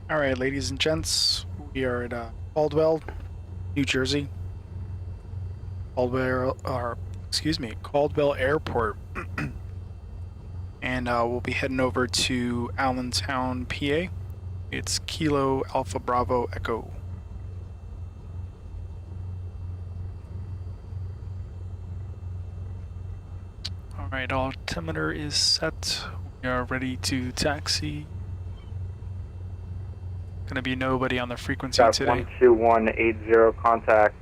All right, ladies and gents, we are at Caldwell, New Jersey. Caldwell Airport, and we'll be heading over to Allentown, PA. It's Kilo Alpha Bravo Echo. All right, altimeter is set. We are ready to taxi. Gonna be nobody on the frequency Got today. 12180 contact,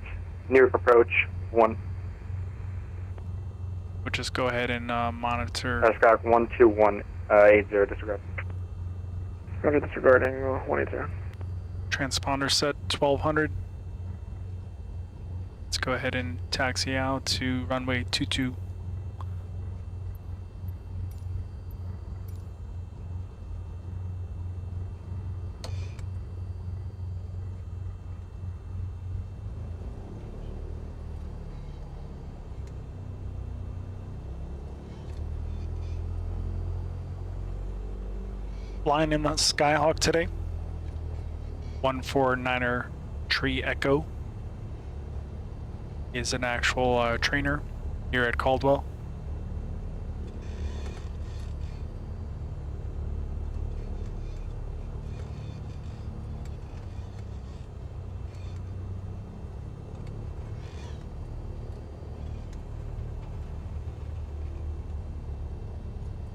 near approach, 1. We'll just go ahead and monitor. Skyhawk 12180, disregard. Roger, disregarding 180. Transponder set 1200. Let's go ahead and taxi out to runway 22. Flying in the Skyhawk today. 149er Tree Echo is an actual trainer here at Caldwell.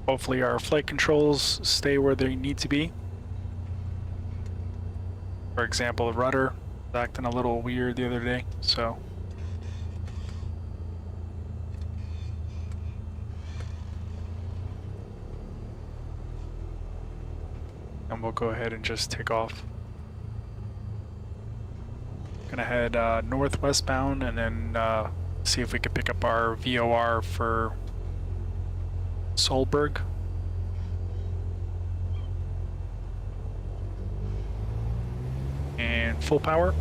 Hopefully our flight controls stay where they need to be. For example, the rudder was acting a little weird the other day, so. And we'll go ahead and just take off. Gonna head northwestbound and then see if we can pick up our VOR for Solberg. And full power.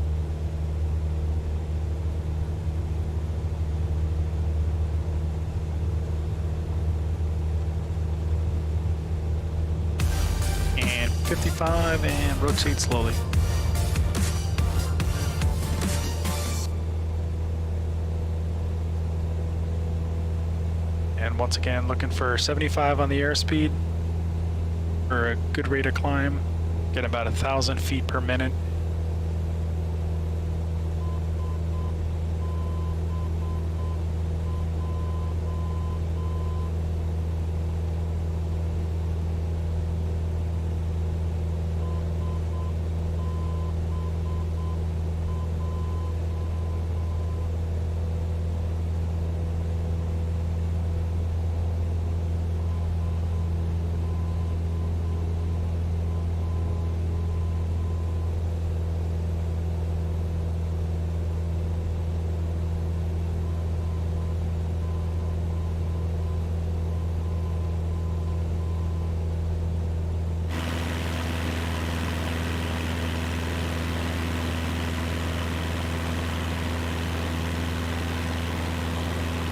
And 55 and rotate slowly. And once again, looking for 75 on the airspeed for a good rate of climb. Get about 1,000 feet per minute.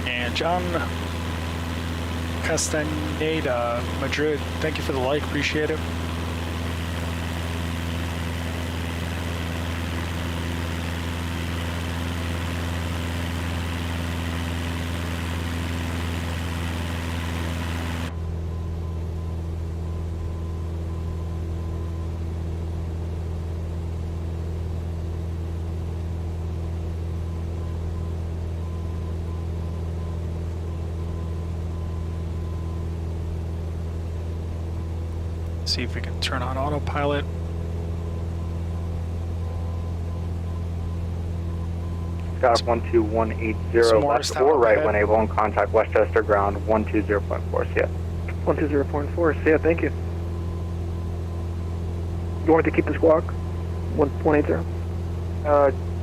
And John Castaneda, Madrid, thank you for the like, appreciate it. See if we can turn on autopilot. Skyhawk 12180, left or right when able, and contact Westchester ground 120.4, see ya. 120.4, see ya, thank you. You want to keep the squawk? 180?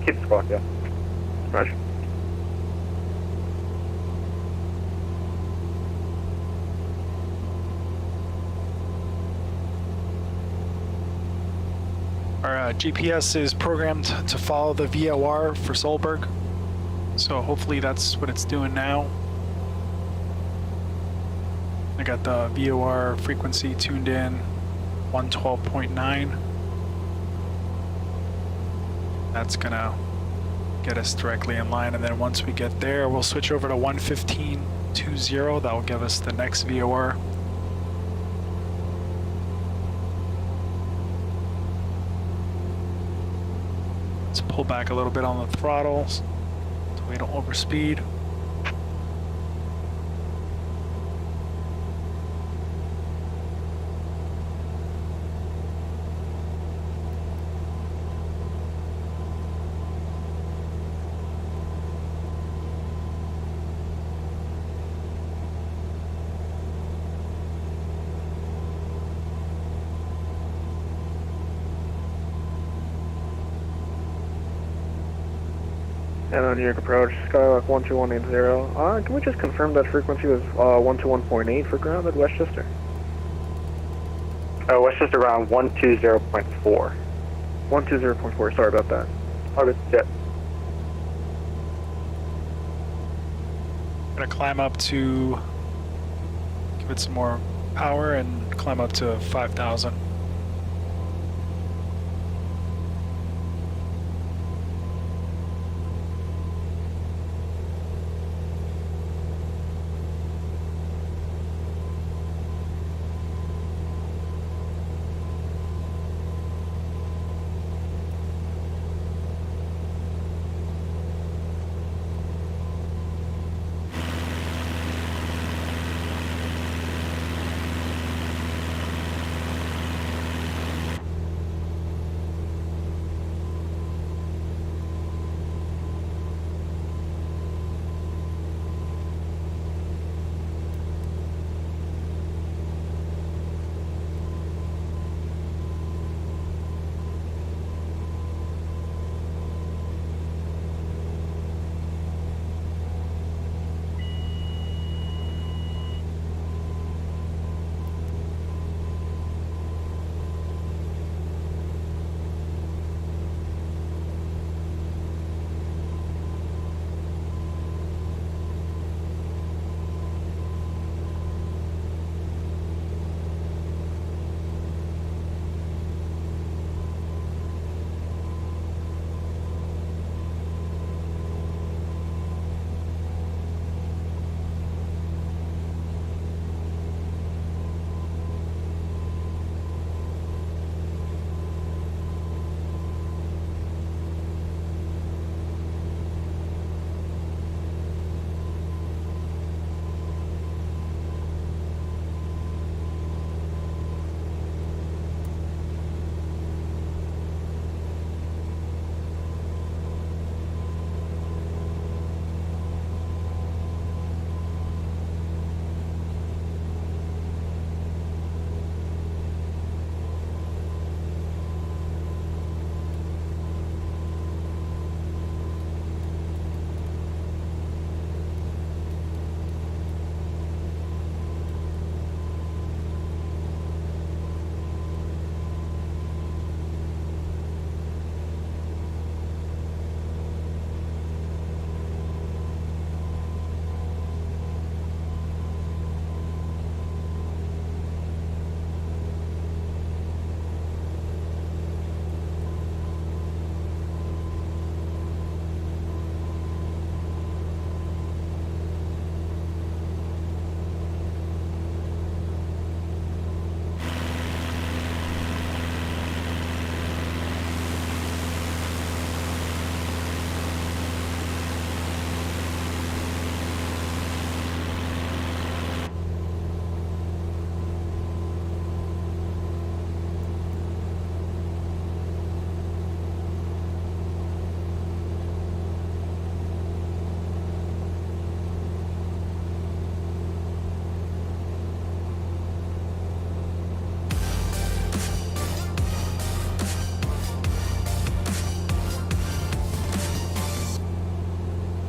Keep the squawk, yeah. Roger. Our GPS is programmed to follow the VOR for Solberg, so hopefully that's what it's doing now. I got the VOR frequency tuned in, 112.9. That's gonna get us directly in line, and then once we get there, we'll switch over to 115.20. That will give us the next VOR. Let's pull back a little bit on the throttles so we don't overspeed. And on New York approach, Skylark 12180. Can we just confirm that frequency was 121.8 for ground at Westchester? Westchester ground 120.4. 120.4, sorry about that. Okay, yeah. Gonna climb up to, give it some more power and climb up to 5,000.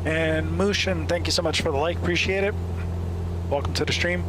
And Mushin, thank you so much for the like, appreciate it. Welcome to the stream.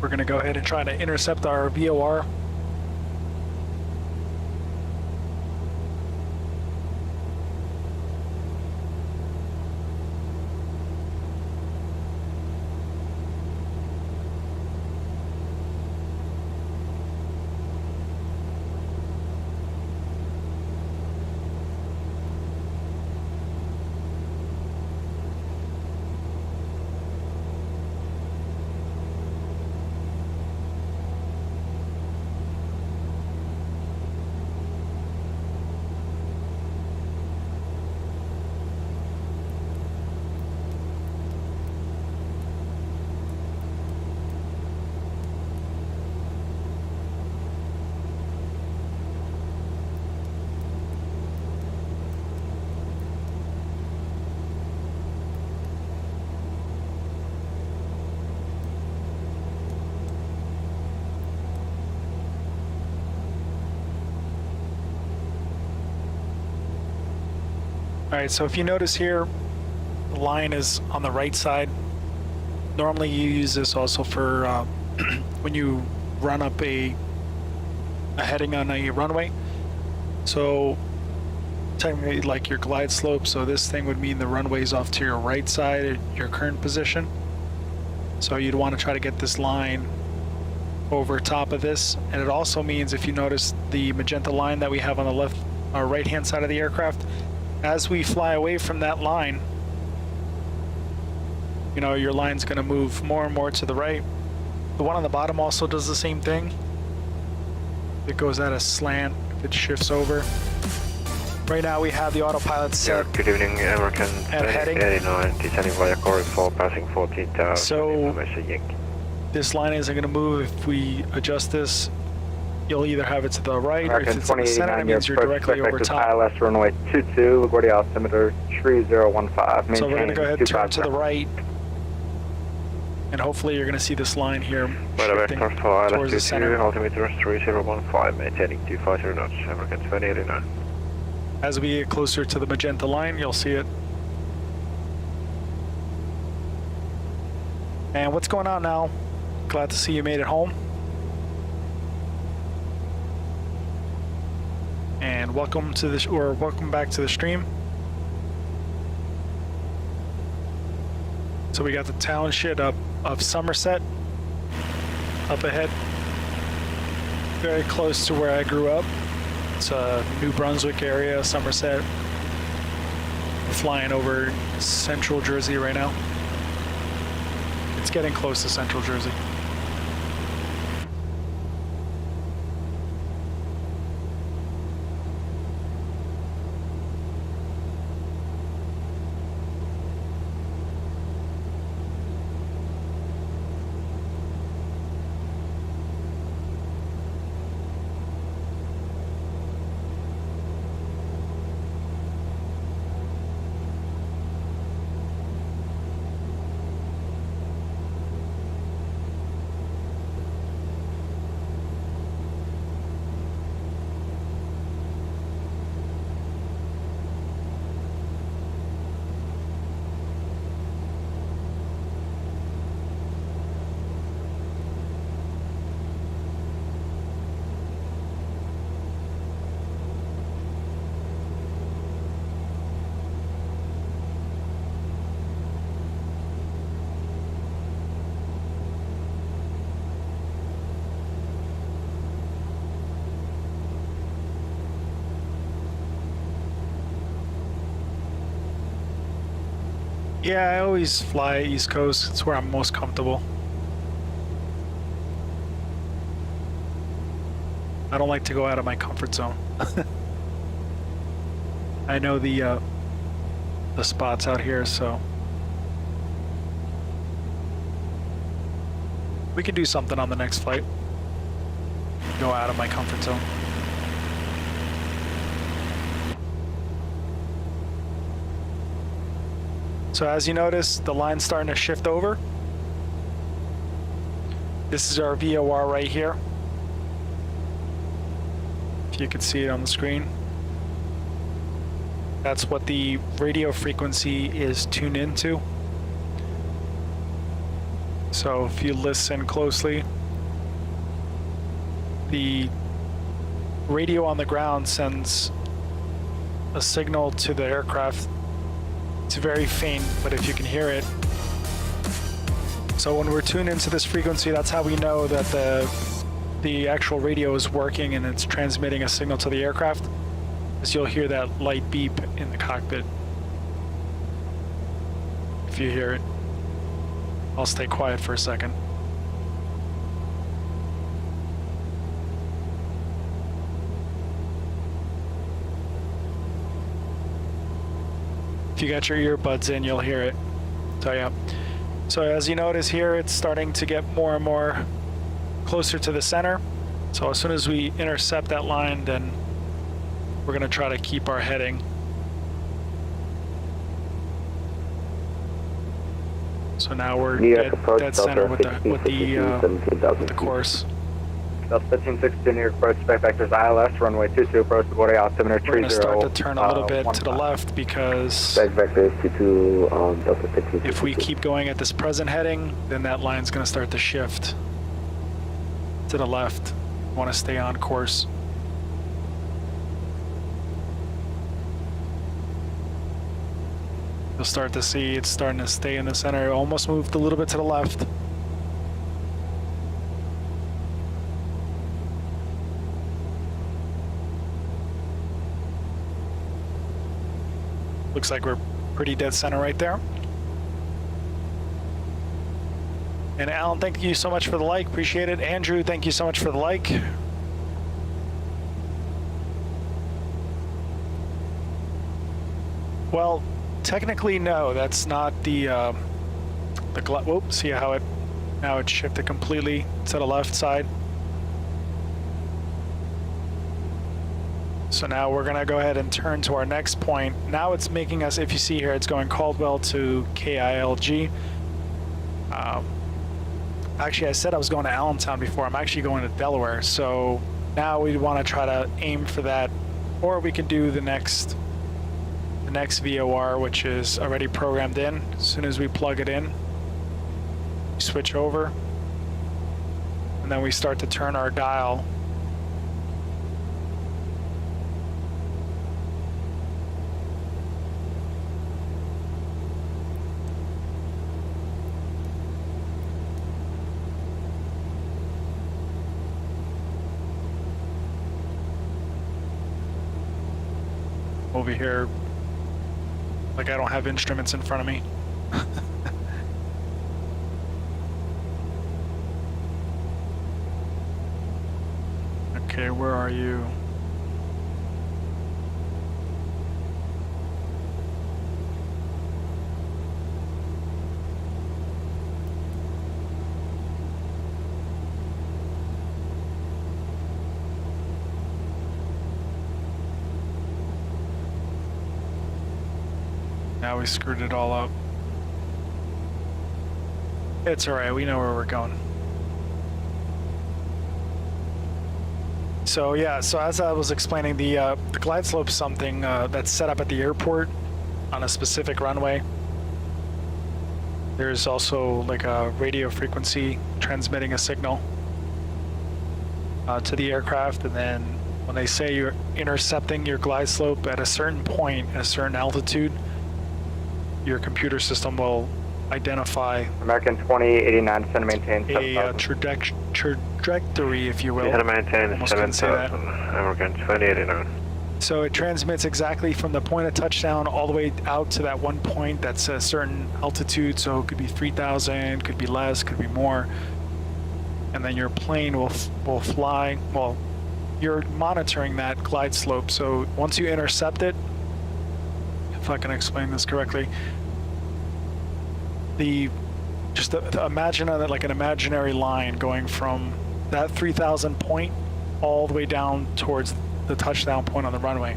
we're going to go ahead and try to intercept our VOR. All right, so if you notice here, the line is on the right side. Normally you use this also for when you run up a heading on a runway. So technically like your glide slope, so this thing would mean the runway's off to your right side at your current position. So you'd want to try to get this line over top of this. And it also means, if you notice the magenta line that we have on the left or right hand side of the aircraft, as we fly away from that line, you know, your line's going to move more and more to the right. The one on the bottom also does the same thing. It goes at a slant, it shifts over. Right now we have the autopilot set. Yeah, good evening, American at heading. 89, descending via Corey 4, passing 14,000. So this line isn't going to move. If we adjust this, you'll either have it to the right, or if it's in the center, it means you're directly over top. ILS runway 22, LaGuardia altimeter 3015. So we're going to go ahead and turn to the right, and hopefully you're going to see this line here shifting towards the center. Altimeter 3015, maintaining 250 knots, American 2089. As we get closer to the magenta line, you'll see it. And what's going on now? Glad to see you made it home. And welcome to the welcome back to the stream. So we got the township of Somerset up ahead, very close to where I grew up. It's a New Brunswick area, Somerset. We're flying over central Jersey right now. It's getting close to central Jersey. Yeah, I always fly East Coast. It's where I'm most comfortable. I don't like to go out of my comfort zone. I know the spots out here, so we could do something on the next flight. Go out of my comfort zone. So as you notice, the line's starting to shift over. This is our VOR right here. If you can see it on the screen. That's what the radio frequency is tuned into. So if you listen closely, the radio on the ground sends a signal to the aircraft. It's very faint, but if you can hear it. So when we're tuned into this frequency, that's how we know that the actual radio is working and it's transmitting a signal to the aircraft, is you'll hear that light beep in the cockpit. If you hear it. I'll stay quiet for a second. If you got your earbuds in, you'll hear it. So yeah. So as you notice here, it's starting to get more and more closer to the center. So as soon as we intercept that line, then we're going to try to keep our heading. So now we're dead center with the course. Delta 1560 New York approach, spec vectors ILS, runway 22 approach, boarding altimeter 30. We're going to start to turn a little bit to the left because spec vectors 22 Delta 1560. if we keep going at this present heading, then that line's going to start to shift to the left. We want to stay on course. You'll start to see it's starting to stay in the center. It almost moved a little bit to the left. Looks like we're pretty dead center right there. And Alan, thank you so much for the like. Appreciate it. Andrew, thank you so much for the like. Well, technically, no. That's not the whoop. See how it now it's shifted completely to the left side. So now we're gonna go ahead and turn to our next point. Now it's making us, if you see here, it's going Caldwell to KILG. Actually, I said I was going to Allentown before. I'm actually going to Delaware. So now we want to try to aim for that, or we could do the next VOR, which is already programmed in. As soon as we plug it in, we switch over, and then we start to turn our dial. Over here, like I don't have instruments in front of me. Okay, where are you? Now we screwed it all up. It's alright, we know where we're going. So yeah, so as I was explaining, the glide slope is something that's set up at the airport on a specific runway. There's also like a radio frequency transmitting a signal to the aircraft, and then when they say you're intercepting your glide slope at a certain point, at a certain altitude, your computer system will identify American 2089, descend to maintain a trajectory, if you will. Descend to maintain Almost couldn't say that. 7,000, American 2089. So it transmits exactly from the point of touchdown all the way out to that one point that's a certain altitude. So it could be 3,000, could be less, could be more. And then your plane will fly. Well, you're monitoring that glide slope. So once you intercept it, if I can explain this correctly, imagine like an imaginary line going from that 3,000 point all the way down towards the touchdown point on the runway.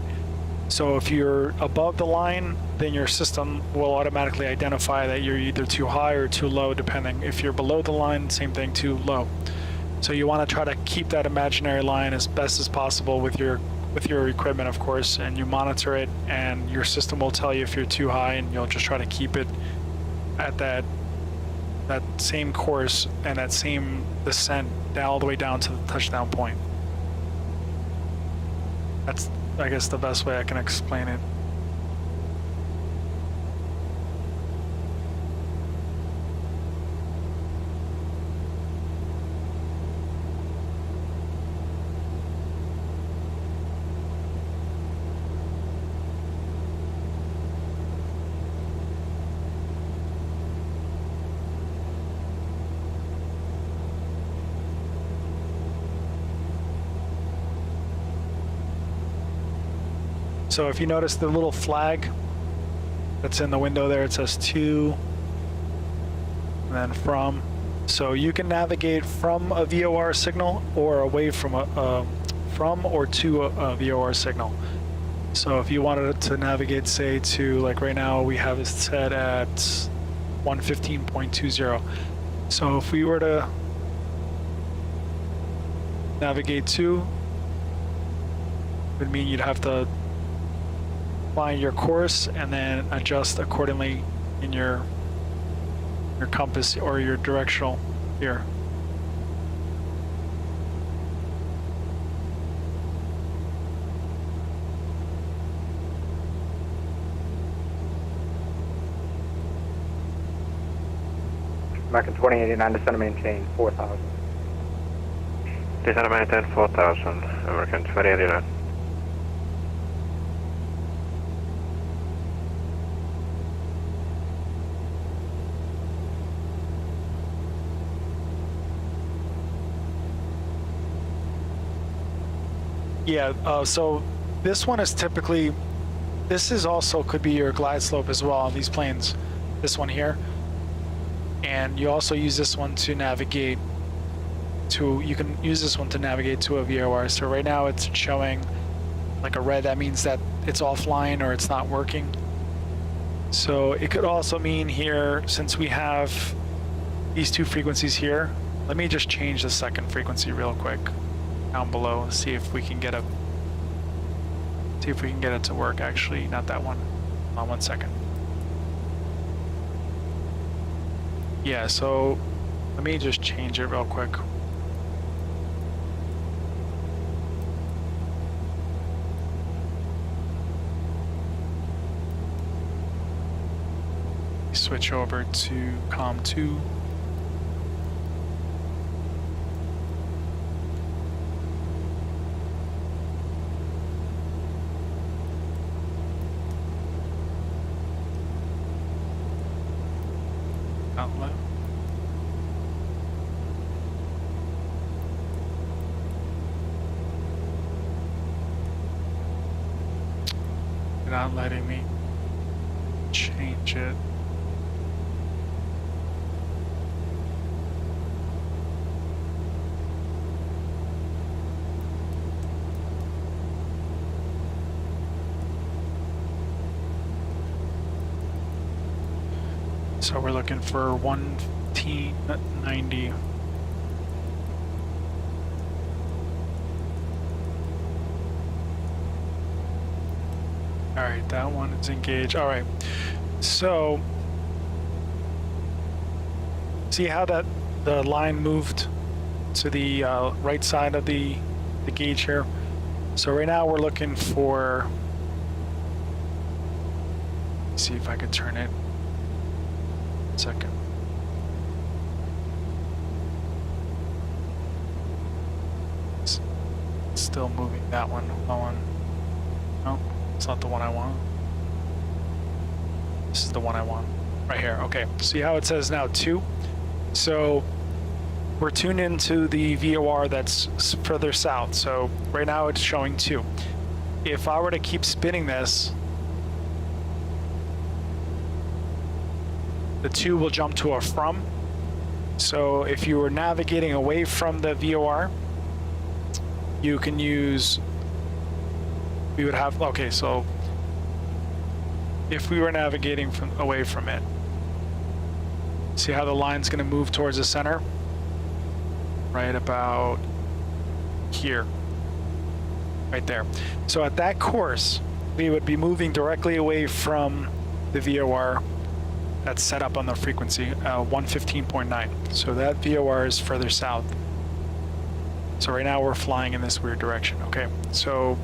So if you're above the line, then your system will automatically identify that you're either too high or too low, depending. If you're below the line, same thing, too low. So you want to try to keep that imaginary line as best as possible with your equipment, of course, and you monitor it, and your system will tell you if you're too high, and you'll just try to keep it at that same course and that same descent all the way down to the touchdown point. That's, I guess, the best way I can explain it. So if you notice the little flag that's in the window there, it says to, and then from. So you can navigate from a VOR signal or away from from or to a VOR signal. So if you wanted to navigate, say, to, like right now we have it set at 115.20. So if we were to navigate to, it would mean you'd have to find your course and then adjust accordingly in your compass or your directional here. American 2089, descend and maintain 4,000. Descend and maintain 4,000, American 2089. Yeah, so this one is typically, this is also could be your glide slope as well on these planes, this one here. And you also use this one to navigate to, you can use this one to navigate to a VOR. So right now it's showing like a red, that means that it's offline or it's not working. So it could also mean here, since we have these two frequencies here, let me just change the second frequency real quick down below and see if we can get it to work. Actually, not that one. Hold on 1 second. Yeah, so let me just change it real quick. Switch over to COM2. Outlet. You're not letting me change it. So we're looking for 115.90. All right, that one is engaged. All right, so see how that the line moved to the right side of the gauge here. So right now we're looking for, let's see if I could turn it. Second. It's still moving that one. Hold on. No, it's not the one I want. This is the one I want. Right here. Okay. See how it says now 2? So we're tuned into the VOR that's further south. So right now it's showing 2. If I were to keep spinning this, the 2 will jump to a from. So if you were navigating away from the VOR, you can use, we would have, okay, so if we were navigating away from it, see how the line's going to move towards the center? Right about here. Right there. So at that course, we would be moving directly away from the VOR that's set up on the frequency, 115.9. So that VOR is further south. So right now we're flying in this weird direction. Okay, so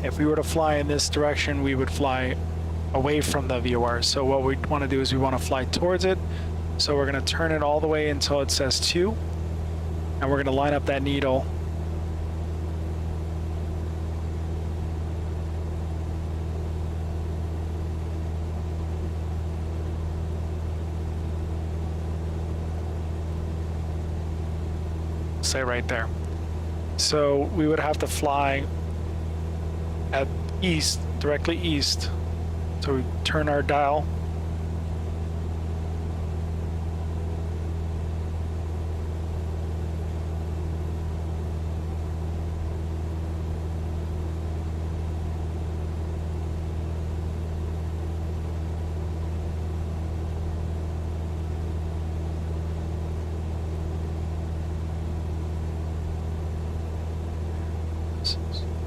If we were to fly in this direction, we would fly away from the VOR. So what we want to do is we want to fly towards it. So we're going to turn it all the way until it says 2. And we're going to line up that needle. Say right there. So we would have to fly at east, directly east. So we turn our dial.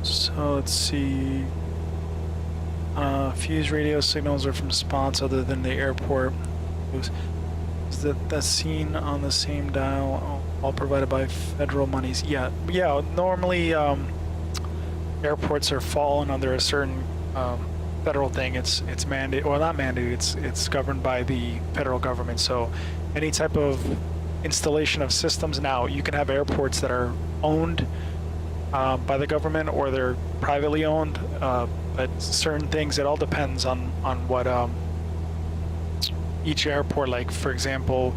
So let's see. Fuse radio signals are from spots other than the airport. Is that seen on the same dial? All provided by federal monies. Yeah. Normally, airports are fallen under a certain federal thing. It's mandated, well, not mandated. It's governed by the federal government. So, any type of installation of systems. Now, you can have airports that are owned by the government or they're privately owned, but certain things, it all depends on what each airport, like for example,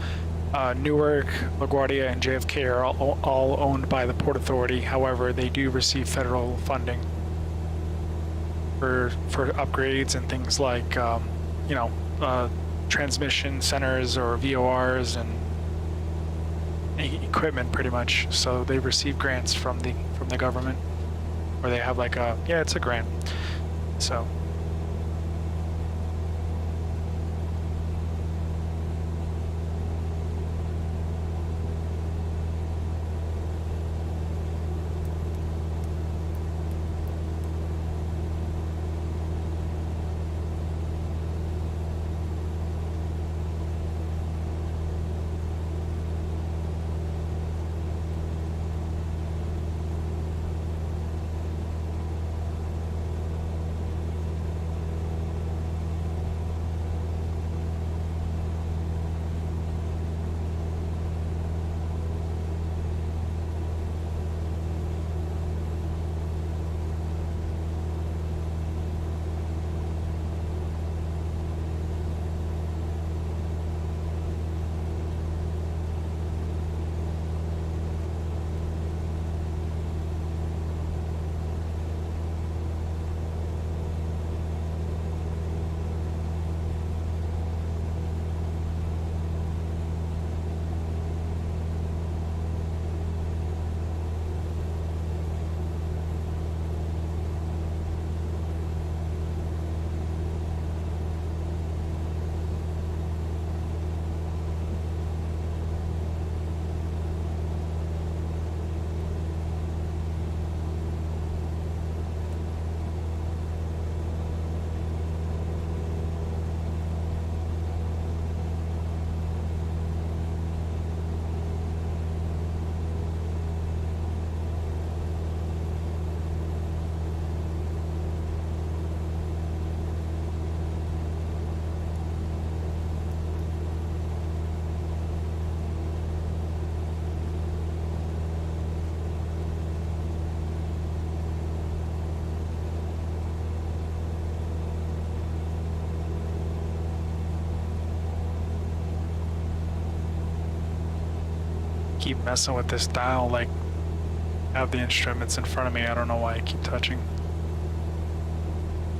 Newark, LaGuardia, and JFK are all owned by the Port Authority. However, they do receive federal funding for upgrades and things like transmission centers or VORs and equipment, pretty much. So they receive grants from the government, or they have like it's a grant. So keep messing with this dial, like I have the instruments in front of me. I don't know why I keep touching.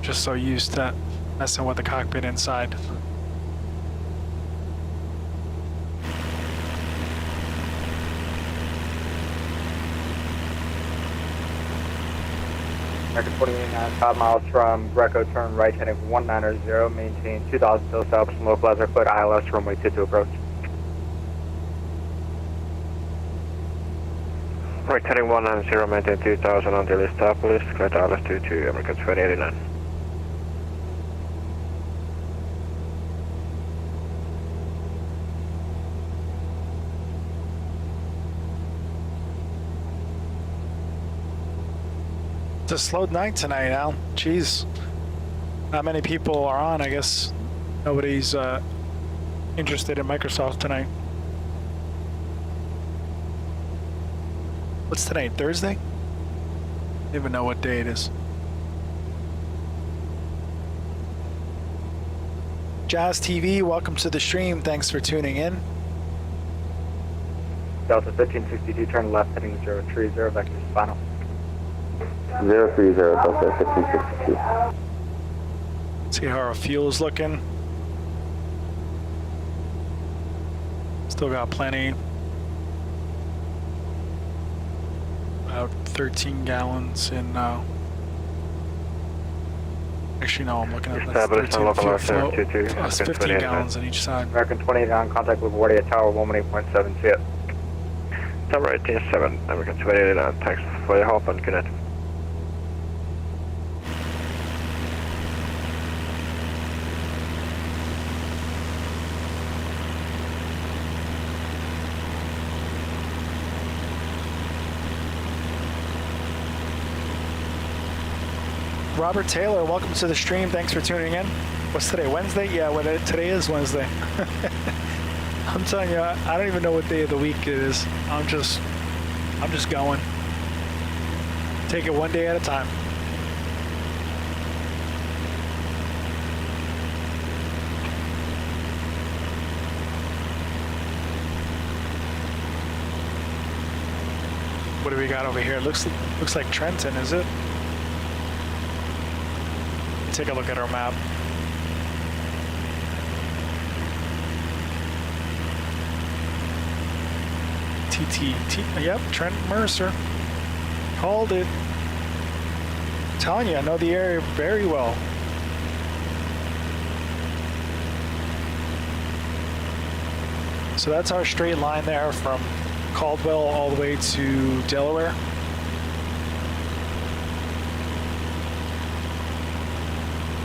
Just so used to messing with the cockpit inside. American 49, 5 miles from Greco, turn right heading 190, maintain 2000 till establish localizer foot ILS runway 22 approach. Right heading 190, maintain 2000 until established, clear ILS 22, American 2089. It's a slow night tonight, Al. Jeez. Not many people are on. I guess nobody's interested in Microsoft tonight. What's tonight? Thursday? I don't even know what day it is. Jazz TV, welcome to the stream. Thanks for tuning in. Delta 1562, turn left heading 030, vectors final. 030, Delta 1562. See how our fuel's looking. Still got plenty. About 13 gallons in. Actually, no, I'm looking at that's Established 13 on local fuel R 22, flow. Plus American 15 28 gallons on each side. American 28 on contact with LaGuardia Tower 118.7 feet. Tower 187, American 28 on, thanks for your help and connect. Robert Taylor, welcome to the stream. Thanks for tuning in. What's today? Wednesday? Yeah, today is Wednesday. I'm telling you, I don't even know what day of the week it is. I'm just going. Take it one day at a time. What do we got over here? Looks like Trenton, is it? Take a look at our map. Yep, Trent Mercer. Called it. Telling you, I know the area very well. So that's our straight line there from Caldwell all the way to Delaware.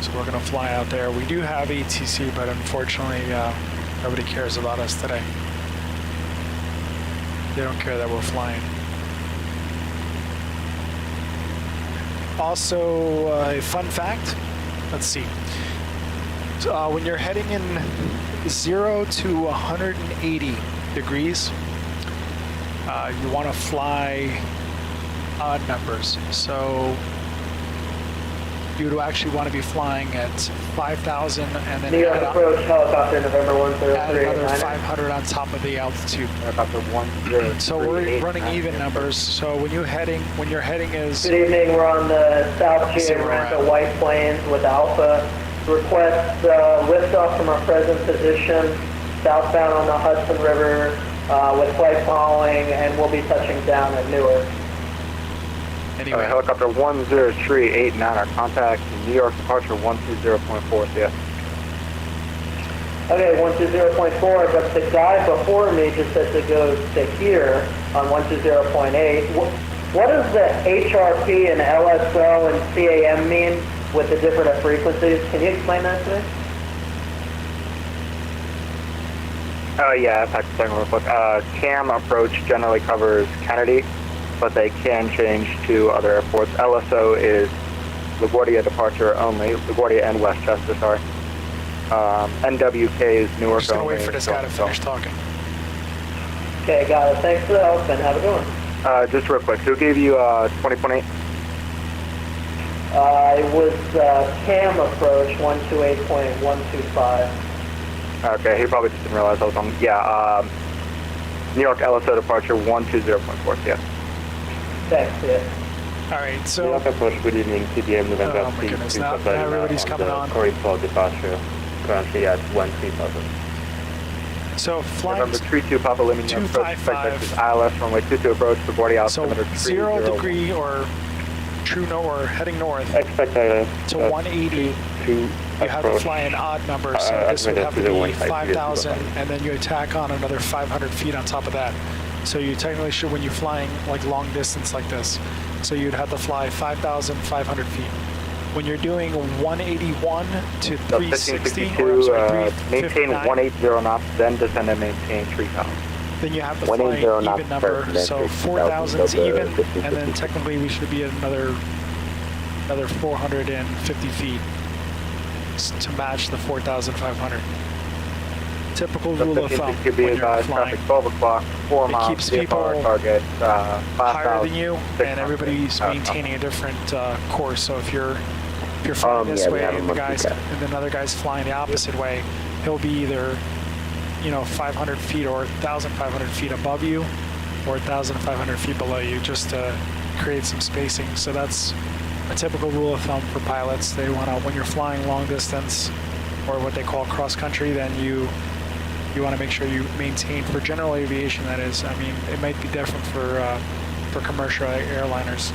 So we're gonna fly out there. We do have ATC, but unfortunately, nobody cares about us today. They don't care that we're flying. Also, a fun fact, let's see. So, when you're heading in 0 to 180 degrees, you want to fly odd numbers. So you would actually want to be flying at 5,000 and then New York approach, helicopter November add another 10389. 500 on top of the altitude. Helicopter 10389. So we're running even numbers. So when you're heading is Good evening, we're on the South See June where we're ramp at. at White Plains with Alpha. Request liftoff from our present position, southbound on the Hudson River with flight following, and we'll be touching down at Newark. anyway. Helicopter 10389, our contact New York departure 120.4, yeah. Okay, 120.4, but the guy before me just said to go to here on 120.8. What does the HRP and LSO and CAM mean with the different frequencies? Can you explain that to me? Yeah, I'll talk a second real quick. CAM approach generally covers Kennedy, but they can change to other airports. LSO is LaGuardia departure only, LaGuardia and Westchester, sorry. NWK is We're Newark just gonna only. wait for this guy to finish talking. Okay, got it. Thanks for the help and have a good one. Just real quick, who gave you 20.8? It was CAM approach 128.125. Okay, he probably just didn't realize I was on. Yeah, New York LSO departure 120.4, yeah. Thanks, yeah. All right, New so York approach, good evening, TBM November Oh my goodness, now everybody's coming on. Corridor departure, currently at 13,000. flying. November 32 Papa Lima, 255. ILS runway 22 approach, LaGuardia altimeter 0 degree or true no or heading north Expect to 180. to You have to approach. fly an odd number, so this would have to be 5,000, and then you attack on another 500 feet on top of that. So you technically should, when you're flying like long distance like this, so you'd have to fly 5,500 feet. When you're doing 181 to 360, or I'm 1562, sorry, maintain 359, 180 knots, then descend and maintain 3,000. then you have to fly 180 knots even number, first, then so 3,000 4,000 is over even, and then 1562. technically we should be at another another 450 feet to match the 4,500. Typical The rule of thumb 1560 when you're advised flying. traffic 12 o'clock, 4 It miles, keeps VFR people target, higher than you, and 5,600. everybody's maintaining a different course. So if you're flying this yeah, we way have a and the monkey guys cat. and another guy's flying the opposite way, he'll be either 500 feet or 1,500 feet above you, or 1,500 feet below you, just to create some spacing. So that's a typical rule of thumb for pilots. They want to, when you're flying long distance or what they call cross country, then you want to make sure you maintain, for general aviation that is. I mean, it might be different for commercial airliners.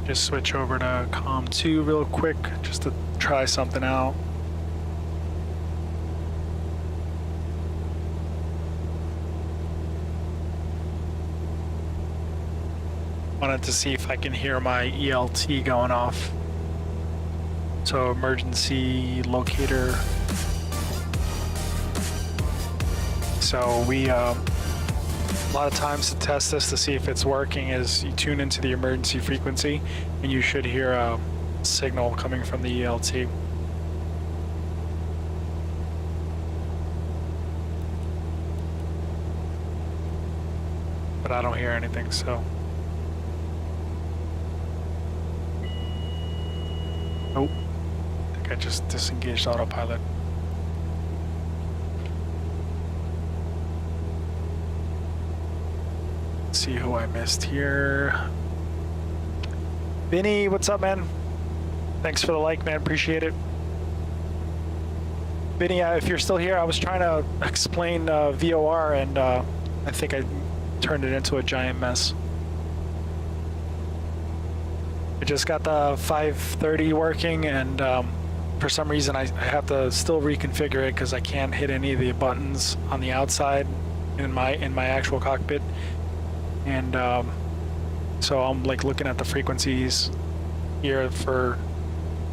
Just switch over to COM 2 real quick, just to try something out. Wanted to see if I can hear my ELT going off. So emergency locator. So we, a lot of times to test this to see if it's working is you tune into the emergency frequency and you should hear a signal coming from the ELT. But I don't hear anything, so. Nope. I think I just disengaged autopilot. See who I missed here. Vinny, what's up, man? Thanks for the like, man. Appreciate it. Vinny, if you're still here, I was trying to explain VOR, and I think I turned it into a giant mess. I just got the 530 working, and for some reason I have to still reconfigure it because I can't hit any of the buttons on the outside in my actual cockpit. And so I'm like looking at the frequencies here for,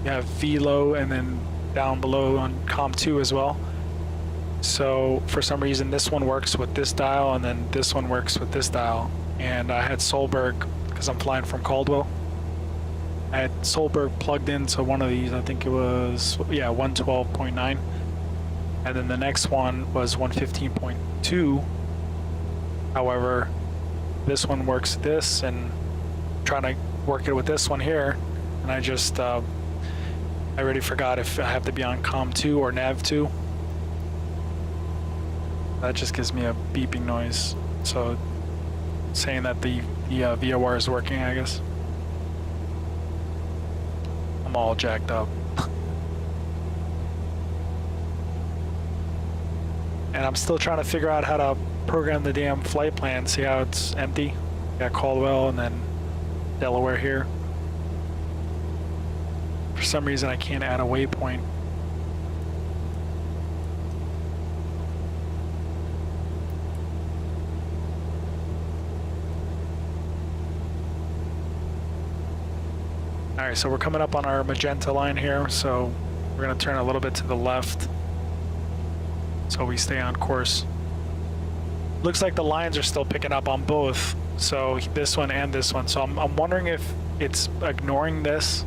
you have VLOW and then down below on COM 2 as well. So for some reason this one works with this dial and then this one works with this dial. And I had Solberg, because I'm flying from Caldwell, I had Solberg plugged into one of these. I think it was, yeah, 112.9. And then the next one was 115.2. However, this one works this, and trying to work it with this one here, and I just I already forgot if I have to be on COM 2 or NAV 2. That just gives me a beeping noise, so saying that the VOR is working, I guess. I'm all jacked up. And I'm still trying to figure out how to program the damn flight plan, see how it's empty. Got Caldwell and then Delaware here. For some reason I can't add a waypoint. Alright, so we're coming up on our magenta line here, so we're going to turn a little bit to the left so we stay on course. Looks like the lines are still picking up on both, so this one and this one. So I'm wondering if it's ignoring this,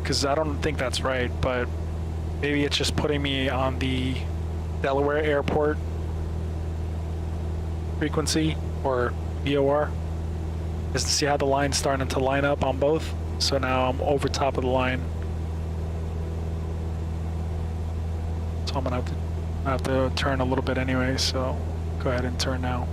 because I don't think that's right, but maybe it's just putting me on the Delaware Airport frequency or VOR. Just to see how the line's starting to line up on both. So now I'm over top of the line. So I'm gonna have to turn a little bit anyway, so go ahead and turn now.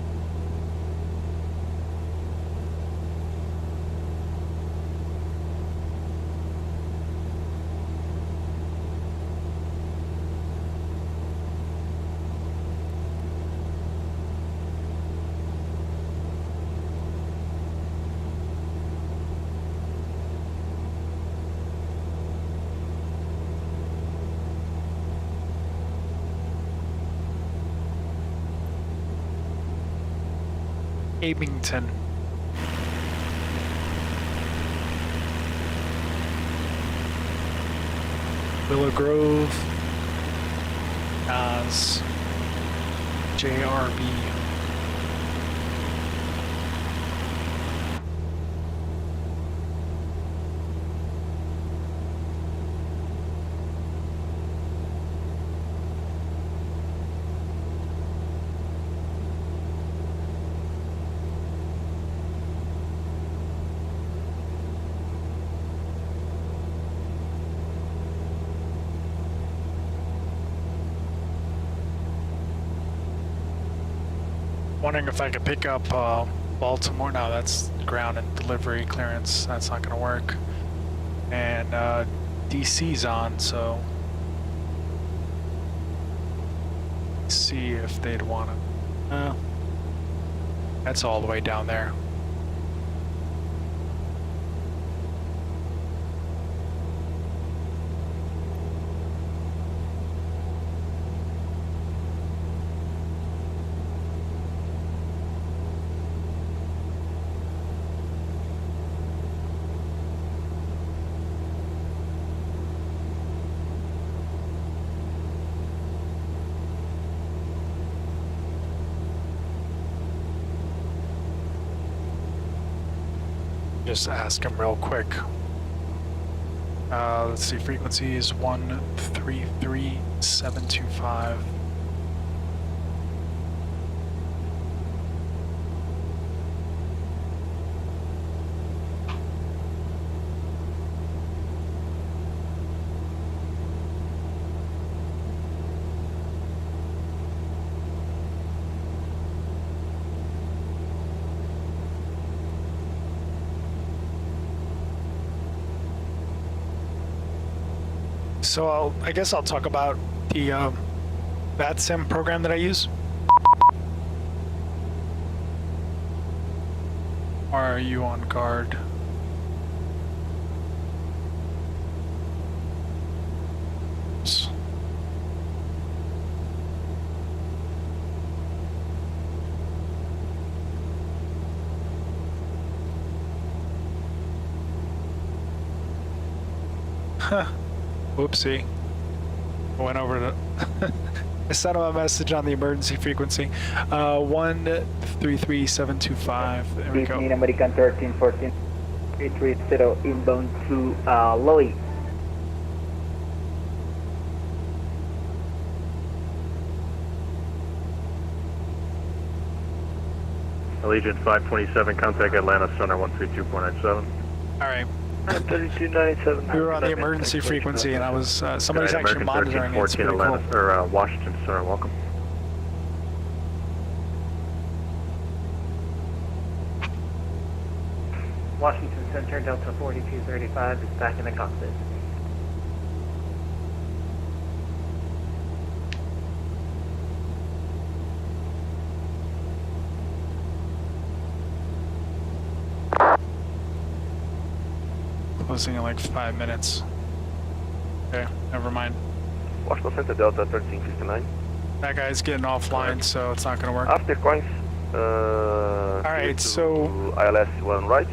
Abington. Willow Grove. Nas. JRB. Wondering if I could pick up Baltimore. No, that's ground and delivery clearance. That's not going to work. And DC's on, so see if they'd want to. That's all the way down there. Just ask him real quick. Let's see, frequency is 133.725. So I guess I'll talk about the VATSIM program that I use. Or are you on guard? Huh. Whoopsie. I went over to... I sent him a message on the emergency frequency. 133.725. There we go. American 1314 330 inbound to Lloyd. Allegiant 527, contact Atlanta Center 132.97. All right. 3297. We were on the emergency frequency, and I was somebody's actually monitoring it. It's 1314 pretty Atlanta, cool. or Washington Center, welcome. Washington Center, Delta 4235 is back in the cockpit. Closing in like 5 minutes. Okay, never mind. Washington Center, Delta 1359. That guy's getting offline, so it's not going to work. After coins, Alright, so ILS 1 right.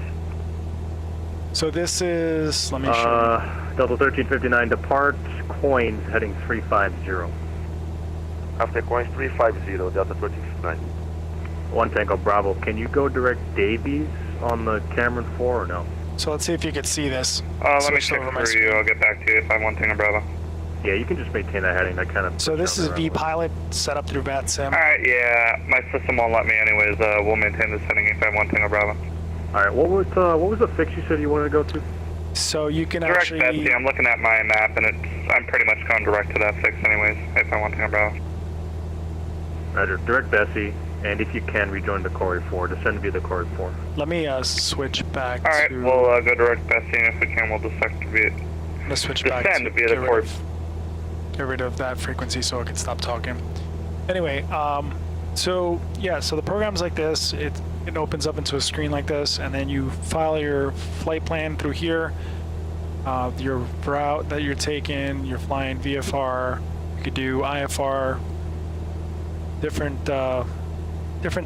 so this is, let me show you. Delta 1359 depart, coins heading 350. After coins 350, Delta 1359. 1 Tango Bravo, can you go direct Davies on the Cameron 4 or no? So let's see if you could see this. Let me Switch check over my for screen. you. I'll get back to you if I'm one thing, Bravo. Yeah, you can just maintain that heading, that kind of... So this is vPilot set up through VATSIM. Alright, yeah, my system won't let me anyways. We'll maintain this heading if I'm one thing, Bravo. Alright, what was the fix you said you wanted to go to? So you can Direct actually... Betsy, I'm looking at my map and I'm pretty much going direct to that fix anyways, if I'm one thing, Bravo. Roger, direct Bessie, and if you can, rejoin the Corey 4. Descend via the Corey 4. Let me switch back Alright, to... we'll go direct Betsy, and if we can, we'll descend via I'm gonna switch back descend to via the Corey. get rid of that frequency so I can stop talking. Anyway, so yeah, so the program's like this. It opens up into a screen like this, and then you file your flight plan through here. Your route that you're taking, you're flying VFR. You could do IFR. Different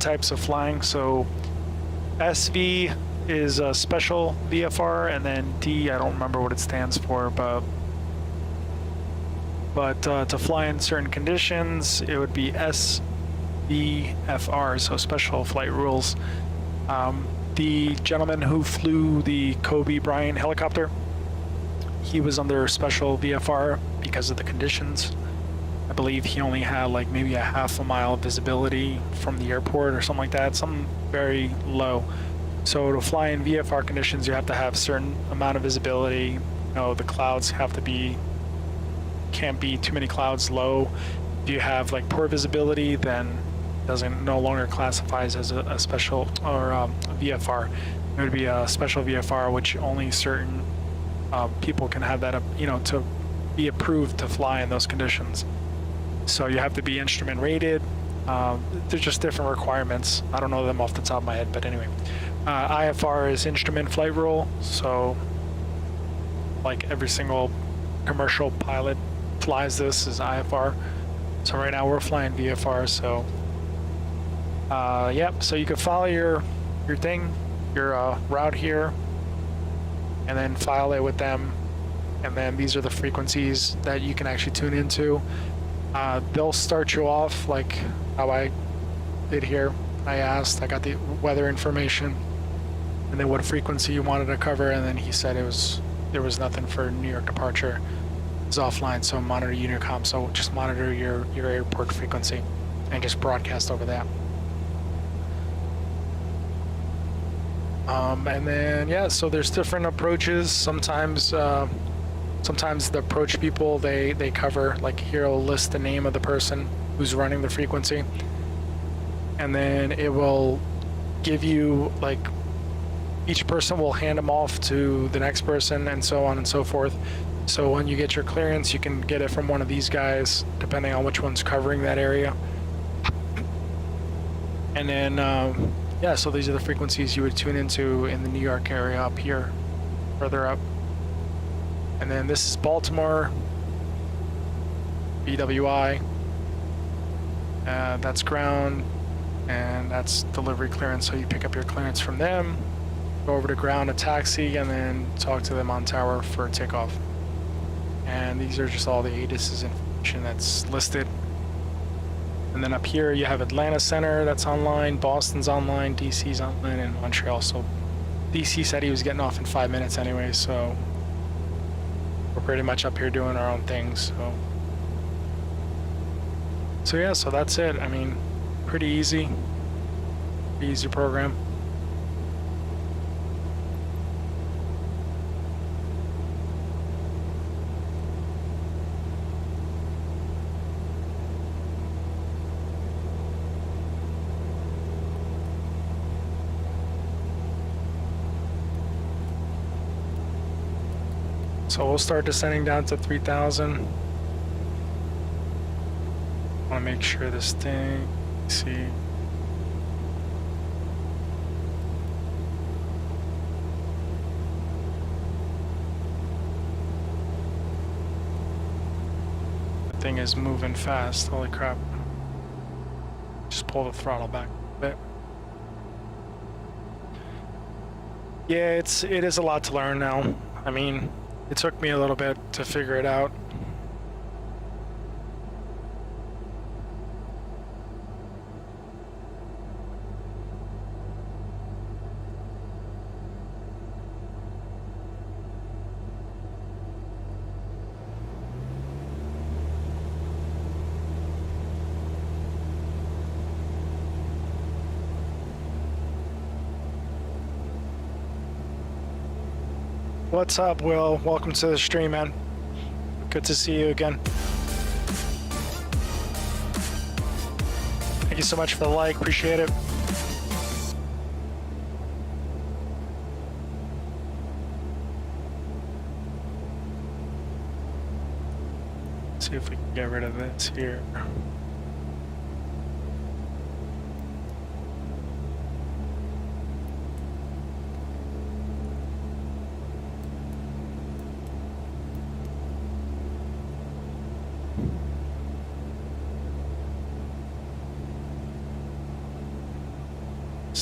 types of flying. So SV is a special VFR, and then D, I don't remember what it stands for, but to fly in certain conditions, it would be SVFR, so special flight rules. The gentleman who flew the Kobe Bryant helicopter, he was under special VFR because of the conditions. I believe he only had like maybe a half a mile visibility from the airport or something like that, something very low. So to fly in VFR conditions, you have to have a certain amount of visibility. You know, the clouds have to be, can't be too many clouds low. If you have like poor visibility, then doesn't no longer classifies as a special or a VFR. It would be a special VFR, which only certain people can have that, you know, to be approved to fly in those conditions. So you have to be instrument rated. There's just different requirements. I don't know them off the top of my head, but anyway. IFR is instrument flight rule. So like every single commercial pilot flies this is IFR. So right now we're flying VFR. So yep. So you can follow your thing, your route here, and then file it with them. And then these are the frequencies that you can actually tune into. They'll start you off like how I did here. I got the weather information and then what frequency you wanted to cover, and then he said there was nothing for New York departure. It's offline, so monitor Unicom. So just monitor your airport frequency and just broadcast over that. And then yeah, so there's different approaches. Sometimes the approach people, they cover, like here it'll list the name of the person who's running the frequency, and then it will give you like each person will hand them off to the next person and so on and so forth. So when you get your clearance, you can get it from one of these guys depending on which one's covering that area. And then yeah, so these are the frequencies you would tune into in the New York area up here, further up. And then this is Baltimore, BWI, that's ground, and that's delivery clearance. So you pick up your clearance from them, go over to ground, a taxi, and then talk to them on tower for takeoff. And these are just all the ATIS's information that's listed. And then up here you have Atlanta Center that's online, Boston's online, DC's online, and Montreal. So DC said he was getting off in 5 minutes anyway, so we're pretty much up here doing our own things. So yeah, so that's it. I mean, pretty easy program. So we'll start descending down to 3,000. Want to make sure this thing, see. The thing is moving fast, holy crap. Just pull the throttle back a bit. Yeah, it is a lot to learn now. I mean, it took me a little bit to figure it out. What's up, Will? Welcome to the stream, man. Good to see you again. Thank you so much for the like, appreciate it. Let's see if we can get rid of this here.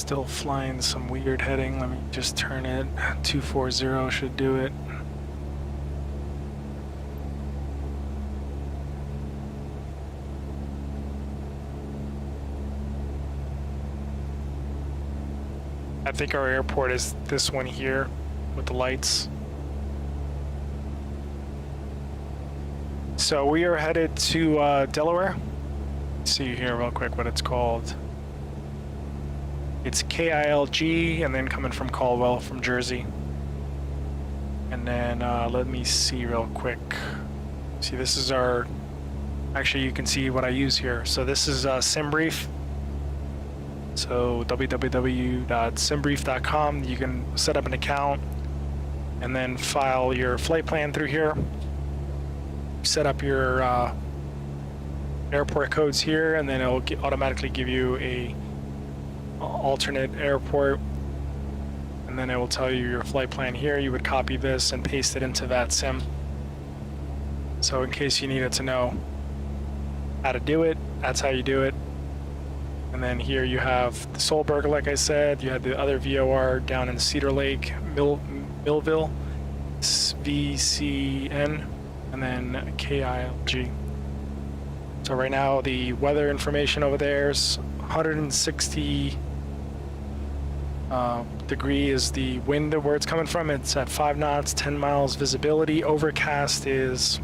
still flying some weird heading. Let me just turn it. 240 should do it. I think our airport is this one here with the lights. So we are headed to Delaware. See here real quick what it's called. It's KILG, and then coming from Caldwell from Jersey. And then let me see real quick. See, this is our, actually you can see what I use here. So this is SimBrief. So www.simbrief.com. You can set up an account and then file your flight plan through here. Set up your airport codes here, and then it'll automatically give you a alternate airport, and then it will tell you your flight plan here. You would copy this and paste it into VATSIM. So in case you needed to know how to do it, that's how you do it. And then here you have the Solberg, like I said. You had the other VOR down in Cedar Lake, Millville, VCN, and then KILG. So right now the weather information over there is 160 degree is the wind where it's coming from. It's at 5 knots, 10 miles visibility. Overcast is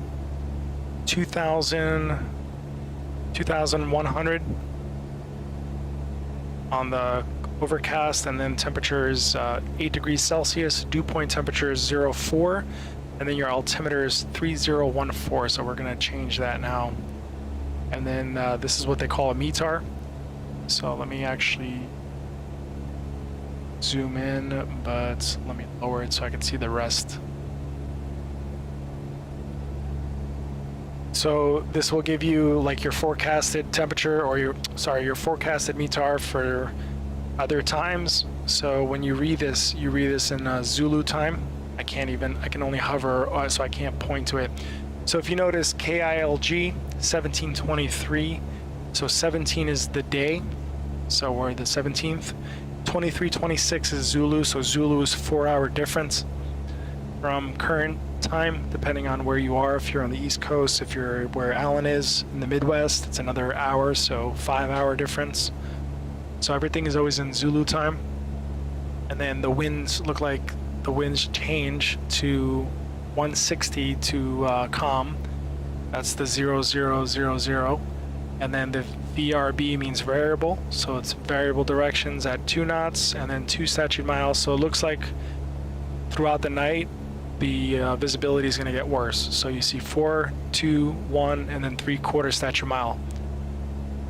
2,100 on the overcast, and then temperature is 8 degrees Celsius. Dew point temperature is 04, and then your altimeter is 3014. So we're going to change that now. And then this is what they call a METAR. So let me actually zoom in, but let me lower it so I can see the rest. So this will give you like your forecasted temperature, or your forecasted METAR for other times. So when you read this in Zulu time. I can only hover, so I can't point to it. So if you notice KILG 1723, so 17 is the day, so we're the 17th. 2326 is Zulu, so Zulu is 4-hour difference from current time, depending on where you are. If you're on the East Coast, if you're where Alan is in the Midwest, it's another hour, so 5-hour difference. So everything is always in Zulu time. And then the winds look like the winds change to 160 to calm. That's the 0000. And then the VRB means variable, so it's variable directions at 2 knots and then 2 statute miles. So it looks like throughout the night the visibility is going to get worse. So you see 4, 2, 1, and then 3/4 statute mile.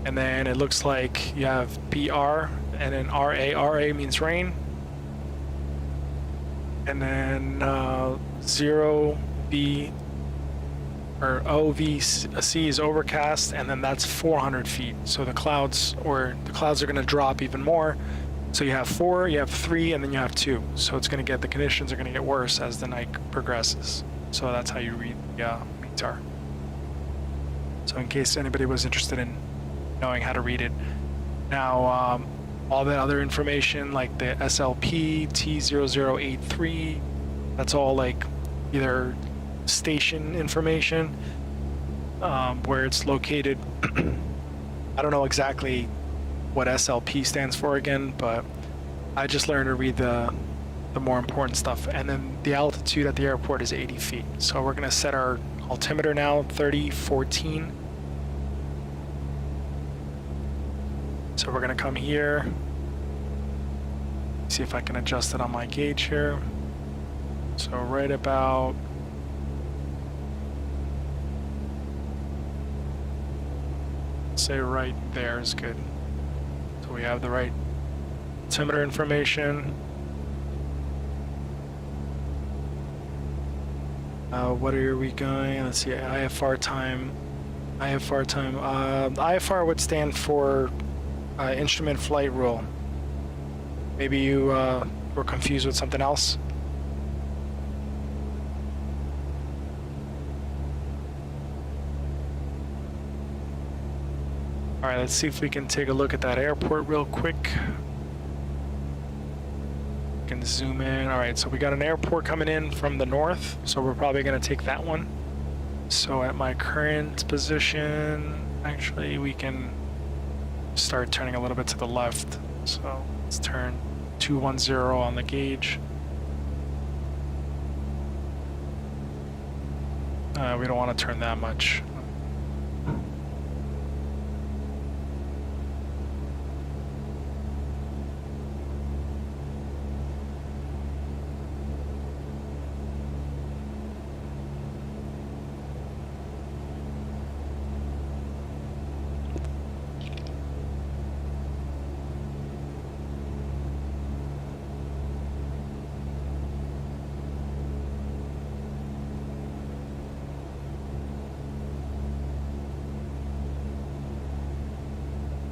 And then it looks like you have BR and then RA. RA means rain. And then 0B or OVC is overcast, and then that's 400 feet. So the clouds are going to drop even more. So you have 4, you have 3, and then you have 2. So the conditions are going to get worse as the night progresses. So that's how you read the METAR. So in case anybody was interested in knowing how to read it. Now, all that other information like the SLP, T0083, that's all like either station information, where it's located. I don't know exactly what SLP stands for again, but I just learned to read the more important stuff. And then the altitude at the airport is 80 feet. So we're going to set our altimeter now, 3014. So we're going to come here, see if I can adjust it on my gauge here. So right about say right there is good. So we have the right altimeter information. What are we going? Let's see, IFR time. IFR would stand for instrument flight rule. Maybe you were confused with something else. All right, let's see if we can take a look at that airport real quick. can zoom in. All right, so we got an airport coming in from the north, so we're probably going to take that one. So at my current position, actually, we can start turning a little bit to the left. So let's turn 210 on the gauge. We don't want to turn that much.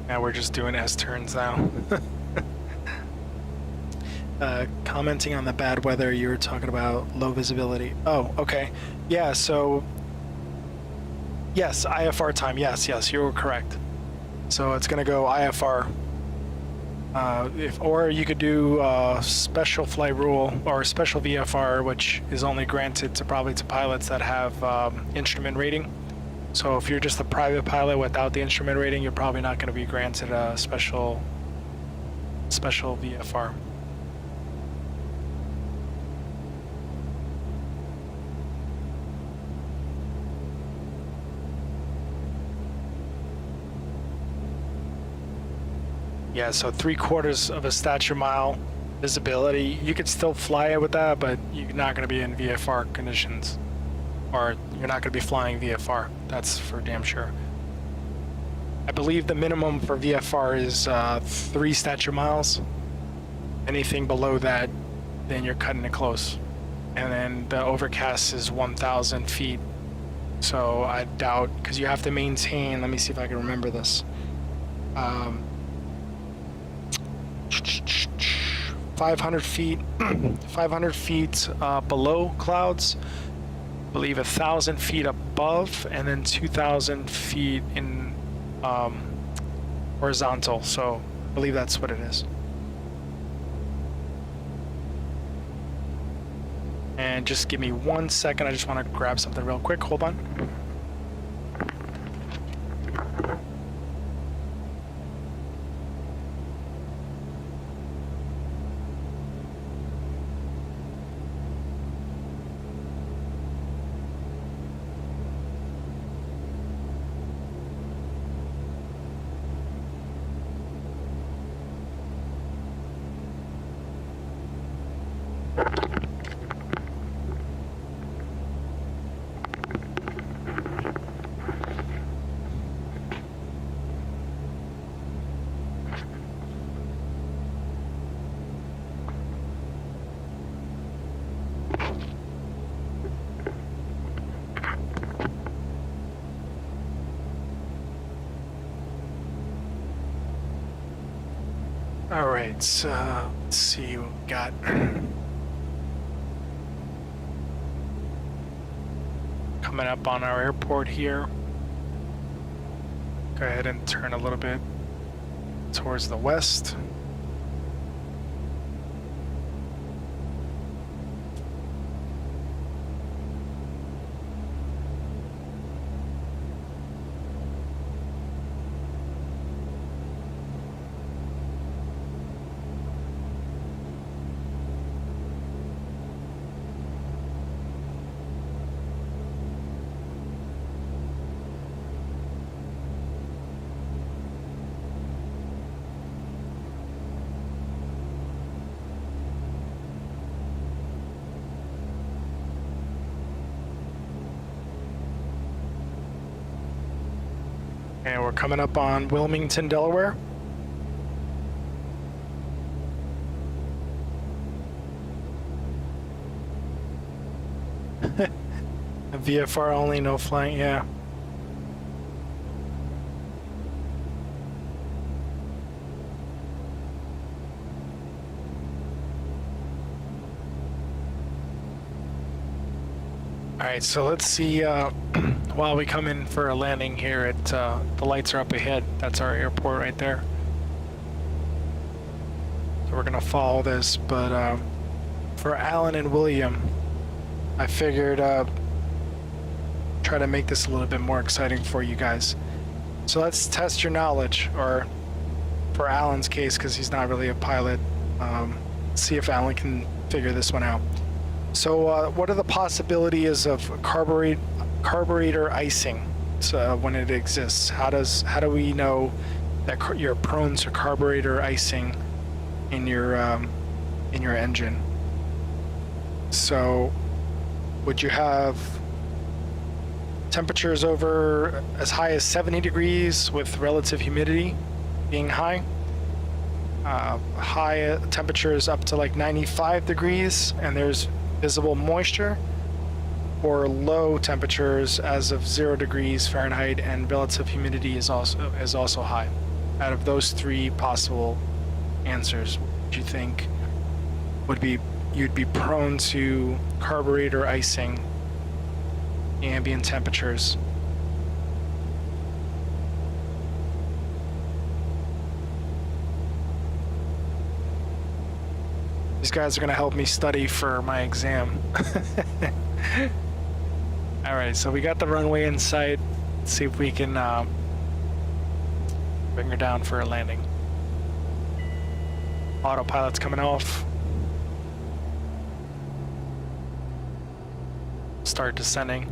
Now we're just doing S-turns now. Commenting on the bad weather, you were talking about low visibility. Oh, okay. Yeah, so... Yes, IFR time. Yes, you were correct. So it's going to go IFR. Or you could do special flight rule or special VFR, which is only granted to probably to pilots that have instrument rating. So if you're just a private pilot without the instrument rating, you're probably not going to be granted a special VFR. Yeah, so 3/4 of a stature mile visibility. You could still fly it with that, but you're not going to be in VFR conditions. Or you're not going to be flying VFR. That's for damn sure. I believe the minimum for VFR is 3 stature miles. Anything below that, then you're cutting it close. And then the overcast is 1,000 feet. So I doubt, because you have to maintain, let me see if I can remember this. 500 feet, 500 feet below clouds. I believe 1,000 feet above, and then 2,000 feet in horizontal. So I believe that's what it is. And just give me 1 second. I just want to grab something real quick. Hold on. All right, so let's see what we got. Coming up on our airport here. Go ahead and turn a little bit towards the west. And we're coming up on Wilmington, Delaware. VFR only, no flying, yeah. All right, so let's see, while we come in for a landing here at, the lights are up ahead. That's our airport right there. So we're gonna follow this, but for Alan and William, I figured try to make this a little bit more exciting for you guys. So let's test your knowledge, or for Alan's case, because he's not really a pilot, see if Alan can figure this one out. So what are the possibilities of carburetor icing when it exists? How do we know that you're prone to carburetor icing in your engine? So would you have temperatures over as high as 70 degrees with relative humidity being high? High temperatures up to like 95 degrees and there's visible moisture? Or low temperatures as of 0 degrees Fahrenheit and relative humidity is also high? Out of those three possible answers, what do you think you'd be prone to carburetor icing ambient temperatures? These guys are going to help me study for my exam. All right, so we got the runway in sight. Let's see if we can bring her down for a landing. Autopilot's coming off. Start descending.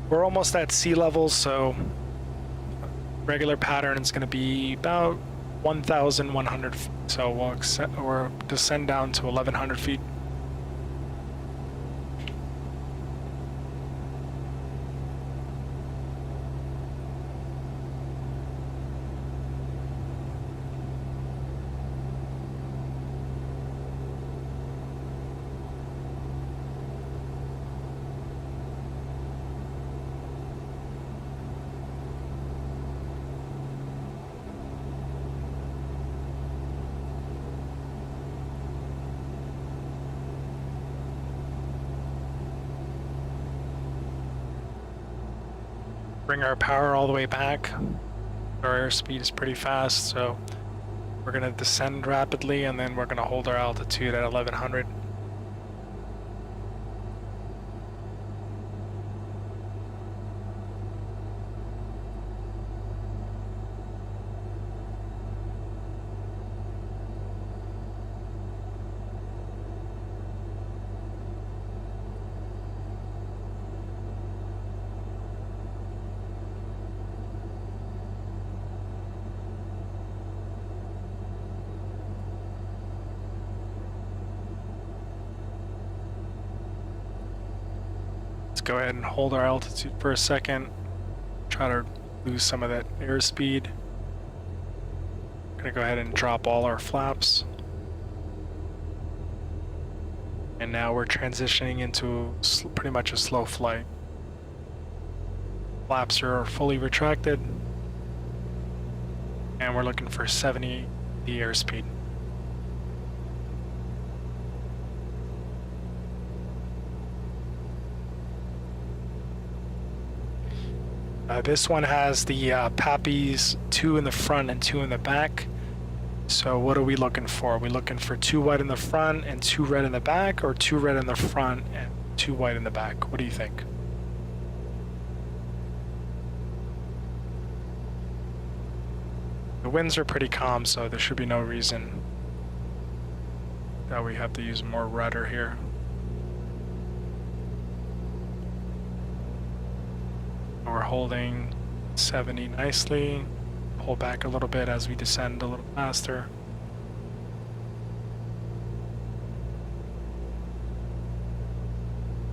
We're almost at sea level, so regular pattern is going to be about 1,100 feet. So we'll descend down to 1,100 feet. Bring our power all the way back. Our airspeed is pretty fast, so we're going to descend rapidly and then we're going to hold our altitude at 1100. Go ahead and hold our altitude for a second. Try to lose some of that airspeed. Gonna go ahead and drop all our flaps. And now we're transitioning into pretty much a slow flight. Flaps are fully retracted. And we're looking for 70 the airspeed. This one has the Pappies 2 in the front and 2 in the back. So what are we looking for? Are we looking for 2 white in the front and 2 red in the back, or 2 red in the front and 2 white in the back? What do you think? The winds are pretty calm, so there should be no reason that we have to use more rudder here. We're holding 70 nicely. Pull back a little bit as we descend a little faster.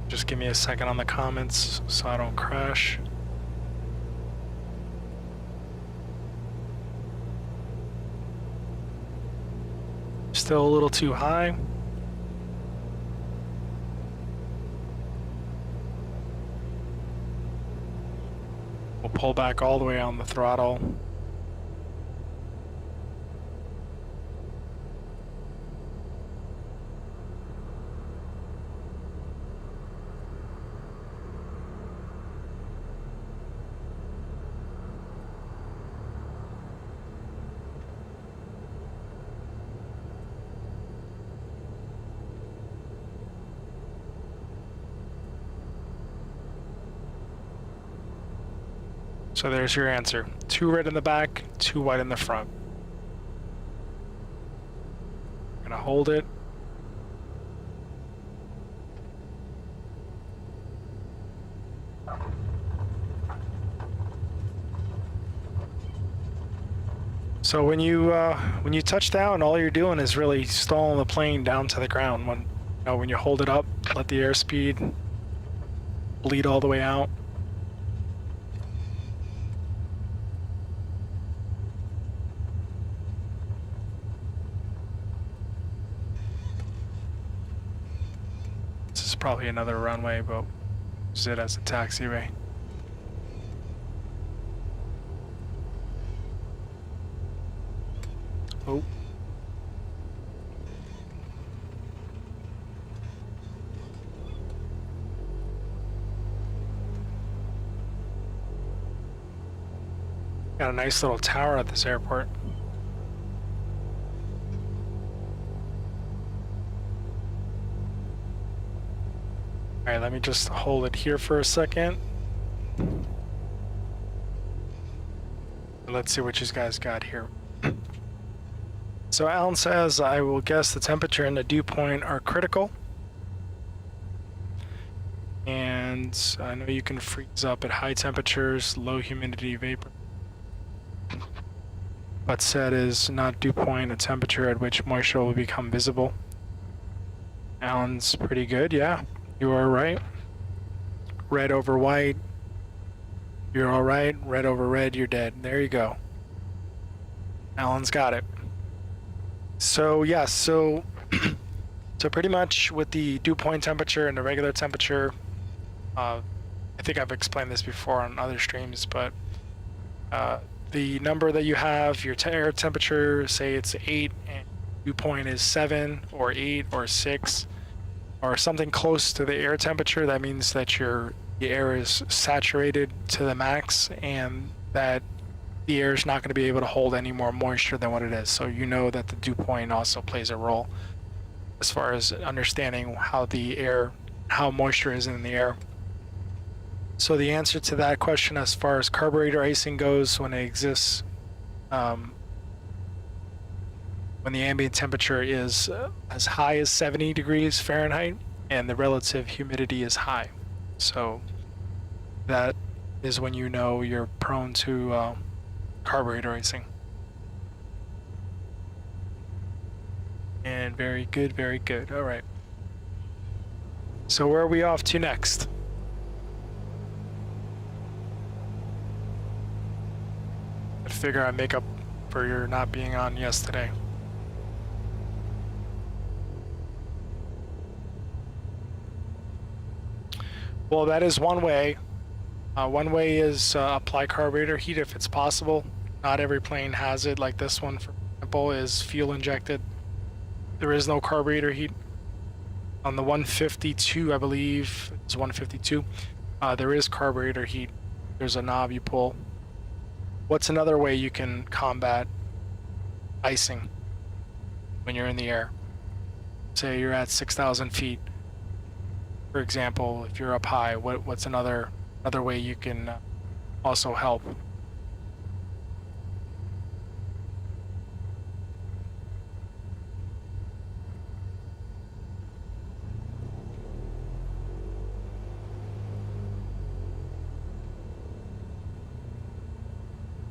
Just give me a second on the comments so I don't crash. Still a little too high. We'll pull back all the way on the throttle. So there's your answer. 2 red in the back, 2 white in the front. Gonna hold it. So when you touch down, all you're doing is really stalling the plane down to the ground. When you hold it up, let the airspeed bleed all the way out. This is probably another runway, but use it as a taxiway. Oh. Got a nice little tower at this airport. Alright, let me just hold it here for a second. Let's see what you guys got here. So Alan says, I will guess the temperature and the dew point are critical. And I know you can freeze up at high temperatures, low humidity, vapor. But said is not dew point, a temperature at which moisture will become visible. Alan's pretty good, yeah. You are right. Red over white. You're all right. Red over red, you're dead. There you go. Alan's got it. So yes, so pretty much with the dew point temperature and the regular temperature, I think I've explained this before on other streams, but the number that you have, your air temperature, say it's 8 and dew point is 7 or 8 or 6 or something close to the air temperature, that means that the air is saturated to the max and that the air is not going to be able to hold any more moisture than what it is. So you know that the dew point also plays a role as far as understanding how moisture is in the air. So the answer to that question as far as carburetor icing goes, when it exists, when the ambient temperature is as high as 70 degrees Fahrenheit and the relative humidity is high. So that is when you know you're prone to carburetor icing. And very good, very good. All right. So where are we off to next? I figure I make up for your not being on yesterday. Well, that is one way. One way is apply carburetor heat if it's possible. Not every plane has it, like this one, for example, is fuel injected. There is no carburetor heat. On the 152, I believe, it's 152, there is carburetor heat. There's a knob you pull. What's another way you can combat icing when you're in the air? Say you're at 6,000 feet. For example, if you're up high, what's another way you can also help?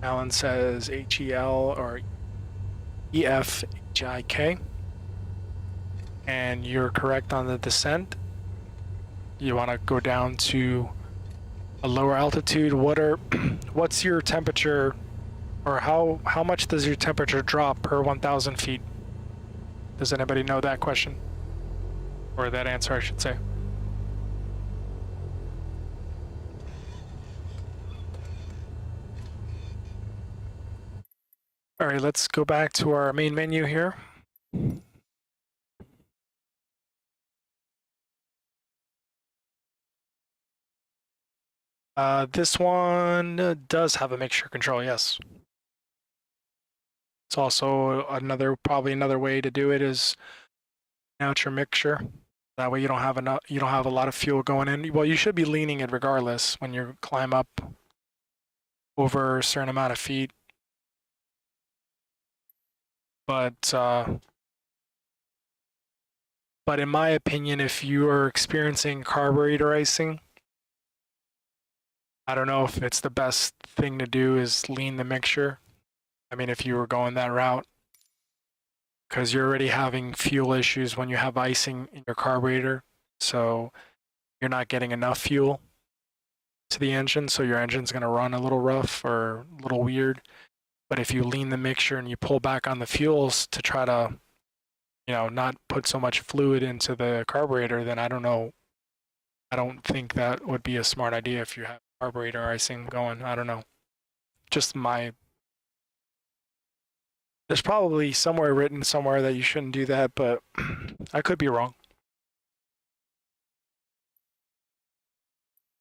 Alan says HEL or EFHIK. And you're correct on the descent. You want to go down to a lower altitude. What's your temperature, or how much does your temperature drop per 1,000 feet? Does anybody know that question? Or that answer, I should say. All right, let's go back to our main menu here. This one does have a mixture control, yes. It's also probably another way to do it is out your mixture. That way you don't have a lot of fuel going in. Well, you should be leaning it regardless when you climb up. over a certain amount of feet. But in my opinion, if you are experiencing carburetor icing, I don't know if it's the best thing to do is lean the mixture. I mean, if you were going that route, because you're already having fuel issues when you have icing in your carburetor, so you're not getting enough fuel to the engine, so your engine's going to run a little rough or a little weird. But if you lean the mixture and you pull back on the fuels to try to, you know, not put so much fluid into the carburetor, then I don't know. I don't think that would be a smart idea if you have carburetor icing going. I don't know. Just my. There's probably somewhere written somewhere that you shouldn't do that, but I could be wrong.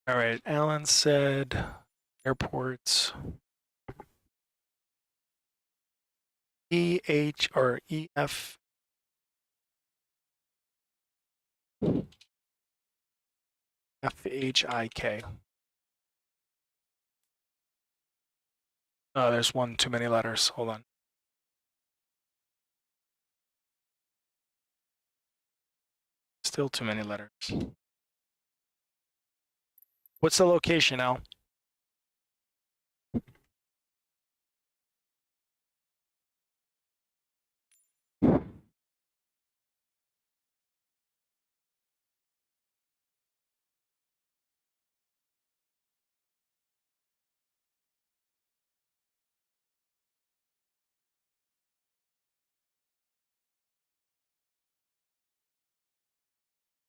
All right, Alan said airports. EH or EF. FHIK. Oh, there's one too many letters. Hold on. Still too many letters. What's the location, Al?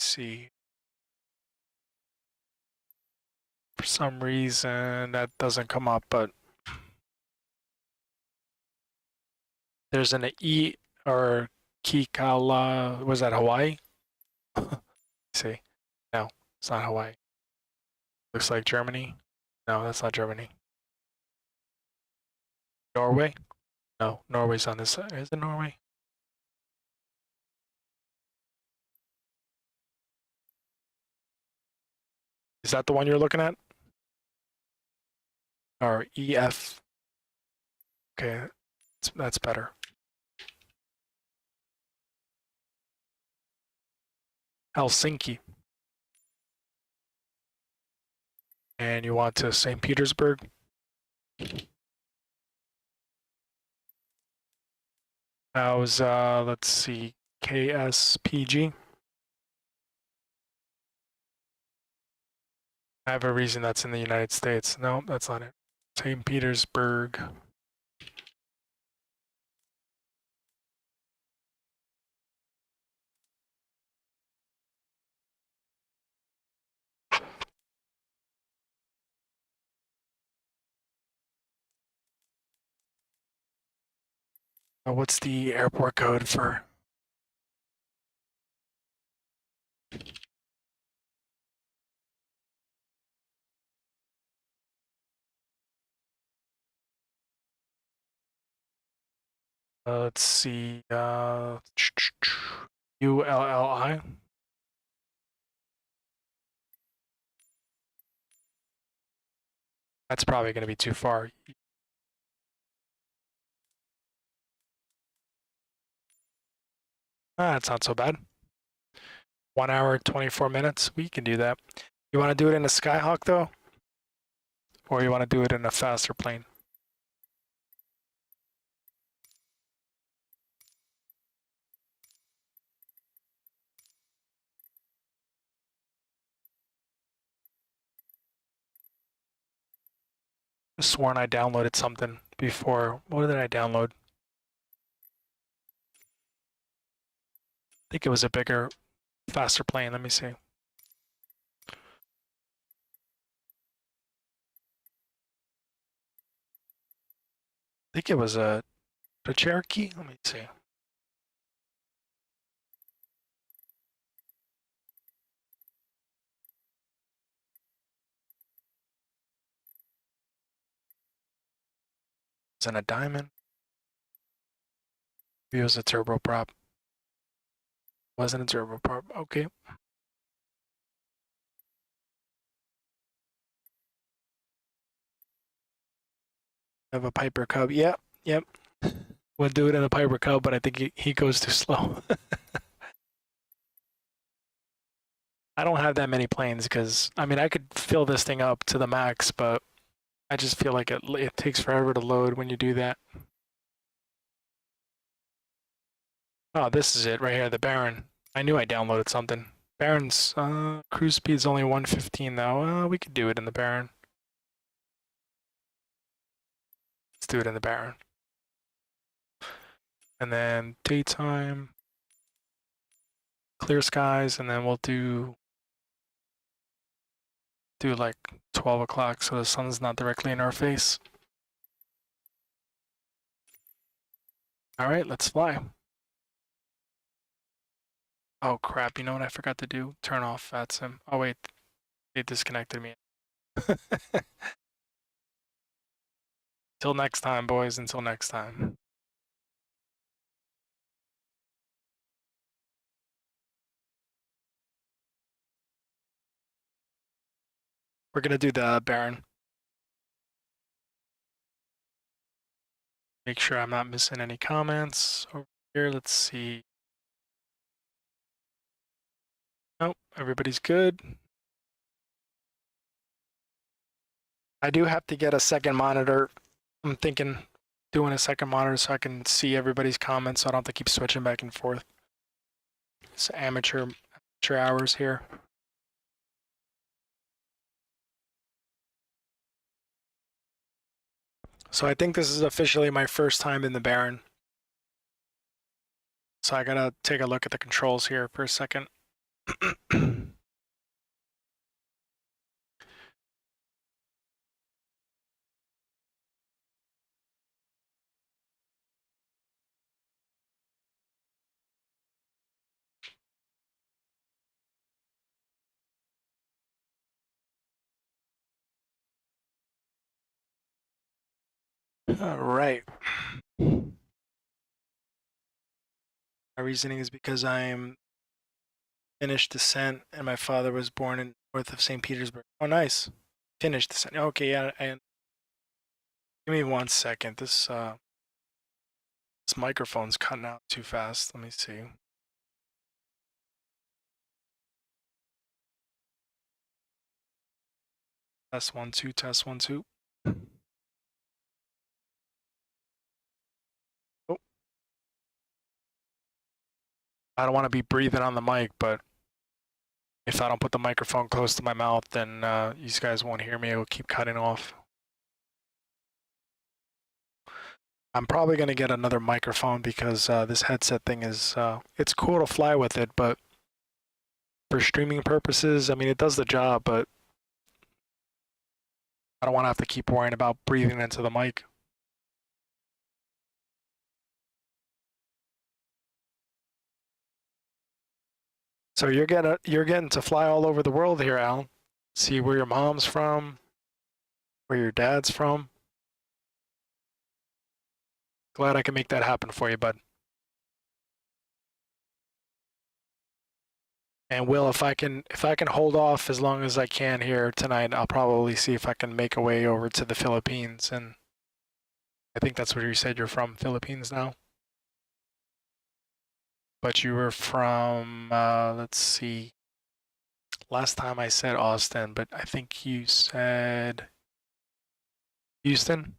See. For some reason that doesn't come up, but there's an E or Kikala. Was that Hawaii? See, no, it's not Hawaii. Looks like Germany. No, that's not Germany. Norway? No, Norway's on this side. Is it Norway? Is that the one you're looking at? Or EF? Okay, that's better. Helsinki. And you want to St. Petersburg? How's, let's see, KSPG? I have a reason that's in the United States. No, that's not it. St. Petersburg. What's the airport code for? Let's see, ULLI. That's probably going to be too far. That's not so bad. 1 hour, 24 minutes. We can do that. You want to do it in a Skyhawk though? Or you want to do it in a faster plane? I sworn I downloaded something before. What did I download? I think it was a bigger, faster plane. Let me see. I think it was a Cherokee. Let me see. It was in a Diamond. Maybe it was a turboprop. Wasn't a turboprop. Okay. have a Piper Cub. Yep. We'll do it in a Piper Cub, but I think he goes too slow. I don't have that many planes because, I mean, I could fill this thing up to the max, but I just feel like it takes forever to load when you do that. Oh, this is it right here, the Baron. I knew I downloaded something. Baron's cruise speed's only 115 though. We could do it in the Baron. Let's do it in the Baron. And then daytime, clear skies, and then we'll do like 12 o'clock so the sun's not directly in our face. All right, let's fly. Oh crap, you know what I forgot to do? Turn off FATSIM. Oh wait, they disconnected me. Till next time, boys, until next time. We're gonna do the Baron. Make sure I'm not missing any comments over here. Let's see. Nope, everybody's good. I do have to get a second monitor. I'm thinking doing a second monitor so I can see everybody's comments so I don't have to keep switching back and forth. It's amateur hours here. So I think this is officially my first time in the Baron. So I gotta take a look at the controls here for a second. All right. My reasoning is because I'm Finnish descent and my father was born in north of St. Petersburg. Oh, nice. Finnish descent. Okay, yeah. And give me 1 second. This microphone's cutting out too fast. Let me see. Test 1 2. Test 1 2. I don't want to be breathing on the mic, but if I don't put the microphone close to my mouth, then you guys won't hear me. It will keep cutting off. I'm probably going to get another microphone because this headset thing is, it's cool to fly with it, but for streaming purposes, I mean, it does the job, but I don't want to have to keep worrying about breathing into the mic. So you're getting to fly all over the world here, Al. See where your mom's from, where your dad's from. Glad I can make that happen for you, bud. And Will, if I can hold off as long as I can here tonight, I'll probably see if I can make a way over to the Philippines. And I think that's where you said you're from, Philippines now. But you were from, let's see. Last time I said Austin, but I think you said Houston.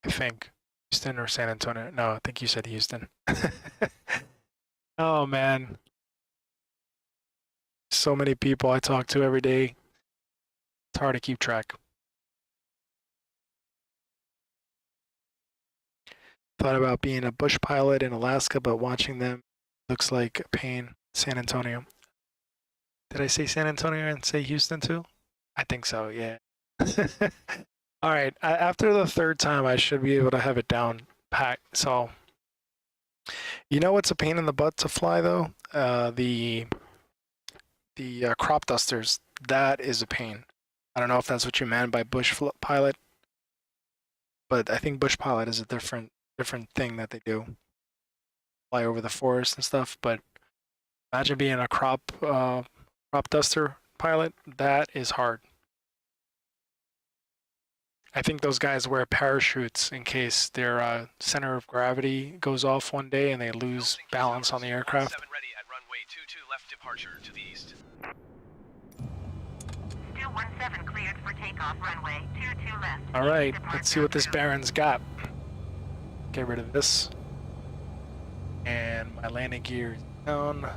I think Houston or San Antonio. No, I think you said Houston. Oh man. So many people I talk to every day. It's hard to keep track. Thought about being a bush pilot in Alaska, but watching them looks like a pain. San Antonio. Did I say San Antonio and say Houston too? I think so, yeah. All right, after the third time, I should be able to have it down pat. So, you know what's a pain in the butt to fly though? The crop dusters. That is a pain. I don't know if that's what you meant by bush pilot, but I think bush pilot is a different thing that they do. Fly over the forest and stuff. But imagine being a crop duster pilot. That is hard. I think those guys wear parachutes in case their center of gravity goes off one day and they lose balance on the aircraft. Ready at runway 22 left departure to the east. 217 cleared for takeoff, runway 22 left. All right, let's see what this Baron's got. Get rid of this. And my landing gear is down.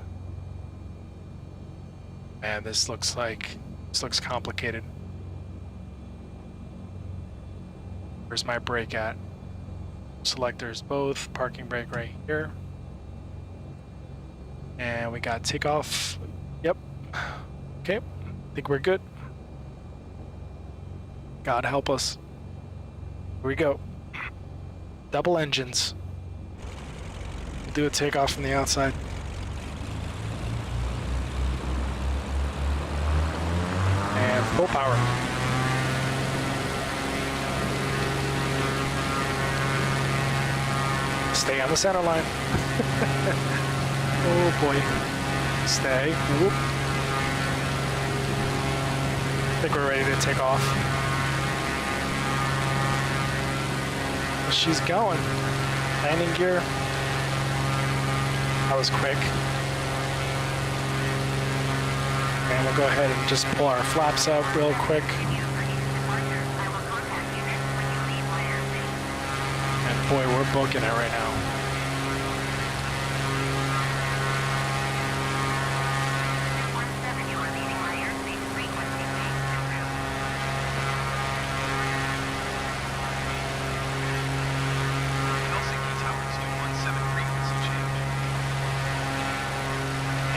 And this looks complicated. Where's my brake at? Selectors both, parking brake right here. And we got takeoff. Yep. Okay, think we're good. God help us. Here we go. Double engines. We'll do a takeoff from the outside. And full power. Stay on the center line. Oh boy. Stay. Whoop. I think we're ready to take off. She's going. Landing gear. That was quick. And we'll go ahead and just pull our flaps up real quick. And boy, we're booking it right now.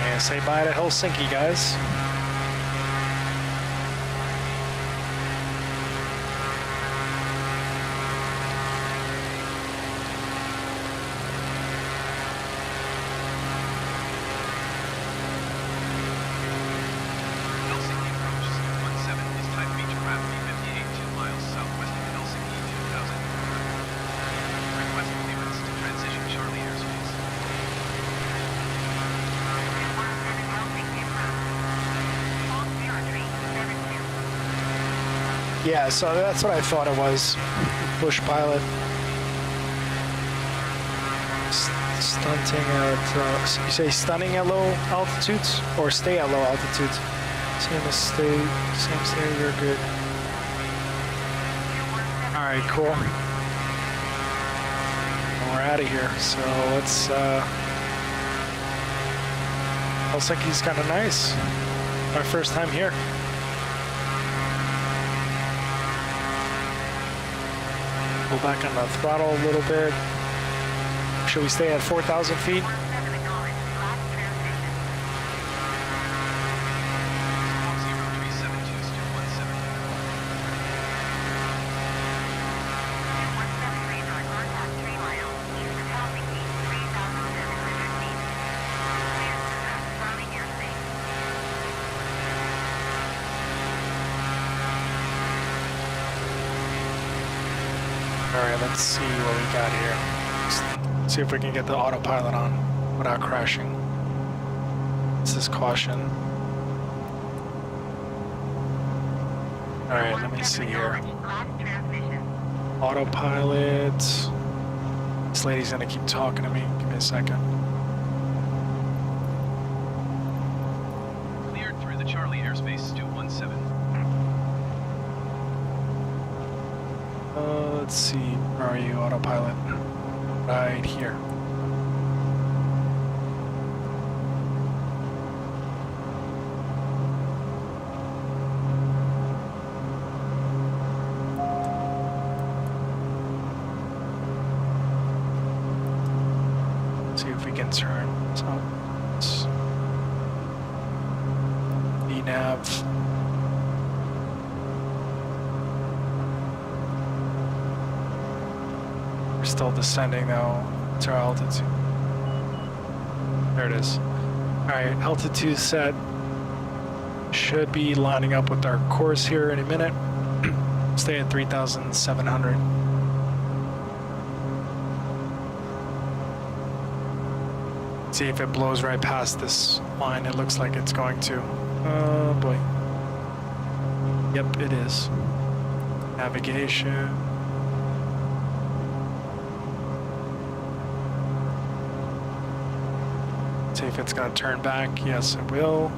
And say bye to Helsinki, guys. Yeah, so that's what I thought it was. Bush pilot. Stunting at, you say stunning at low altitudes? Or stay at low altitudes? Same stay, you're good. Alright, cool. And we're out of here, so let's, Helsinki's kind of nice. Our first time here. Go back on the throttle a little bit. Should we stay at 4,000 feet? Alright, let's see what we got here. Let's see if we can get the autopilot on without crashing. This is caution. Alright, let me see here. Autopilot. This lady's gonna keep talking to me. Give me a second. Cleared through the Charlie airspace, Stu 17. Let's see, where are you, autopilot? Right here. Let's see if we can turn. So, nav. We're still descending though to our altitude. There it is. Alright, altitude set. Should be lining up with our course here in a minute. Stay at 3,700. See if it blows right past this line. It looks like it's going to. Oh boy. Yep, it is. Navigation. See if it's gonna turn back. Yes, it will.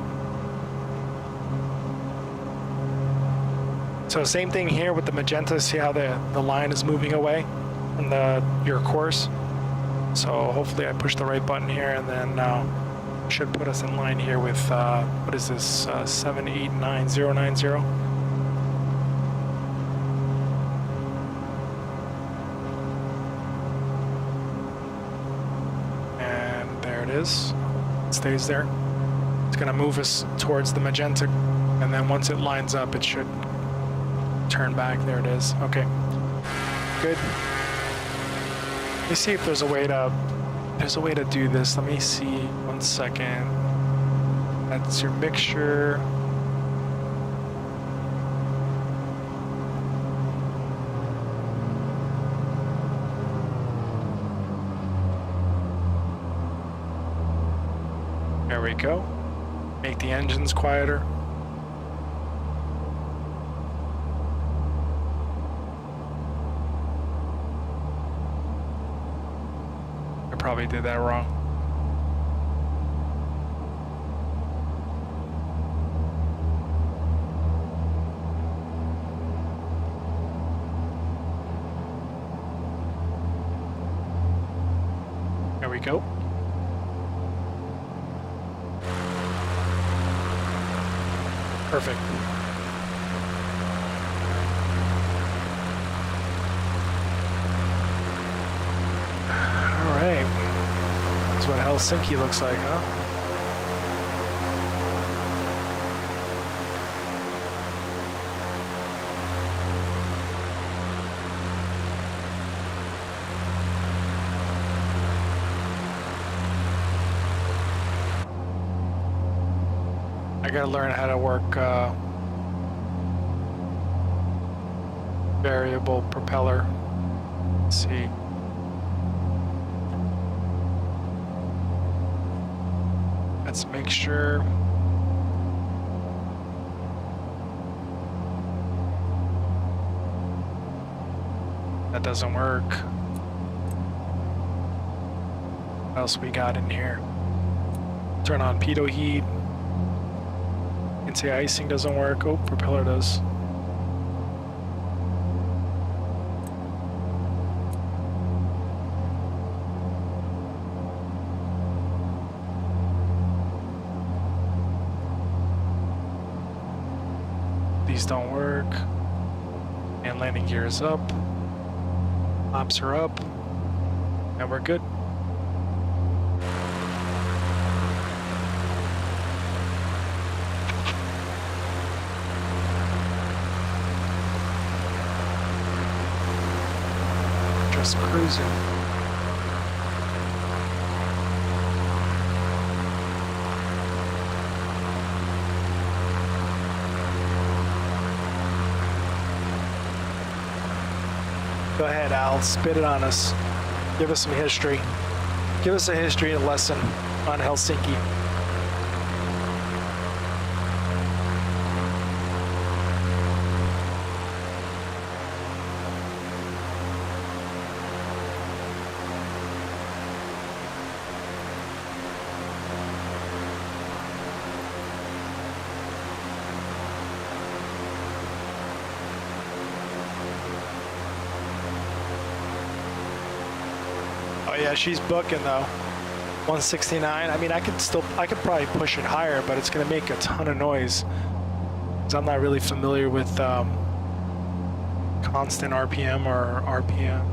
So same thing here with the magenta. See how the line is moving away from your course? So hopefully I push the right button here, and then should put us in line here with, what is this, 789090. And there it is. It stays there. It's gonna move us towards the magenta, and then once it lines up, it should turn back. There it is. Okay, good. Let me see if there's a way to do this. Let me see. 1 second. That's your mixture. There we go. Make the engines quieter. Probably did that wrong. There we go. Perfect. That's what Helsinki looks like, huh? I gotta learn how to work variable propeller. Let's see. Let's make sure. That doesn't work. What else we got in here? Turn on pitot heat. Anti-icing doesn't work. Oh, propeller does. These don't work. And landing gear is up. Ops are up. And we're good. Just cruising. Go ahead, Al. Spit it on us. Give us some history. Give us a history lesson on Helsinki. Oh yeah, she's booking though. 169. I mean, I could probably push it higher, but it's gonna make a ton of noise. Cause I'm not really familiar with constant RPM or RPM.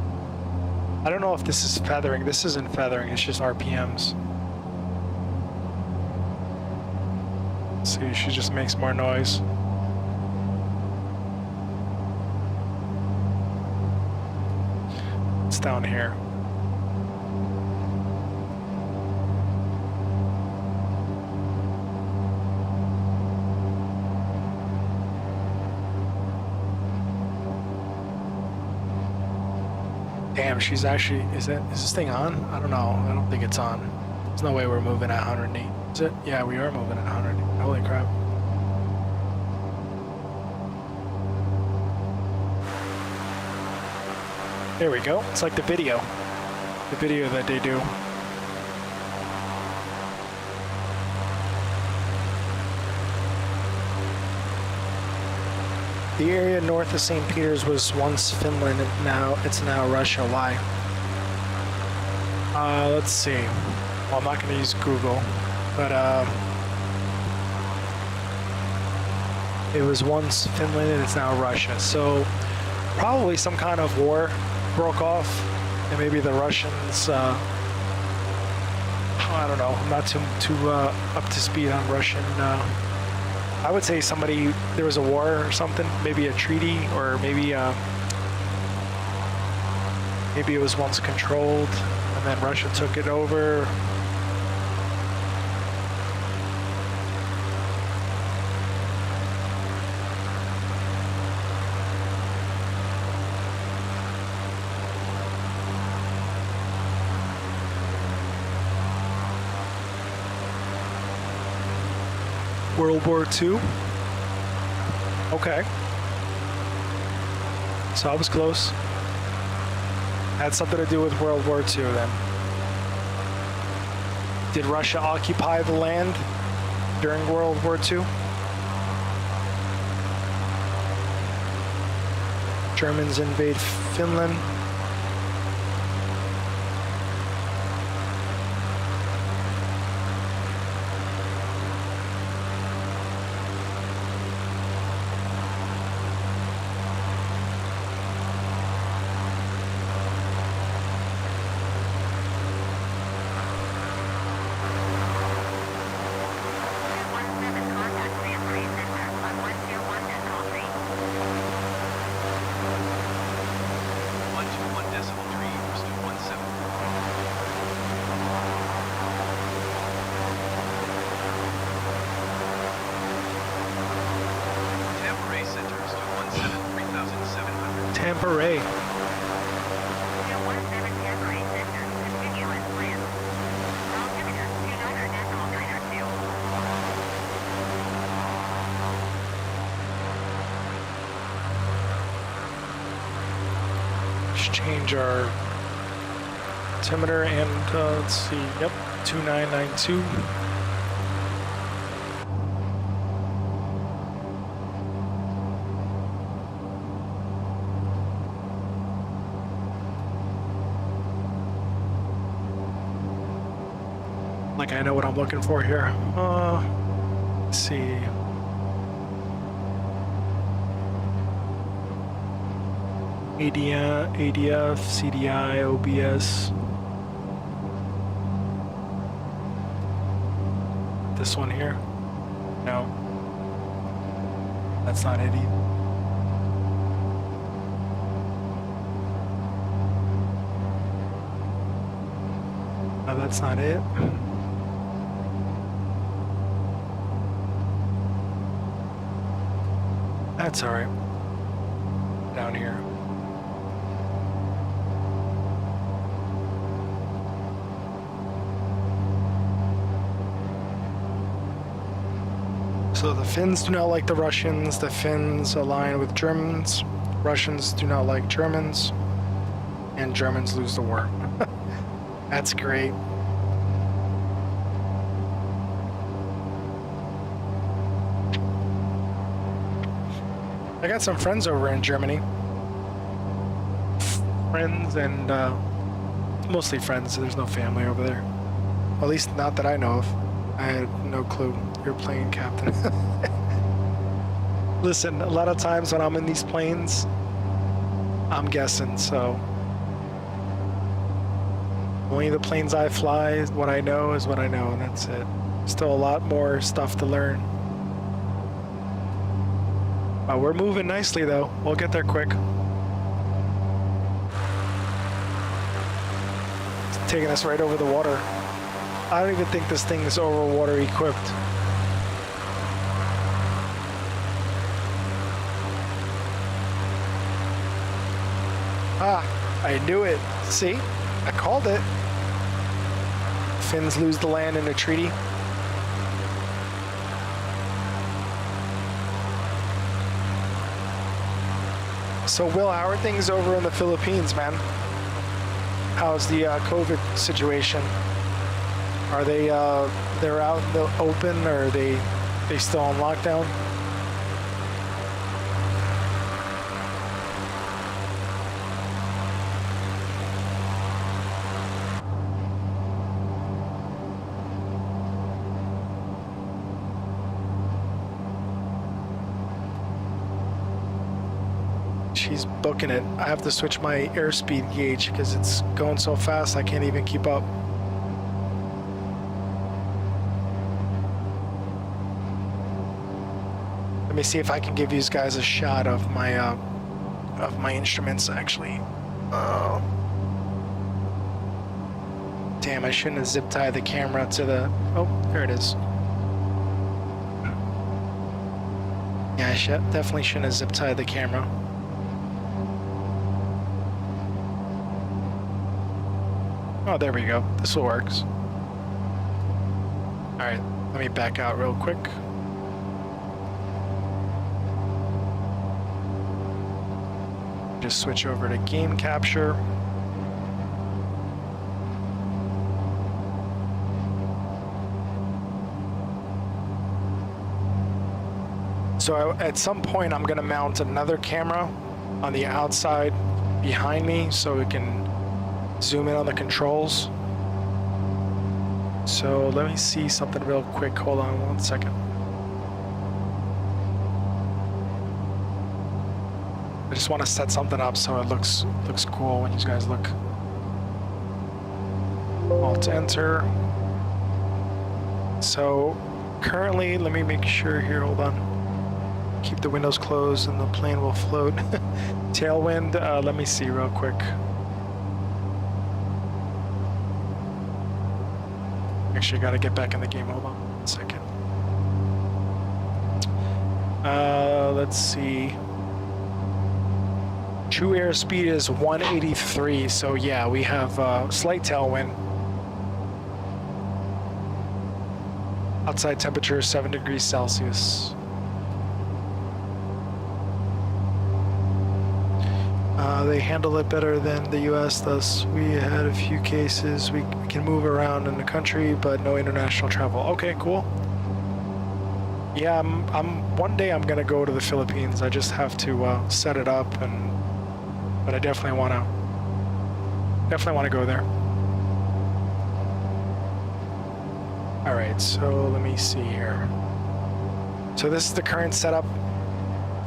I don't know if this is feathering. This isn't feathering. It's just RPMs. See, she just makes more noise. It's down here. Damn, she's actually, is this thing on? I don't know. I don't think it's on. There's no way we're moving at 108. Is it? Yeah, we are moving at 108. Holy crap. There we go. It's like the video that they do. The area north of St. Peter's was once Finland, and it's now Russia. Why? Let's see. Well, I'm not going to use Google, but it was once Finland and it's now Russia. So probably some kind of war broke off, and maybe the Russians. I don't know. I'm not too up to speed on Russian. I would say there was a war or something, maybe a treaty, or maybe it was once controlled, and then Russia took it over. World War II. Okay. So I was close. Had something to do with World War II then. Did Russia occupy the land during World War II? Germans invade Finland. Tampere. Let's change our altimeter and let's see, yep, 2992. Like I know what I'm looking for here. Let's see. ADF, CDI, OBS. This one here. No. That's not it either. No, that's not it. That's all right. Down here. So the Finns do not like the Russians. The Finns align with Germans. Russians do not like Germans. And Germans lose the war. That's great. I got some friends over in Germany. Friends and mostly friends. There's no family over there. At least not that I know of. I had no clue. You're a plane captain. Listen, a lot of times when I'm in these planes, I'm guessing, so. Only the planes I fly, what I know is what I know, and that's it. Still a lot more stuff to learn. We're moving nicely though. We'll get there quick. It's taking us right over the water. I don't even think this thing is over water equipped. Ah, I knew it. See? I called it. Finns lose the land in a treaty. So, Will, how are things over in the Philippines, man? How's the COVID situation? Are they they're out in the open, or are they still on lockdown? She's booking it. I have to switch my airspeed gauge because it's going so fast I can't even keep up. Let me see if I can give you guys a shot of my instruments actually. Damn, I shouldn't have zip tied the camera to the. Oh, there it is. Yeah, I definitely shouldn't have zip tied the camera. Oh, there we go. This will work. All right, let me back out real quick. Just switch over to game capture. So at some point, I'm gonna mount another camera on the outside behind me so it can zoom in on the controls. So let me see something real quick. Hold on 1 second. I just want to set something up so it looks cool when you guys look. Alt enter. So currently, let me make sure here. Hold on. Keep the windows closed and the plane will float. Tailwind. Let me see real quick. Actually, got to get back in the game. Hold on 1 second. Let's see. True airspeed is 183, so yeah, we have slight tailwind. Outside temperature 7 degrees Celsius. They handle it better than the U.S. Thus, we had a few cases. We can move around in the country, but no international travel. Okay, cool. Yeah, one day I'm gonna go to the Philippines. I just have to set it up, but I definitely wanna go there. All right, so let me see here. So this is the current setup.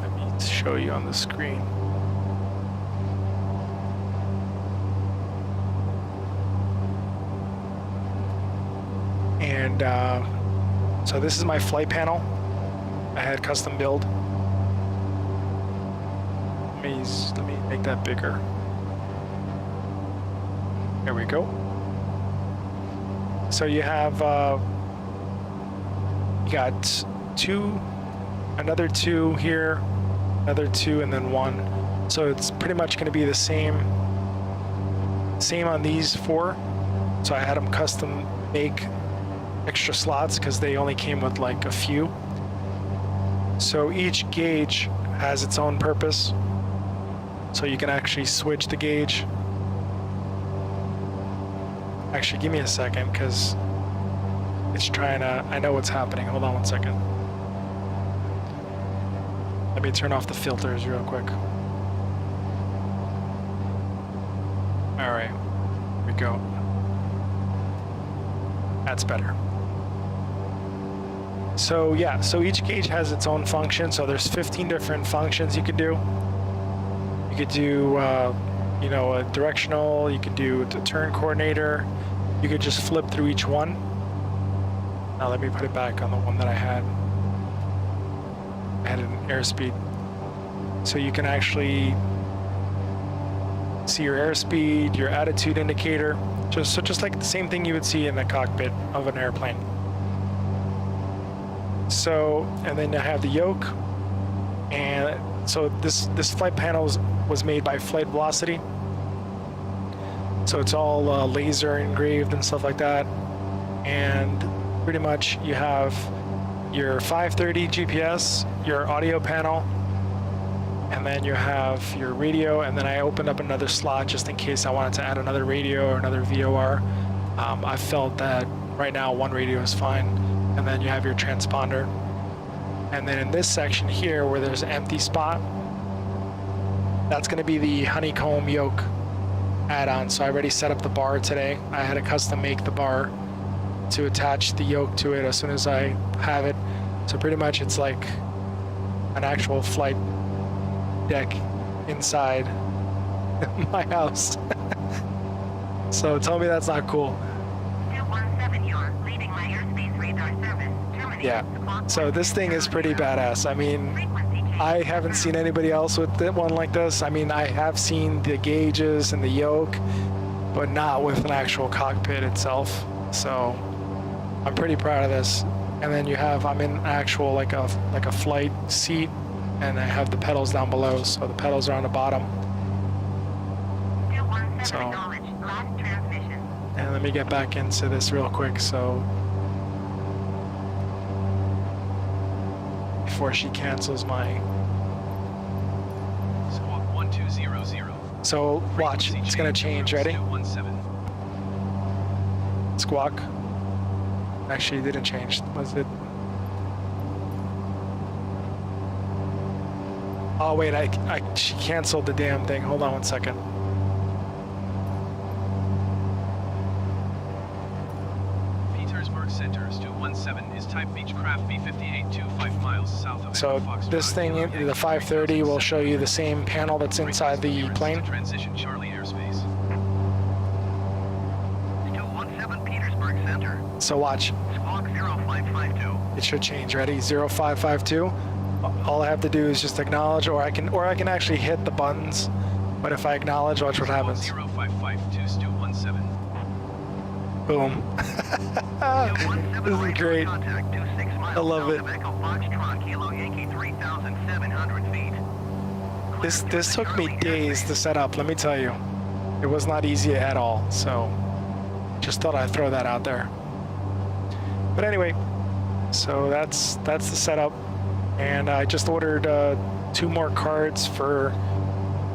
Let me show you on the screen. And so this is my flight panel. I had custom build. Let me make that bigger. There we go. So you have you got another two here, another two, and then one. So it's pretty much going to be the same on these four. So I had them custom make extra slots because they only came with like a few. So each gauge has its own purpose. So you can actually switch the gauge. Actually, give me a second because it's trying to, I know what's happening. Hold on 1 second. Let me turn off the filters real quick. All right, here we go. That's better. So yeah, so each gauge has its own function. So there's 15 different functions you could do. You could do, you know, a directional. You could do the turn coordinator. You could just flip through each one. Now let me put it back on the one that I had. I had an airspeed. So you can actually see your airspeed, your attitude indicator. Just like the same thing you would see in the cockpit of an airplane. So, and then I have the yoke. And so this flight panel was made by Flight Velocity. So it's all laser engraved and stuff like that. And pretty much you have your 530 GPS, your audio panel, And then you have your radio, and then I opened up another slot just in case I wanted to add another radio or another VOR. I felt that right now one radio is fine. And then you have your transponder. And then in this section here where there's an empty spot, that's going to be the honeycomb yoke add-on. So I already set up the bar today. I had to custom make the bar to attach the yoke to it as soon as I have it. So pretty much it's like an actual flight deck inside my house. So tell me that's not cool. 217, you're leaving my airspace radar service. Terminating Yeah. squawk So this thing is pretty badass. I mean, frequency change. I haven't seen anybody else with one like this. I mean, I have seen the gauges and the yoke, but not with an actual cockpit itself. So I'm pretty proud of this. And then you have, I'm in actual like a flight seat, and I have the pedals down below. So the pedals are on the bottom. 217, So- acknowledge. Last transmission. And let me get back into this real quick. So before she cancels my, Squawk 1200. so watch, Frequency it's gonna change. Ready? 217. Squawk. Actually, it didn't change. Was it? Oh wait, she canceled the damn thing. Hold on one second. Petersburg Center, 217 is type Beechcraft B58, 25 miles south of So Echo Fox this Drive, thing, Yankee the 530, will show you the same panel that's inside the Frequency plane. Transition Charlie airspace. 217, Petersburg Center. So watch, Squawk 0552. it should change. Ready? 0552. All I have to do is just acknowledge, or I can actually hit the buttons. But if I acknowledge, watch what happens. 0552, Stu 17. Boom. This is great. I love it. This took me days to set up, let me tell you. It was not easy at all, so just thought I'd throw that out there. But anyway, so that's the setup, and I just ordered 2 more cards for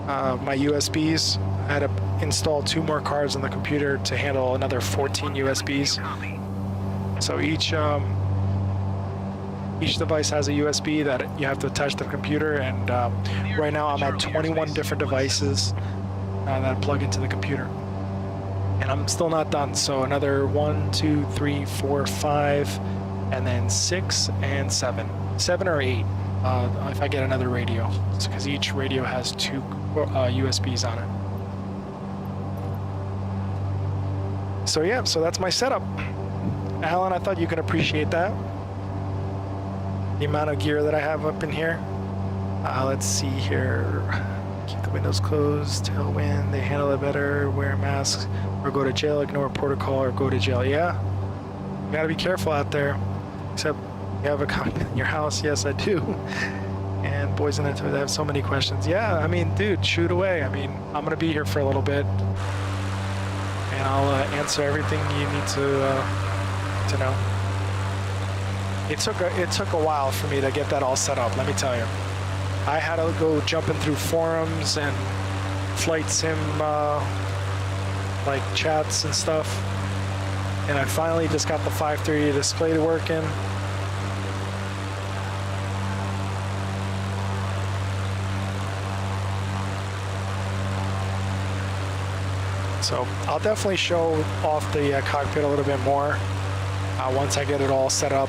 my USBs. I had to install 2 more cards on the computer to handle another 14 USBs. So each device has a USB that you have to attach to the computer, and right now I'm at 21 different devices that plug into the computer. And I'm still not done, so another 1, 2, 3, 4, 5, and then 6 and 7. 7 or 8 if I get another radio, because each radio has 2 USBs on it. So yeah, so that's my setup. Alan, I thought you could appreciate that. The amount of gear that I have up in here. Let's see here. Keep the windows closed, tailwind, they handle it better, wear masks, or go to jail, ignore protocol, or go to jail. Yeah, you gotta be careful out there. Except you have a cockpit in your house. Yes, I do. And boys in it, they have so many questions. Yeah, I mean, dude, shoot away. I mean, I'm gonna be here for a little bit, and I'll answer everything you need to know. It took a while for me to get that all set up, let me tell you. I had to go jumping through forums and flight sim like chats and stuff, and I finally just got the 530 display to work in. So I'll definitely show off the cockpit a little bit more once I get it all set up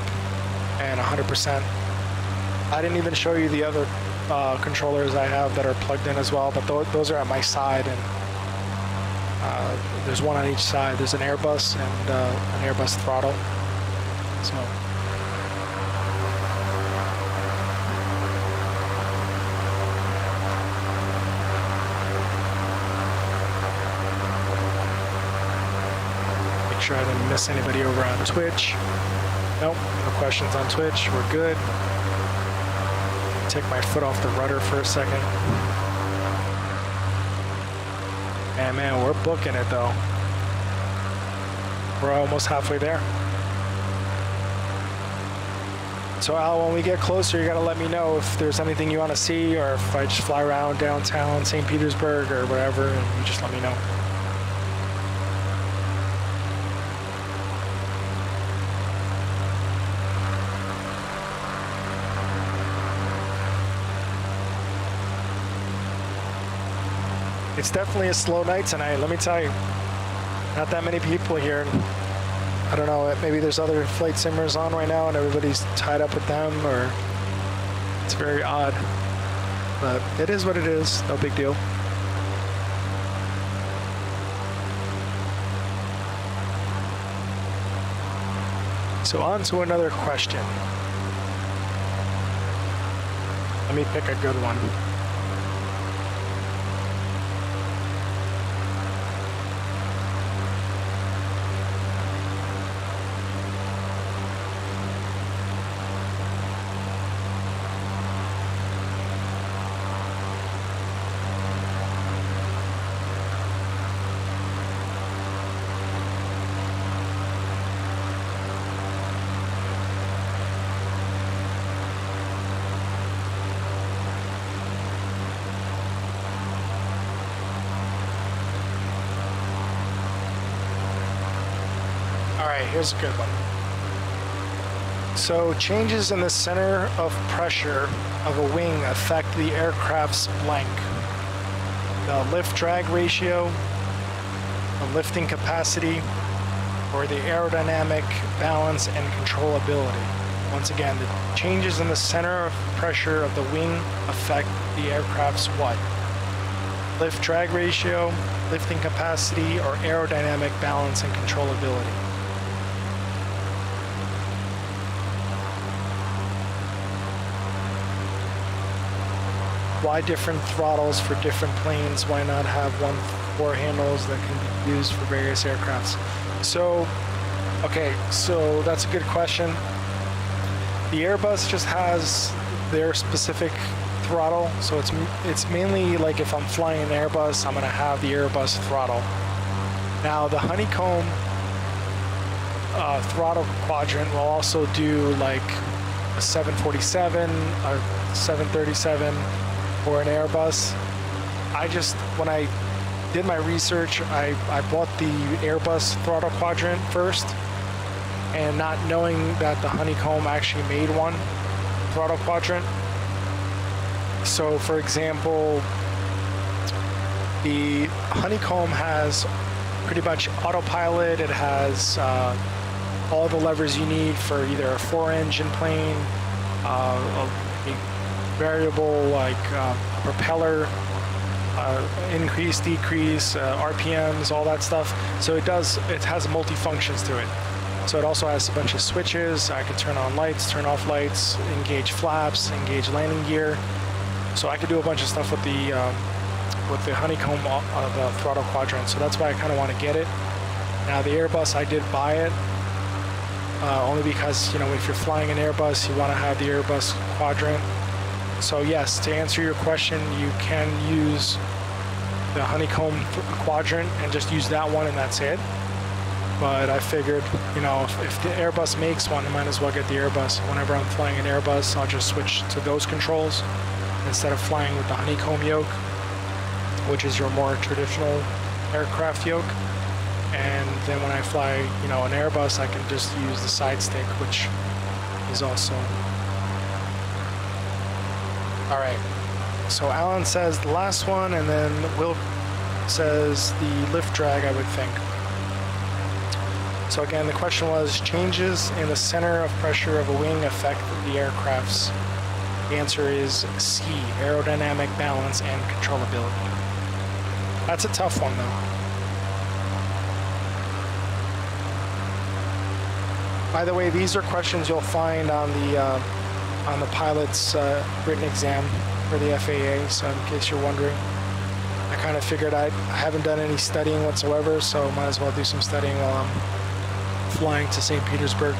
and 100%. I didn't even show you the other controllers I have that are plugged in as well, but those are at my side, and there's one on each side. There's an Airbus and an Airbus throttle. So. Make sure I didn't miss anybody over on Twitch. Nope, no questions on Twitch. We're good. Take my foot off the rudder for a second. Man, we're booking it though. We're almost halfway there. So Al, when we get closer, you gotta let me know if there's anything you want to see, or if I just fly around downtown St. Petersburg or whatever, and you just let me know. It's definitely a slow night tonight, let me tell you. Not that many people here. I don't know, maybe there's other flight simmers on right now and everybody's tied up with them, or it's very odd. But it is what it is, no big deal. So on to another question. Let me pick a good one. Here's a good one. So changes in the center of pressure of a wing affect the aircraft's length. The lift-drag ratio, the lifting capacity, or the aerodynamic balance and controllability. Once again, the changes in the center of pressure of the wing affect the aircraft's what? Lift-drag ratio, lifting capacity, or aerodynamic balance and controllability. Why different throttles for different planes? Why not have four handles that can be used for various aircrafts? So, okay, so that's a good question. The Airbus just has their specific throttle, so it's mainly like if I'm flying an Airbus, I'm gonna have the Airbus throttle. Now the honeycomb throttle quadrant will also do like a 747, a 737, or an Airbus. When I did my research, I bought the Airbus throttle quadrant first, and not knowing that the honeycomb actually made one throttle quadrant. So for example, the honeycomb has pretty much autopilot. It has all the levers you need for either a 4-engine plane, a variable like propeller, increase, decrease, RPMs, all that stuff. So it has multi-functions to it. So it also has a bunch of switches. I can turn on lights, turn off lights, engage flaps, engage landing gear. So I could do a bunch of stuff with the honeycomb the throttle quadrant. So that's why I kind of want to get it. Now the Airbus, I did buy it only because, you know, if you're flying an Airbus, you want to have the Airbus quadrant. So yes, to answer your question, you can use the honeycomb quadrant and just use that one and that's it. But I figured, you know, if the Airbus makes one, I might as well get the Airbus. Whenever I'm flying an Airbus, I'll just switch to those controls instead of flying with the honeycomb yoke, which is your more traditional aircraft yoke. And then when I fly, you know, an Airbus, I can just use the side stick, which is also... All right, so Alan says the last one, and then Will says the lift drag, I would think. So again, the question was, changes in the center of pressure of a wing affect the aircraft's? The answer is C, aerodynamic balance and controllability. That's a tough one though. By the way, these are questions you'll find on the pilot's written exam for the FAA, so in case you're wondering. I kind of figured I haven't done any studying whatsoever, so might as well do some studying while I'm flying to St. Petersburg.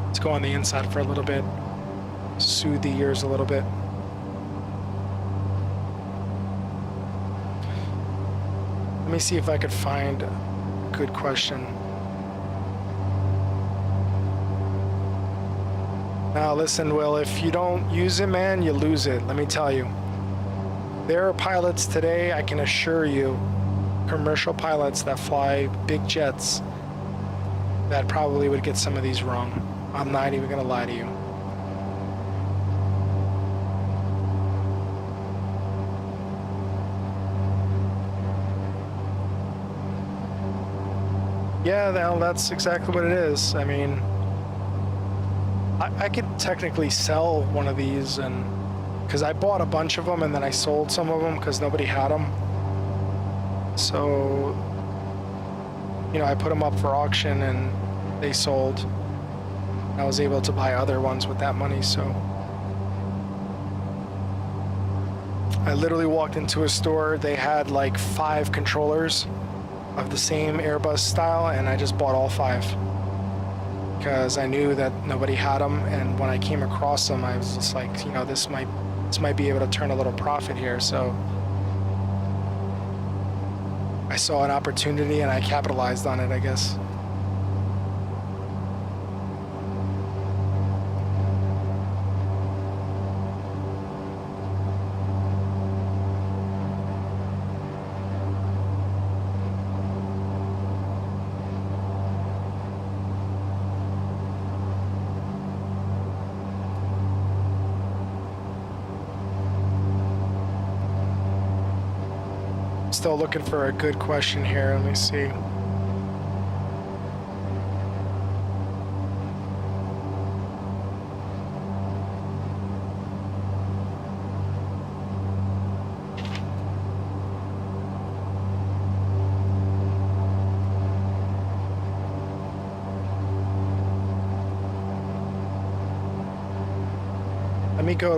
Let's go on the inside for a little bit, soothe the ears a little bit. Let me see if I could find a good question. Now listen, Will, if you don't use it, man, you lose it. Let me tell you. There are pilots today, I can assure you, commercial pilots that fly big jets that probably would get some of these wrong. I'm not even gonna lie to you. Yeah, well, that's exactly what it is. I mean, I could technically sell one of these, and because I bought a bunch of them and then I sold some of them because nobody had them. So, you know, I put them up for auction and they sold. I was able to buy other ones with that money, so. I literally walked into a store, they had like 5 controllers of the same Airbus style, and I just bought all 5 because I knew that nobody had them, and when I came across them, I was just like, you know, this might be able to turn a little profit here. So I saw an opportunity and I capitalized on it, I guess. Still looking for a good question here. Let me see. Let me go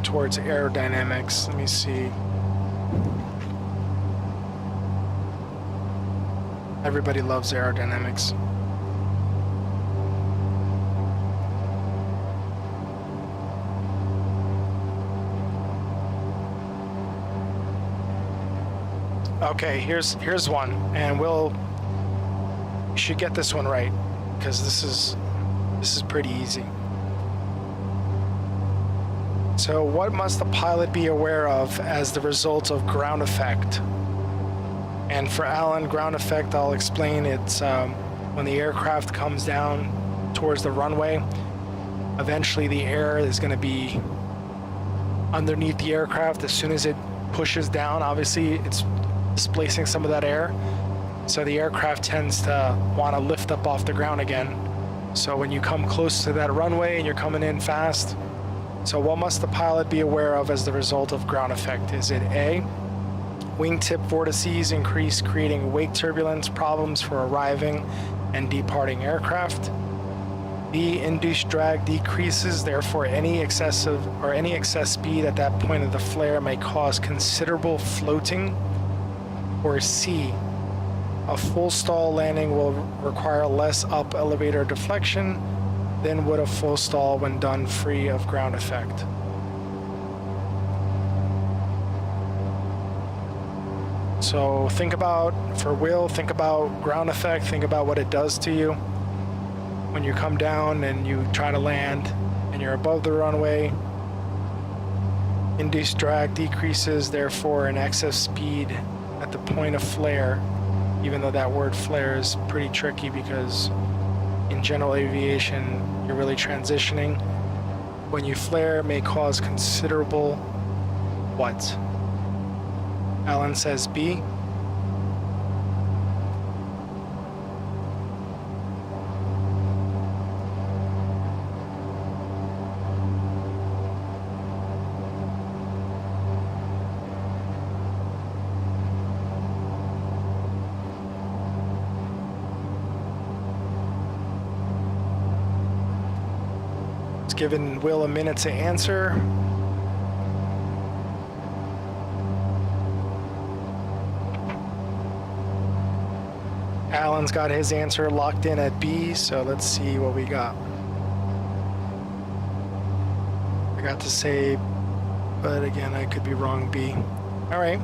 towards aerodynamics. Let me see. Everybody loves aerodynamics. Okay, here's one, and you should get this one right, because this is pretty easy. So, what must the pilot be aware of as the result of ground effect? And for Alan, ground effect, I'll explain. It's when the aircraft comes down towards the runway, eventually the air is going to be underneath the aircraft. As soon as it pushes down, obviously it's displacing some of that air. So the aircraft tends to want to lift up off the ground again. So when you come close to that runway and you're coming in fast, so what must the pilot be aware of as the result of ground effect? Is it A, wingtip vortices increase, creating wake turbulence problems for arriving and departing aircraft? B, induced drag decreases, therefore any excess speed at that point of the flare may cause considerable floating? Or C, a full stall landing will require less up elevator deflection than would a full stall when done free of ground effect? So think about ground effect, think about what it does to you when you come down and you try to land and you're above the runway. Induced drag decreases, therefore an excess speed at the point of flare, even though that word flare is pretty tricky because in general aviation, you're really transitioning. When you flare, it may cause considerable what? Alan says B. It's given Will a minute to answer. Alan's got his answer locked in at B, so let's see what we got. I got to say, but again, I could be wrong, B. All right.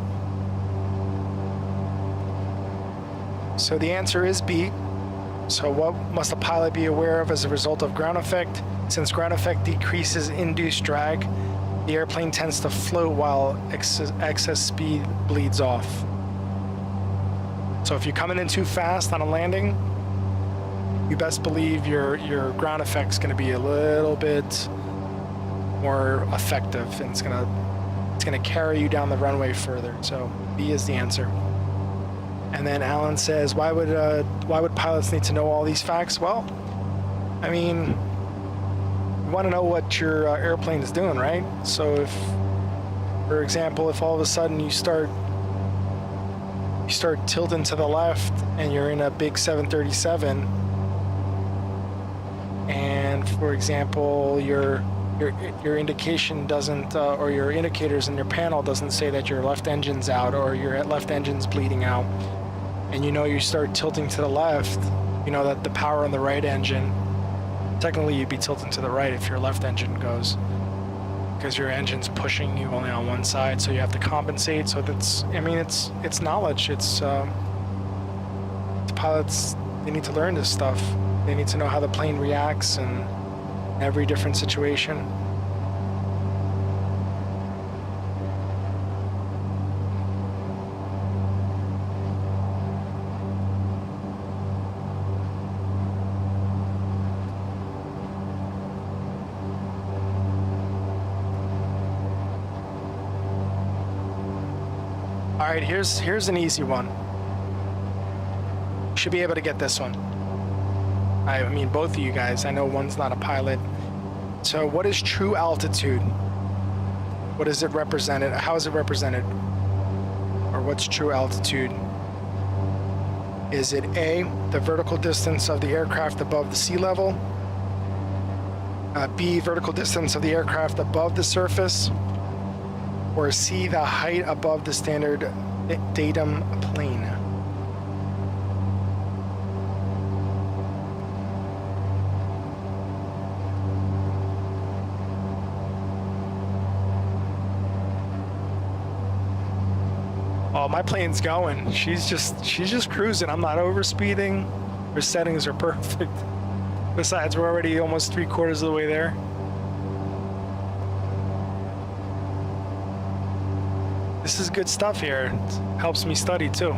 So the answer is B. So what must a pilot be aware of as a result of ground effect? Since ground effect decreases induced drag, the airplane tends to float while excess speed bleeds off. So if you're coming in too fast on a landing, you best believe your ground effect's going to be a little bit more effective, and it's gonna carry you down the runway further. So B is the answer. And then Alan says, why would pilots need to know all these facts? Well, I mean, you want to know what your airplane is doing, right? So if, for example, if all of a sudden you start tilting to the left and you're in a big 737, and for example, your indication doesn't, or your indicators in your panel doesn't say that your left engine's out or your left engine's bleeding out, and you start tilting to the left, you know that the power on the right engine, technically you'd be tilting to the right if your left engine goes, because your engine's pushing you only on one side, so you have to compensate. So that's, I mean, it's knowledge. It's pilots, they need to learn this stuff. They need to know how the plane reacts in every different situation. All right, here's an easy one. You should be able to get this one. I mean, both of you guys. I know one's not a pilot. So what is true altitude? What is it represented? How is it represented? Or what's true altitude? Is it A, the vertical distance of the aircraft above the sea level? B, vertical distance of the aircraft above the surface? Or C, the height above the standard datum plane? Oh, my plane's going. She's just cruising. I'm not overspeeding. Her settings are perfect. Besides, we're already almost 3/4 of the way there. This is good stuff here. It helps me study too.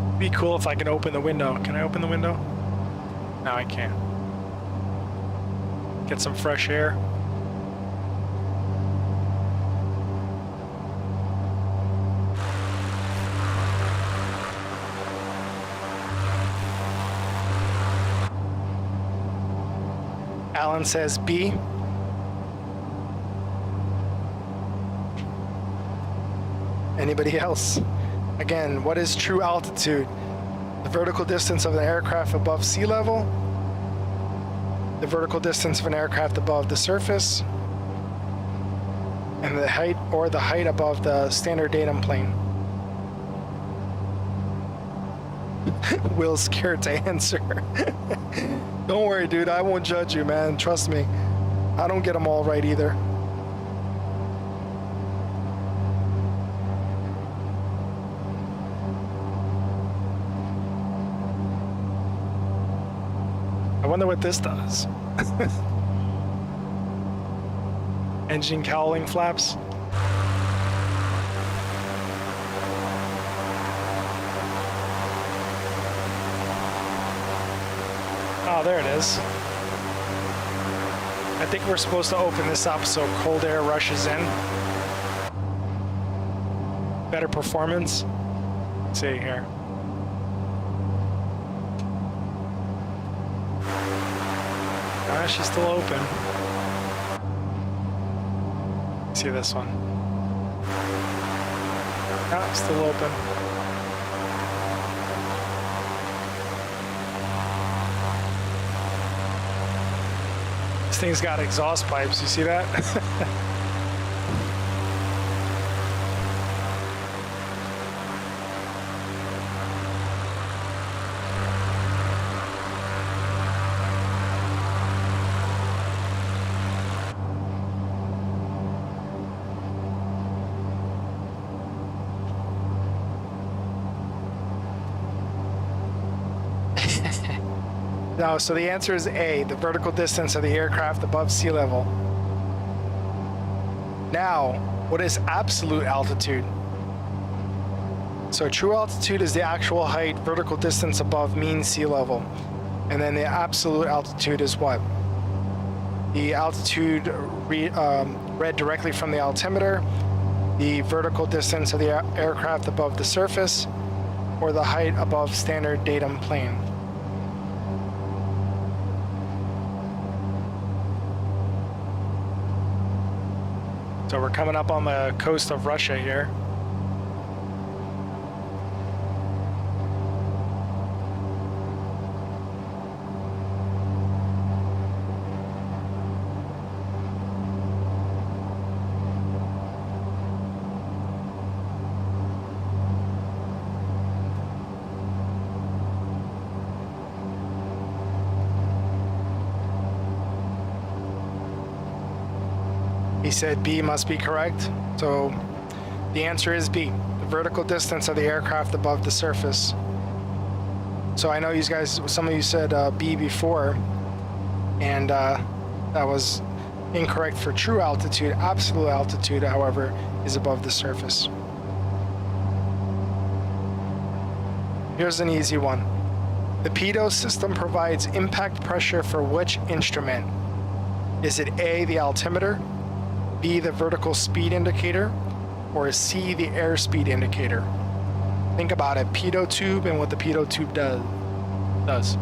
It'd be cool if I could open the window. Can I open the window? No, I can't. Get some fresh air. Alan says B. Anybody else? Again, what is true altitude? The vertical distance of an aircraft above sea level? The vertical distance of an aircraft above the surface? And the height, or the height above the standard datum plane? Will's scared to answer. Don't worry, dude. I won't judge you, man. Trust me. I don't get them all right either. I wonder what this does. Engine cowling flaps. Oh, there it is. I think we're supposed to open this up so cold air rushes in. Better performance. Let's see here. Ah, she's still open. See this one. Ah, still open. This thing's got exhaust pipes, you see that? No, so the answer is A, the vertical distance of the aircraft above sea level. Now, what is absolute altitude? So true altitude is the actual height, vertical distance above mean sea level. And then the absolute altitude is what? The altitude read directly from the altimeter, the vertical distance of the aircraft above the surface, or the height above standard datum plane. So we're coming up on the coast of Russia here. He said B must be correct. So the answer is B, the vertical distance of the aircraft above the surface. So I know you guys, some of you said B before, and that was incorrect for true altitude. Absolute altitude, however, is above the surface. Here's an easy one. The pitot system provides impact pressure for which instrument? Is it A, the altimeter, B, the vertical speed indicator, or C, the airspeed indicator? Think about it, pitot tube and what the pitot tube does.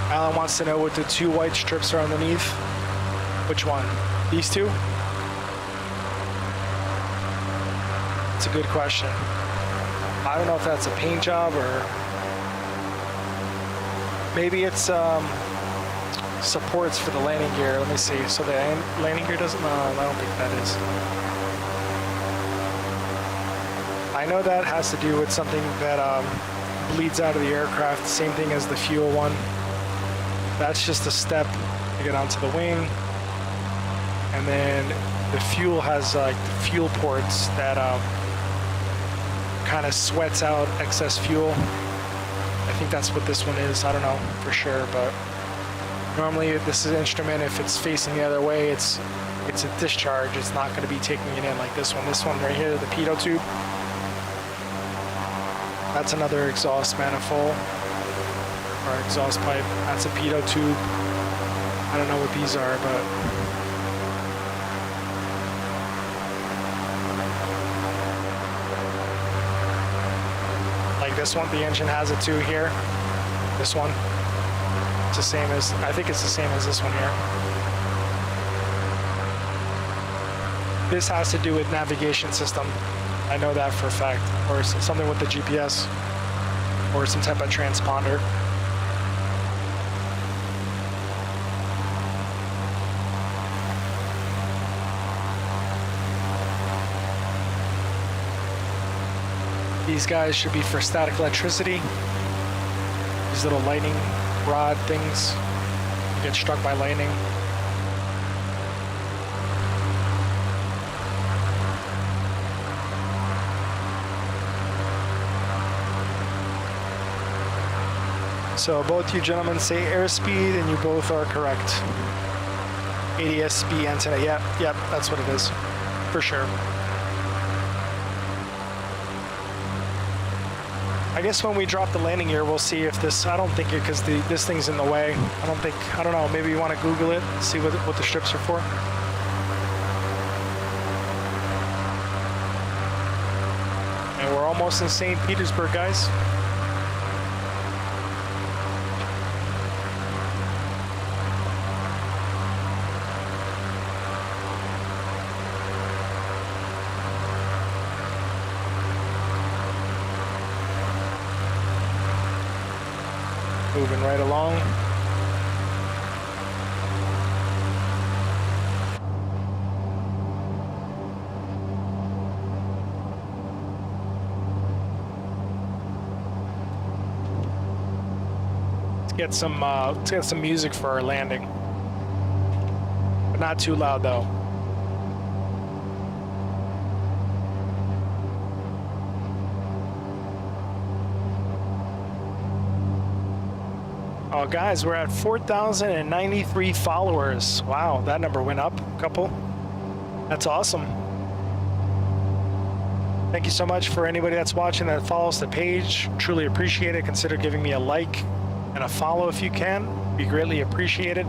Alan wants to know what the two white strips are underneath. Which one? These two? It's a good question. I don't know if that's a paint job or maybe it's supports for the landing gear. Let me see. So the landing gear doesn't, I don't think that is. I know that has to do with something that bleeds out of the aircraft. Same thing as the fuel one. That's just a step to get onto the wing. And then the fuel has like fuel ports that kind of sweats out excess fuel. I think that's what this one is. I don't know for sure, but normally this is an instrument, if it's facing the other way, it's a discharge. It's not going to be taking it in like this one. This one right here, the pitot tube. That's another exhaust manifold. Or exhaust pipe. That's a pitot tube. I don't know what these are, but like this one, the engine has it too here. This one, it's the same as, I think it's the same as this one here. This has to do with navigation system. I know that for a fact, or something with the GPS, or some type of transponder. These guys should be for static electricity. These little lightning rod things. You get struck by lightning. So both you gentlemen say airspeed and you both are correct. ADS-B antenna, yep, that's what it is, for sure. I guess when we drop the landing gear, we'll see if this, I don't think it, because this thing's in the way. I don't know, maybe you want to Google it, see what the strips are for. And we're almost in St. Petersburg, guys. Moving right along. get some music for our landing, but not too loud though. Oh, guys, we're at 4,093 followers. Wow, that number went up a couple. That's awesome. Thank you so much for anybody that's watching that follows the page. Truly appreciate it. Consider giving me a like and a follow if you can. Be greatly appreciated.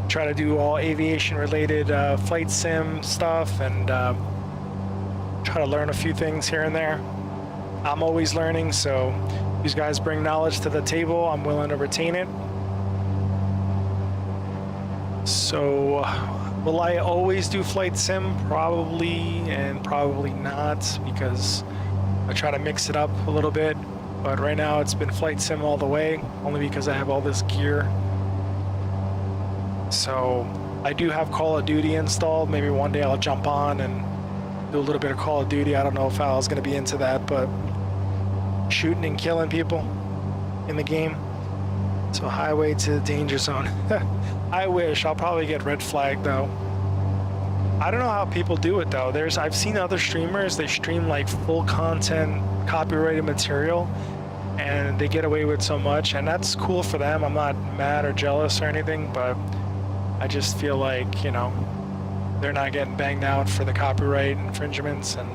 Try to do all aviation related flight sim stuff and try to learn a few things here and there. I'm always learning, so these guys bring knowledge to the table. I'm willing to retain it. So, will I always do flight sim? Probably, and probably not, because I try to mix it up a little bit. But right now it's been flight sim all the way, only because I have all this gear. So, I do have Call of Duty installed. Maybe one day I'll jump on and do a little bit of Call of Duty. I don't know if Al's going to be into that, but shooting and killing people in the game. So highway to the danger zone. I wish. I'll probably get red flagged though. I don't know how people do it though. I've seen other streamers, they stream like full content, copyrighted material, and they get away with so much, and that's cool for them. I'm not mad or jealous or anything, but I just feel like, you know, they're not getting banged out for the copyright infringements, and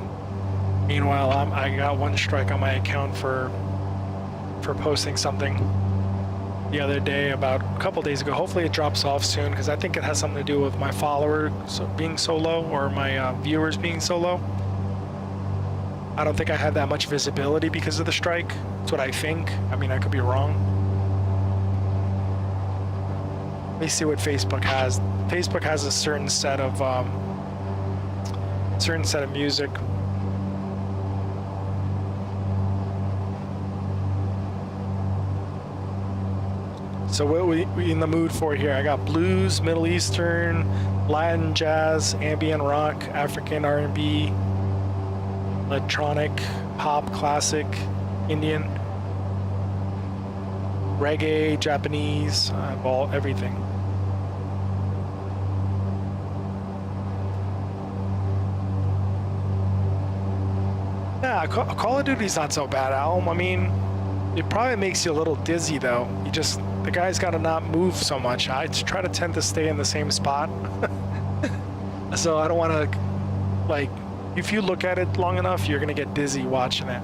meanwhile, I got one strike on my account for posting something the other day, about a couple days ago. Hopefully it drops off soon, because I think it has something to do with my followers being so low, or my viewers being so low. I don't think I had that much visibility because of the strike. That's what I think. I mean, I could be wrong. Let me see what Facebook has. Facebook has a certain set of music. So what we in the mood for here? I got blues, Middle Eastern, Latin jazz, ambient rock, African R&B, electronic, pop, classic, Indian, reggae, Japanese, everything. Yeah, Call of Duty's not so bad, Al. I mean, it probably makes you a little dizzy though. The guy's got to not move so much. I try to tend to stay in the same spot. So I don't want to, like, if you look at it long enough, you're going to get dizzy watching it.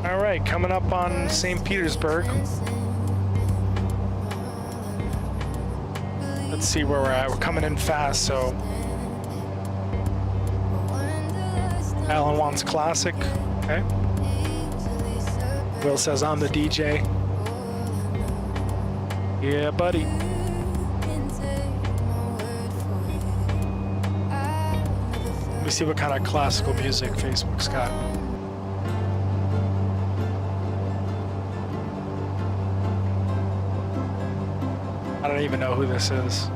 All right, coming up on St. Petersburg. Let's see where we're at. We're coming in fast, so Alan wants classic. Okay. Will says I'm the DJ. Yeah, buddy. Let me see what kind of classical music Facebook's got. I don't even know who this is.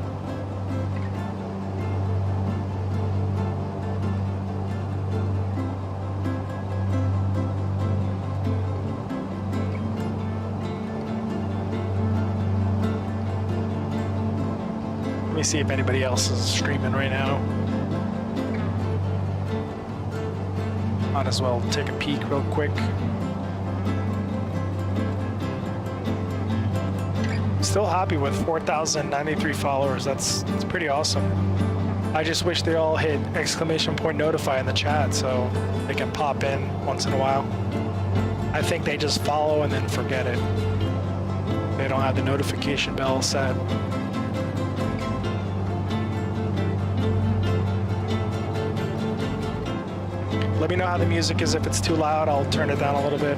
Let me see if anybody else is streaming right now. Might as well take a peek real quick. Still happy with 4,093 followers. That's pretty awesome. I just wish they all hit ! Notify in the chat so they can pop in once in a while. I think they just follow and then forget it. They don't have the notification bell set. Let me know how the music is. If it's too loud, I'll turn it down a little bit.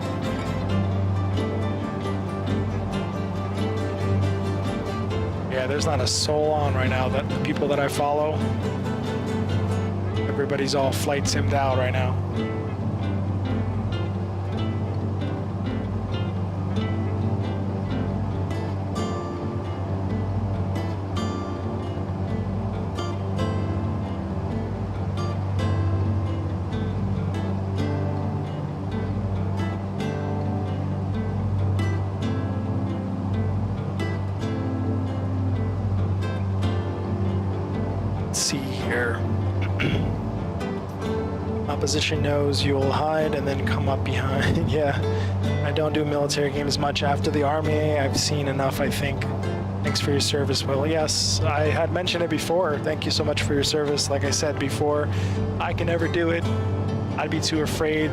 Yeah, there's not a soul on right now. That the people that I follow, everybody's all flight simmed out right now. here. Opposition knows you'll hide and then come up behind. Yeah, I don't do military games much after the army. I've seen enough, I think. Thanks for your service, Will. Yes, I had mentioned it before. Thank you so much for your service. Like I said before, I can never do it. I'd be too afraid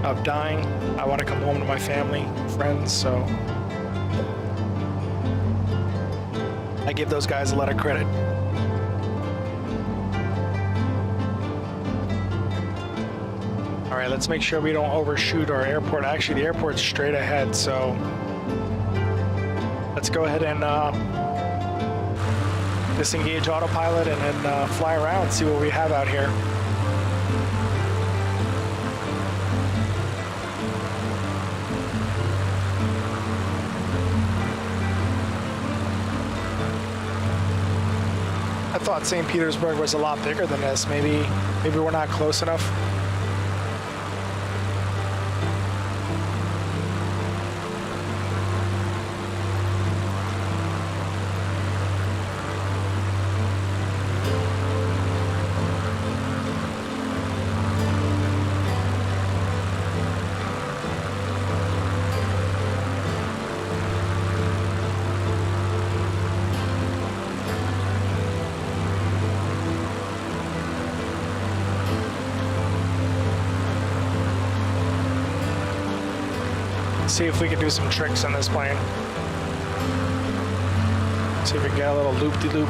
of dying. I want to come home to my family, friends, so I give those guys a lot of credit. All right, let's make sure we don't overshoot our airport. Actually, the airport's straight ahead, so let's go ahead and disengage autopilot and then fly around, see what we have out here. I thought St. Petersburg was a lot bigger than this. Maybe we're not close enough. See if we can do some tricks on this plane. See if we can get a little loop-de-loop.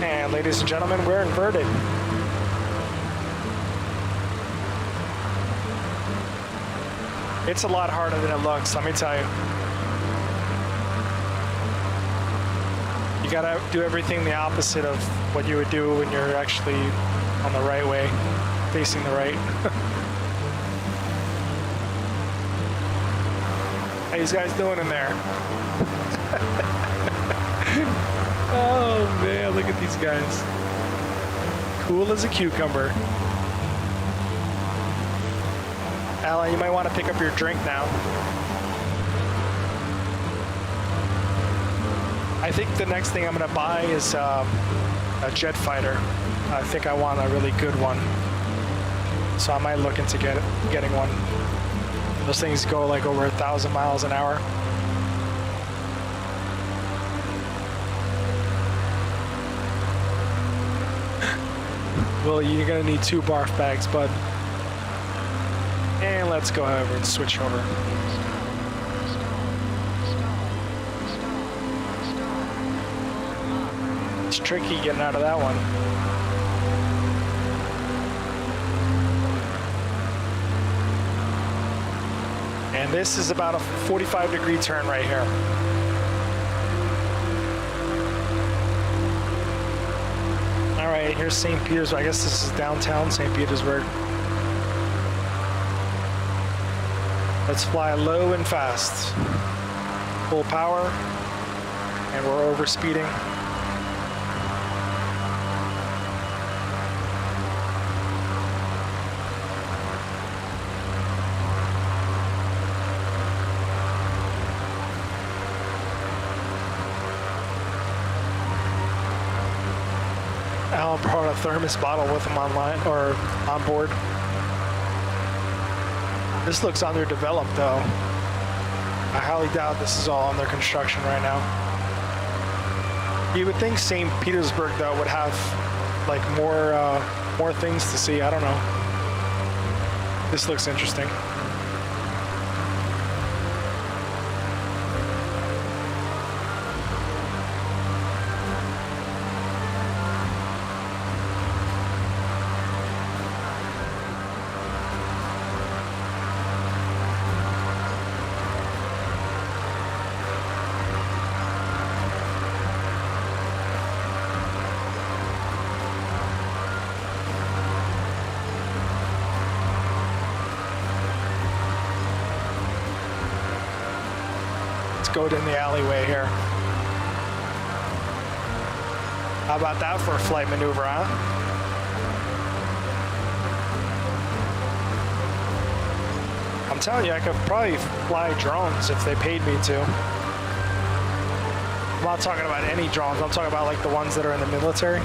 And ladies and gentlemen, we're inverted. It's a lot harder than it looks, let me tell you. You gotta do everything the opposite of what you would do when you're actually on the right way, facing the right. How you guys doing in there? Oh man, look at these guys. Cool as a cucumber. Alan, you might want to pick up your drink now. I think the next thing I'm going to buy is a jet fighter. I think I want a really good one. So I might look into getting one. Those things go like over 1,000 miles an hour. Well, you're going to need 2 barf bags, bud. And let's go over and switch over. It's tricky getting out of that one. And this is about a 45-degree turn right here. All right, here's St. Petersburg. I guess this is downtown St. Petersburg. Let's fly low and fast. Full power, and we're over speeding. Alan brought a thermos bottle with him online or on board. This looks underdeveloped though. I highly doubt this is all under construction right now. You would think St. Petersburg though would have like more things to see. I don't know. This looks interesting. Go down the alleyway here. How about that for a flight maneuver, huh? I'm I'm telling you, I could probably fly drones if they paid me to. I'm not talking about any drones. I'm talking about like the ones that are in the military.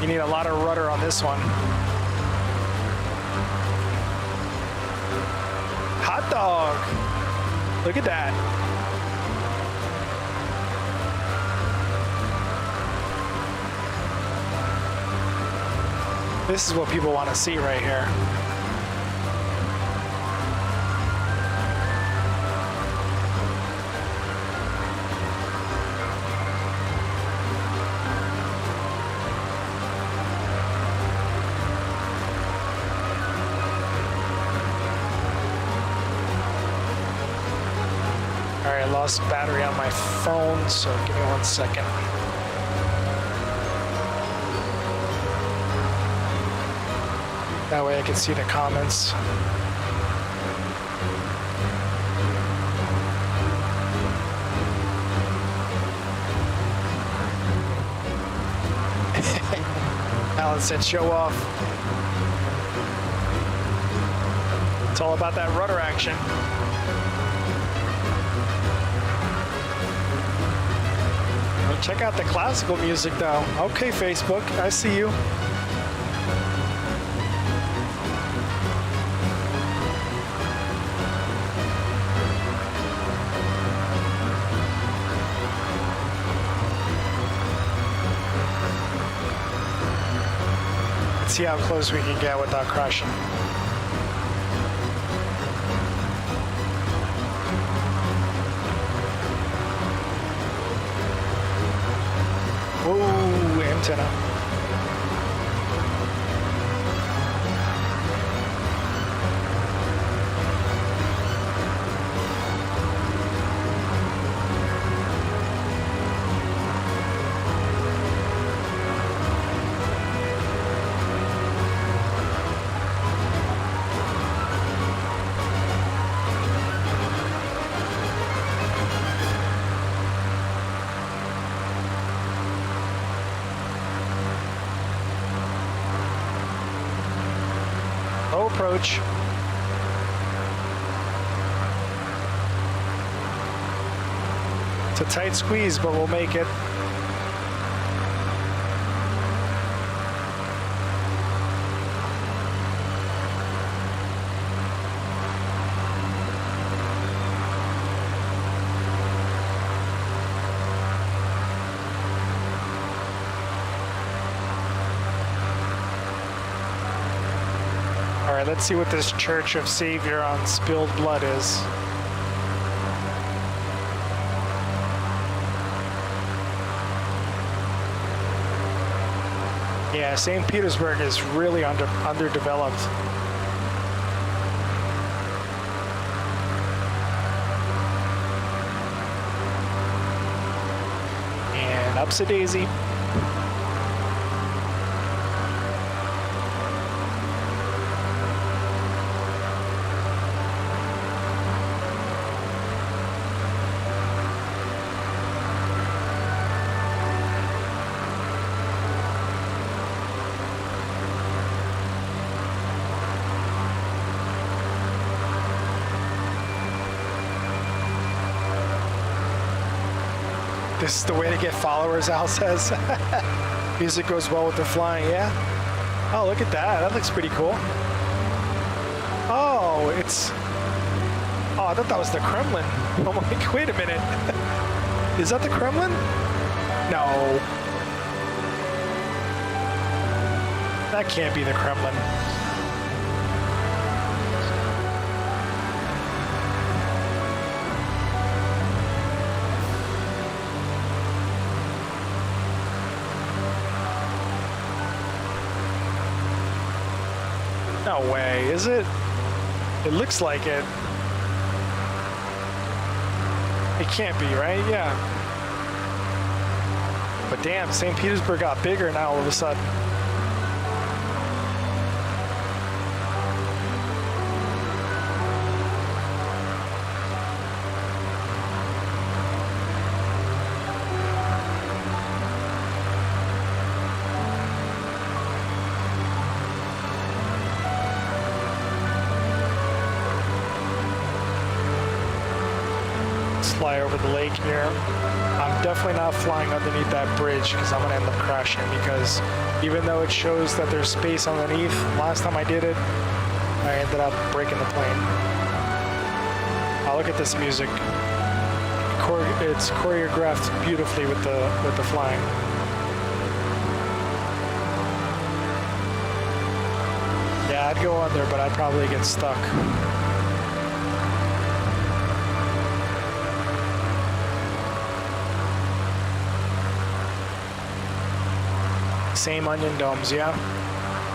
You need a lot of rudder on this one. Hot dog! Look at that. This is what people want to see right here. All right, I lost battery on my phone, so give me 1 second. That way I can see the comments. Alan said show off. It's all about that rudder action. Well, check out the classical music though. Okay, Facebook, I see you. See how close we can get without crashing. Whoa, antenna. Low approach. It's a tight squeeze, but we'll make it. All right, let's see what this Church of Savior on Spilled Blood is. Yeah, St. Petersburg is really underdeveloped. And upsy daisy. This is the way to get followers, Al says. Music goes well with the flying, yeah? Oh, look at that. That looks pretty cool. Oh, it's... Oh, I thought that was the Kremlin. I'm like, wait a minute. Is that the Kremlin? No. That can't be the Kremlin. No way, is it? It looks like it. It can't be, right? Yeah. But damn, St. Petersburg got bigger now all of a sudden. fly over the lake here. I'm definitely not flying underneath that bridge because I'm gonna end up crashing, because even though it shows that there's space underneath, last time I did it, I ended up breaking the plane. Oh, look at this music. It's choreographed beautifully with the flying. Yeah, I'd go under, but I'd probably get stuck. Same onion domes, yeah.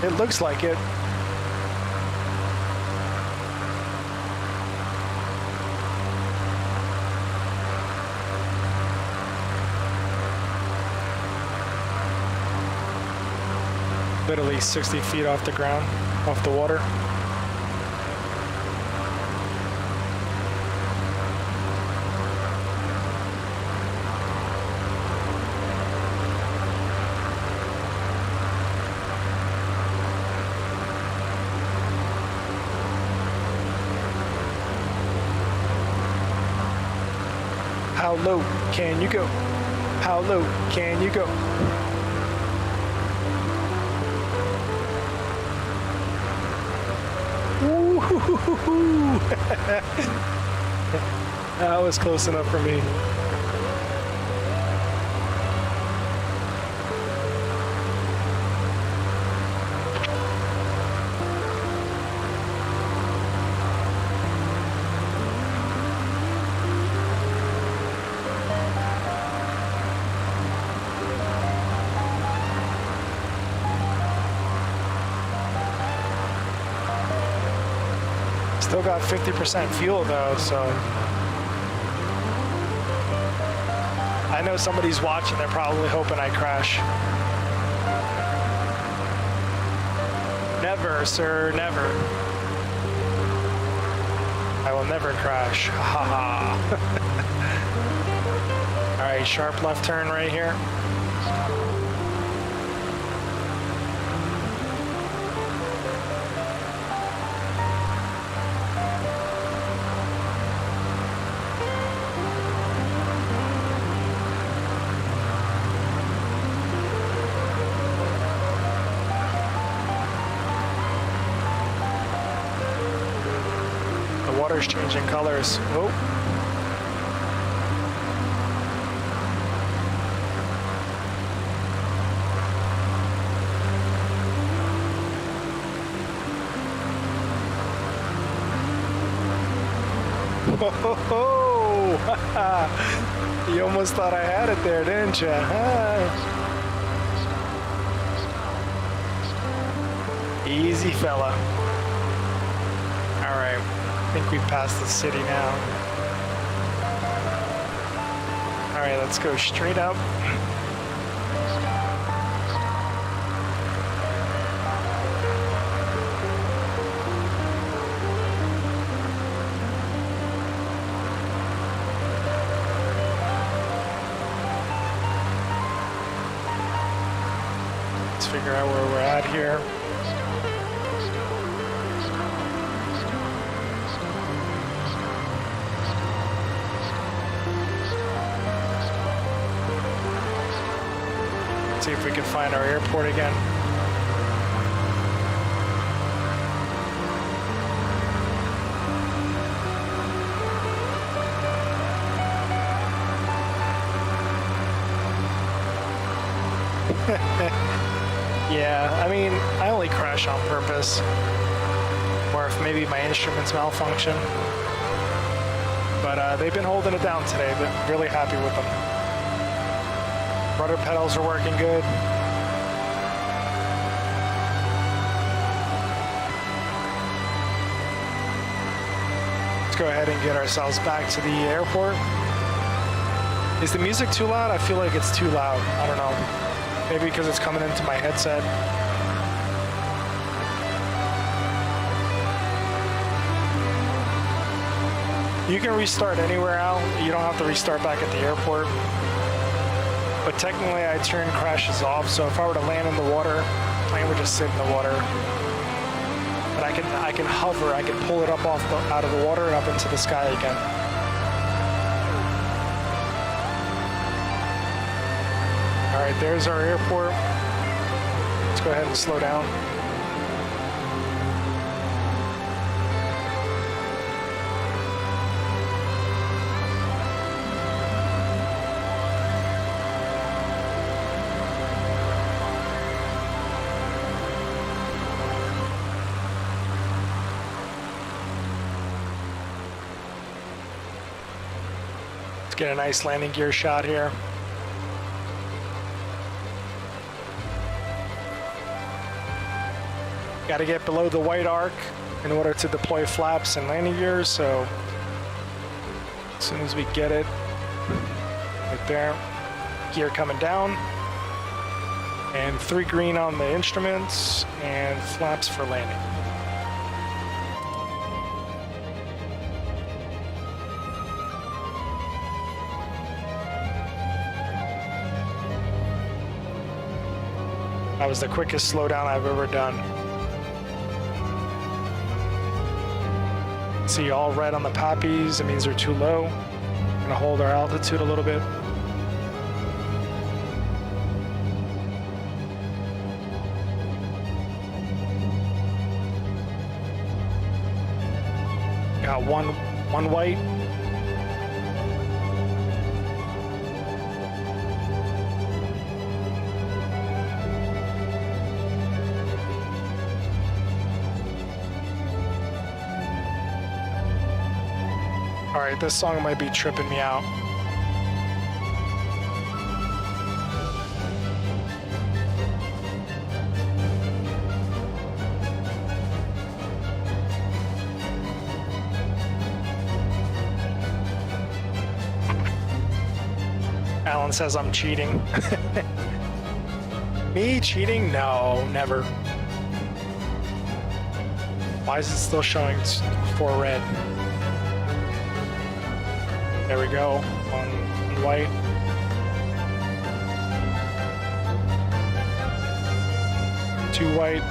It looks like it. Literally 60 feet off the ground, off the water. How low can you go? How low can you go? That was close enough for me. Still got 50% fuel though, so I know somebody's watching. They're probably hoping I crash. Never, sir, never. I will never crash. Ha ha. All right, sharp left turn right here. Water's changing colors. Oh. Oh, you almost thought I had it there, didn't you? Easy fella. All right. I think we've passed the city now. All right, let's go straight up. Let's figure out where we're at here. See if we can find our airport again. Yeah, I mean, I only crash on purpose. Or if maybe my instruments malfunction. But they've been holding it down today. Been really happy with them. Rudder pedals are working good. Let's go ahead and get ourselves back to the airport. Is the music too loud? I feel like it's too loud. I don't know. Maybe because it's coming into my headset. You can restart anywhere out. You don't have to restart back at the airport. But technically I turn crashes off, so if I were to land in the water, plane would just sit in the water. But I can hover, I can pull it up out of the water and up into the sky again. right, there's our airport. Let's go ahead and slow down. Let's get a nice landing gear shot here. Got to get below the white arc in order to deploy flaps and landing gears, so as soon as we get it, right there, gear coming down, and 3 green on the instruments, and flaps for landing. That was the quickest slowdown I've ever done. See all red on the poppies, it means they're too low. I'm gonna hold our altitude a little bit. Got one white. All right, this song might be tripping me out. Alan says I'm cheating. Me cheating? No, never. Why is it still showing 4 red? There we go, one white. Two white.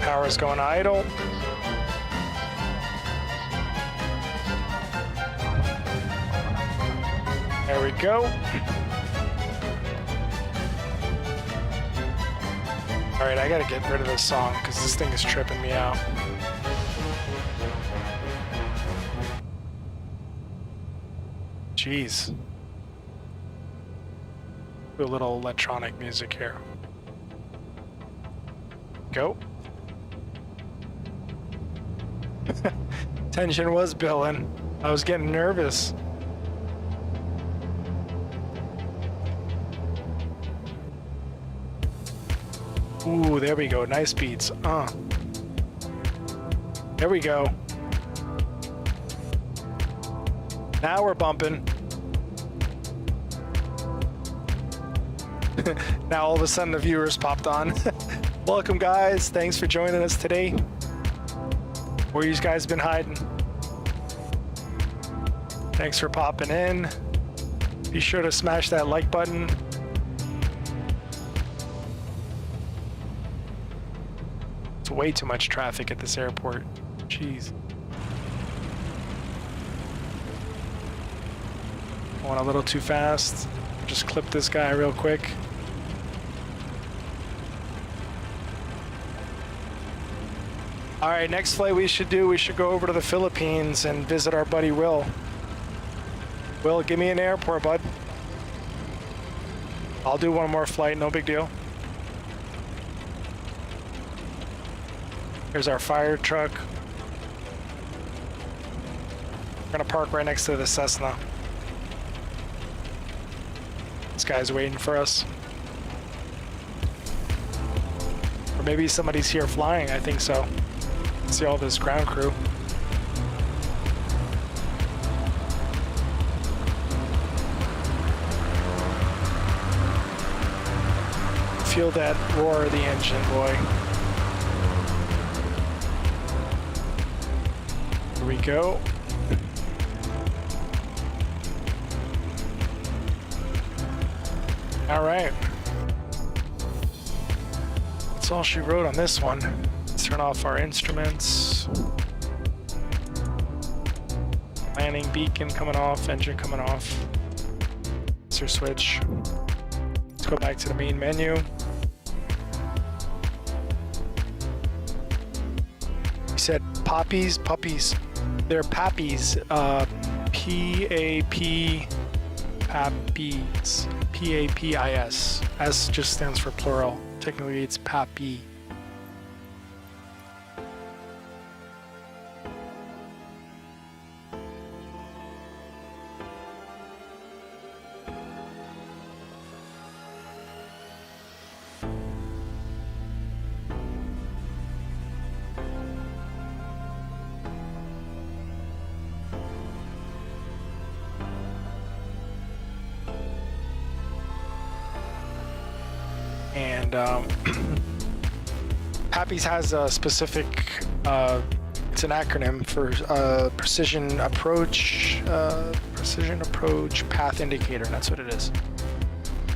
Power's going idle. There we go. All right, I gotta get rid of this song because this thing is tripping me out. Jeez. Do a little electronic music here. Go. Tension was building. I was getting nervous. Ooh, there we go. Nice beats. There we go. Now we're bumping. Now all of a sudden the viewers popped on. Welcome guys. Thanks for joining us today. Where you guys been hiding? Thanks for popping in. Be sure to smash that like button. It's way too much traffic at this airport. Jeez. Going a little too fast. Just clip this guy real quick. All right, next flight we should go over to the Philippines and visit our buddy Will. Will, give me an airport, bud. I'll do one more flight, no big deal. Here's our fire truck. We're gonna park right next to the Cessna. This guy's waiting for us. Or maybe somebody's here flying, I think so. See all this ground crew. Feel that roar of the engine, boy. Here we go. All right. That's all she wrote on this one. Let's turn off our instruments. Landing beacon coming off, engine coming off. Sensor switch. Let's go back to the main menu. You said poppies? Puppies. They're pappies. P-A-P, pappies. P-A-P-I-S. S just stands for plural. Technically, it's pappy. And PAPPIES has a specific, it's an acronym for precision approach path indicator. That's what it is.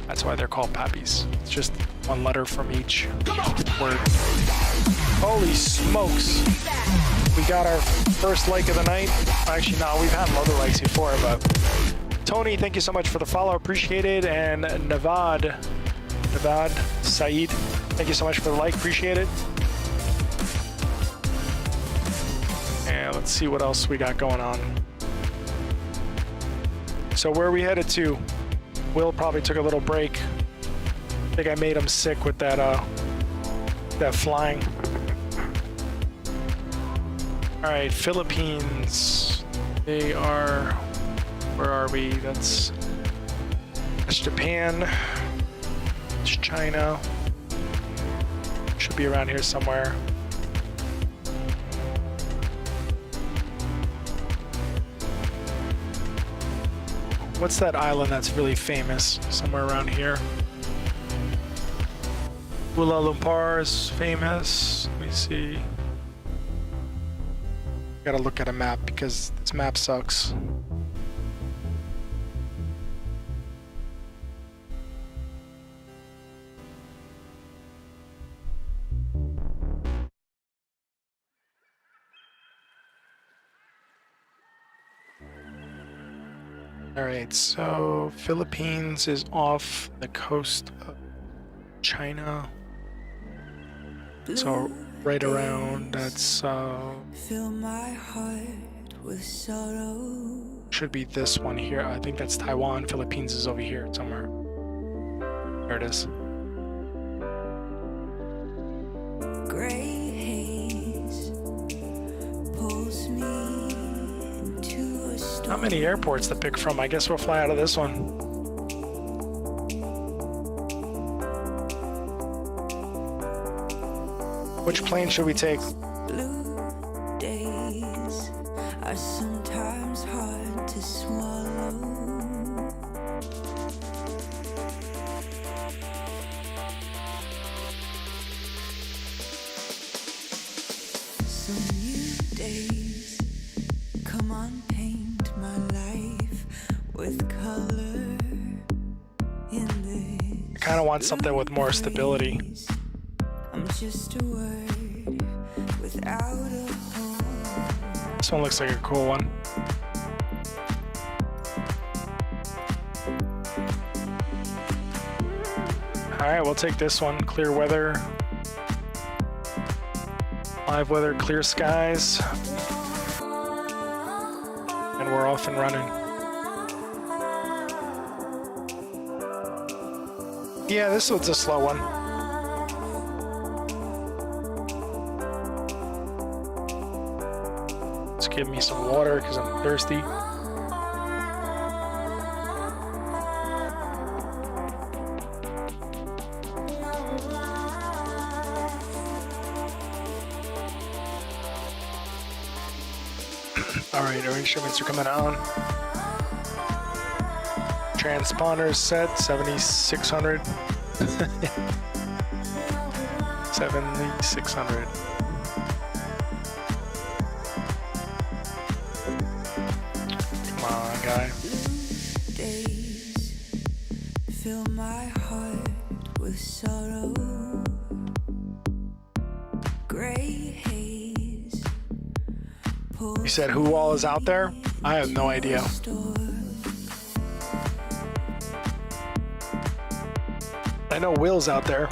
That's why they're called PAPPIES. It's just one letter from each word. Holy smokes! We got our first like of the night. Actually, no, we've had other likes before, but Tony, thank you so much for the follow. Appreciate it. And Navad Saeed, thank you so much for the like, appreciate it. And let's see what else we got going on. So where are we headed to? Will probably took a little break. I think I made him sick with that flying. All right, Philippines. They are, where are we? That's Japan. It's China. Should be around here somewhere. What's that island that's really famous? Somewhere around here. Kuala Lumpur is famous. Let me see. Gotta look at a map because this map sucks. All right, so Philippines is off the coast of China. So right around, that's Fill my heart with sorrow. should be this one here. I think that's Taiwan. Philippines is over here somewhere. There it is. Gray haze pulls me into a storm. Not many airports to pick from. I guess we'll fly out of this one. Which plane should we take? Blue days are sometimes hard to swallow. Some new days, come on, paint my life with color in this. I kind of want something with more stability. I'm just a word without a home. This one looks like a cool one. All right, we'll take this one. Clear weather. Live weather, clear skies. And we're off and running. Yeah, this one's a slow one. Let's give me some water because I'm thirsty. All right, our instruments are coming on. Transponders set, 7600. 7,600. Come on, guy. Blue days fill my heart with sorrow. Gray haze. You said who all is out there? I have no idea. I know Will's out there.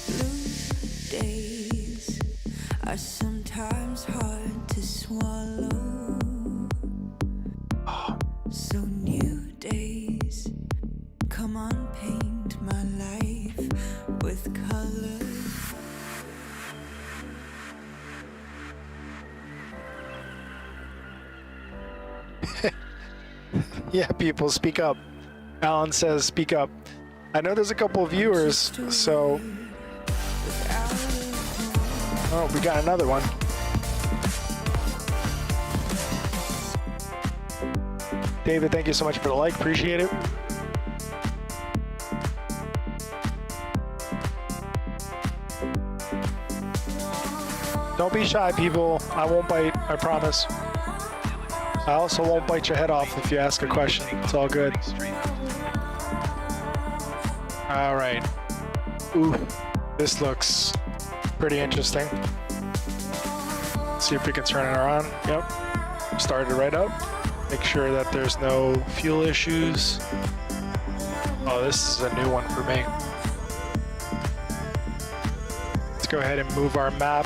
Blue days are sometimes hard to swallow. So new days, come on, paint my life with color. Yeah, people, speak up. Alan says, speak up. I know there's a couple of viewers, so... Oh, we got another one. David, thank you so much for the like. Appreciate it. Don't be shy, people. I won't bite, I promise. I also won't bite your head off if you ask a question. It's all good. All right. Ooh, this looks pretty interesting. See if we can turn it around. Yep. Start it right up. Make sure that there's no fuel issues. Oh, this is a new one for me. Let's go ahead and move our map.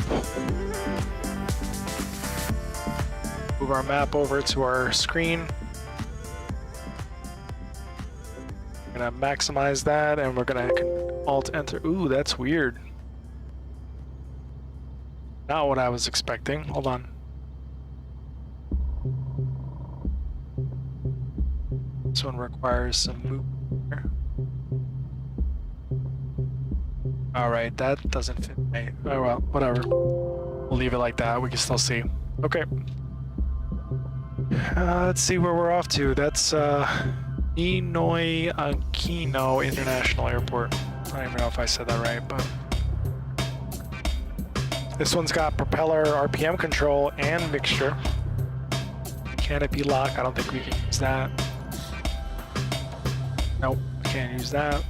Move our map over to our screen. I'm gonna maximize that, and we're gonna Alt-Enter. Ooh, that's weird. Not what I was expecting. Hold on. This one requires some movement. Alright, that doesn't fit me. Oh well, whatever. We'll leave it like that. We can still see. Okay. Let's see where we're off to. That's Ninoy Aquino International Airport. I don't even know if I said that right, but this one's got propeller RPM control and mixture. Canopy lock, I don't think we can use that. Nope, can't use that.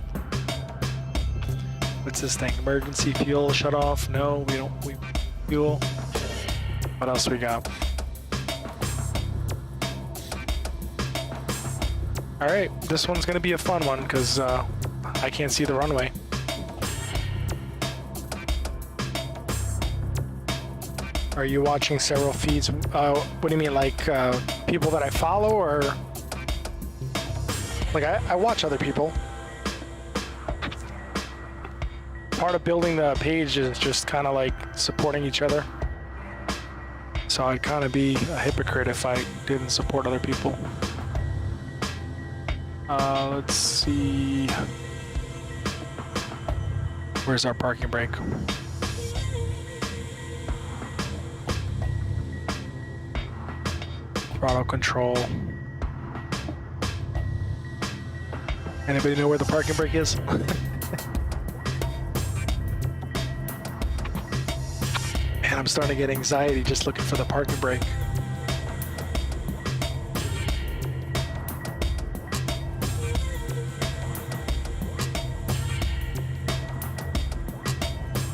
What's this thing? Emergency fuel shut off? No, we don't. We fuel. What else we got? All right, this one's gonna be a fun one because I can't see the runway. Are you watching several feeds? What do you mean, like people that I follow, or like I watch other people? Part of building the page is just kind of like supporting each other. So I'd kind of be a hypocrite if I didn't support other people. Let's see. Where's our parking brake? Throttle control. Anybody know where the parking brake is? Man, I'm starting to get anxiety just looking for the parking brake.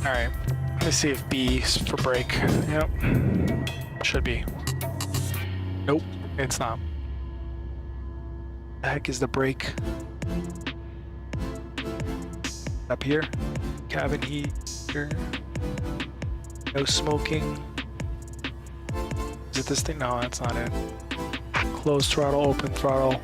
All right, let me see if B is for brake. Yep, should be. Nope, it's not. The heck is the brake? Up here, cabin heater. No smoking. Is it this thing? No, that's not it. Closed throttle, open throttle.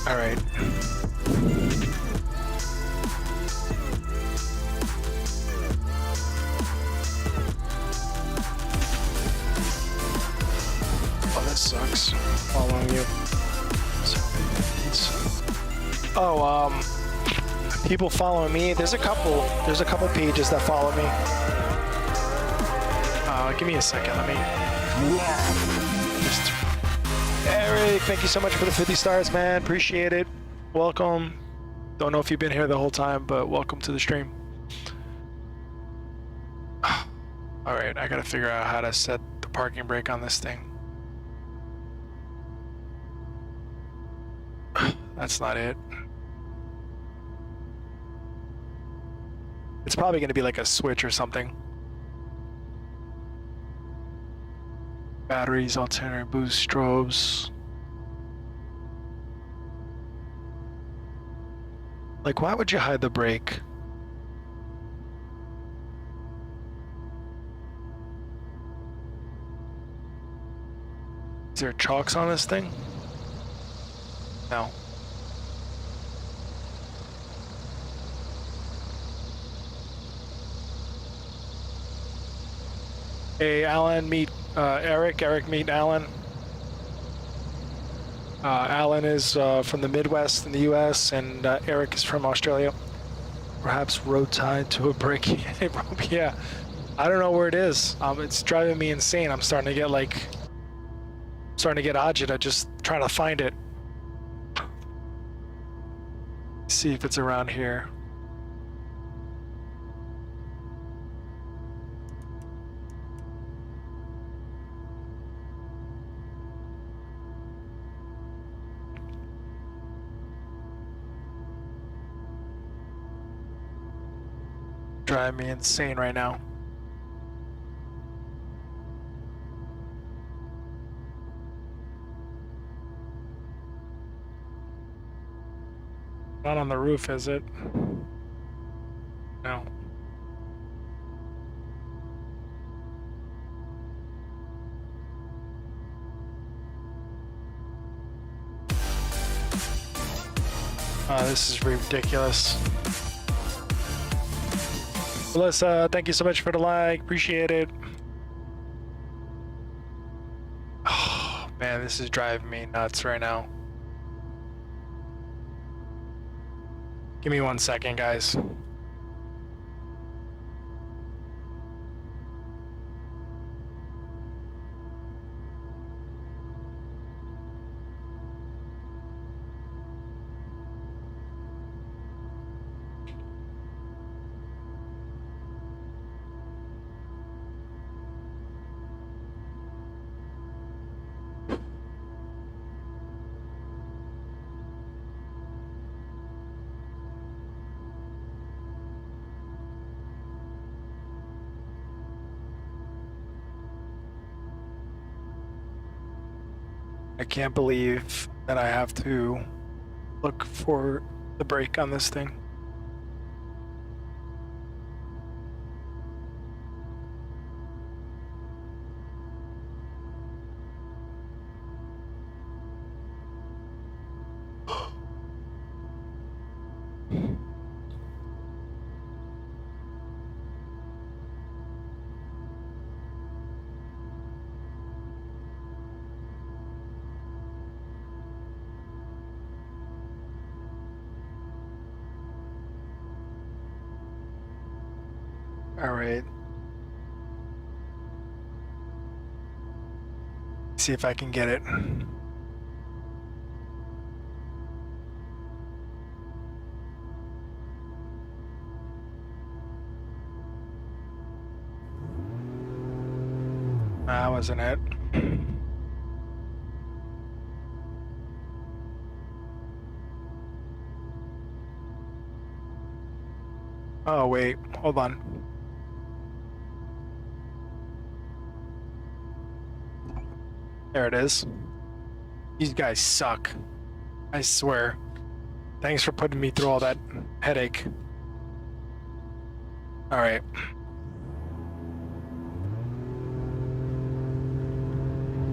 All right. Oh, this sucks. Following you. Oh, people following me. There's a couple pages that follow me. Give me a second. Let me. Eric, thank you so much for the 50 stars, man. Appreciate it. Welcome. Don't know if you've been here the whole time, but welcome to the stream. All right, I gotta figure out how to set the parking brake on this thing. That's not it. It's probably gonna be like a switch or something. Batteries, alternator, boost, strobes. Like, why would you hide the brake? Is there chocks on this thing? No. Hey, Alan, meet Eric. Eric, meet Alan. Alan is from the Midwest in the U.S. and Eric is from Australia. Perhaps road tied to a brake. Yeah, I don't know where it is. It's driving me insane. I'm starting to get agita just trying to find it. See if it's around here. Driving me insane right now. Not on the roof, is it? No. This is ridiculous. Melissa, thank you so much for the like. Appreciate it. Oh, man, this is driving me nuts right now. Give me 1 second, guys. I can't believe that I have to look for the brake on this thing. All right. See if I can get it. That wasn't it. Oh, wait, hold on. There it is. These guys suck. I swear. Thanks for putting me through all that headache. All right.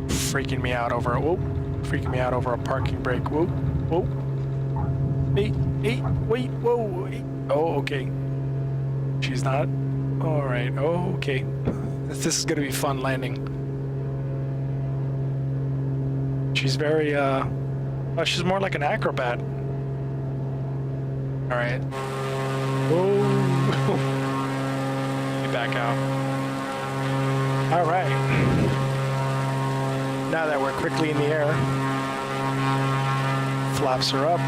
Freaking me out over a parking brake. Whoa, whoa. Hey, wait, whoa. Hey. Oh, okay. She's not. All right. Oh, okay. This is gonna be fun landing. She's very, she's more like an acrobat. All right. Whoa. Get back out. All right. Now that we're quickly in the air, flaps are up.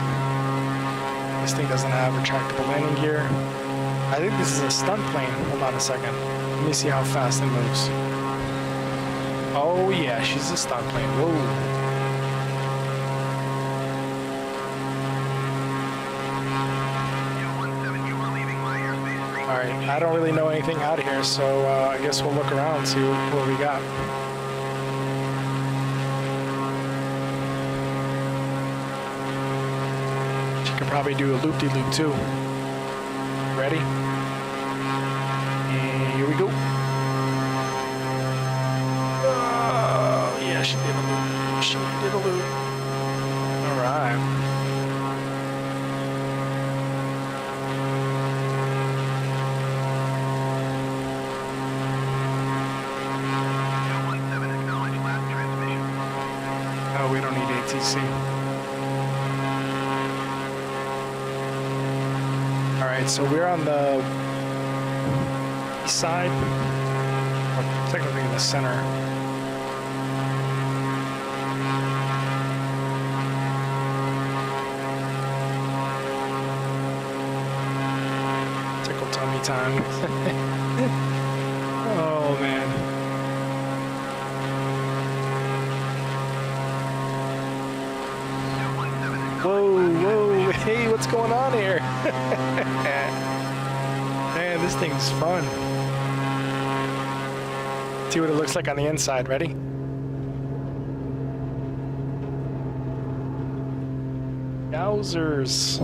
This thing doesn't have retractable landing gear. I think this is a stunt plane. Hold on a second. Let me see how fast it moves. Oh yeah, she's a stunt plane. Whoa. Alright, I don't really know anything out of here, so I guess we'll look around and see what we got. She could probably do a loop-de-loop too. Ready? And here we go. Yeah, she did a loop. She did a loop. Alright. Oh, we don't need ATC. Alright, so we're on the east side, or technically in the center. Tickle tummy time. Oh man. Whoa, whoa, hey, what's going on here? Man, this thing's fun. See what it looks like on the inside. Ready? Yowzers.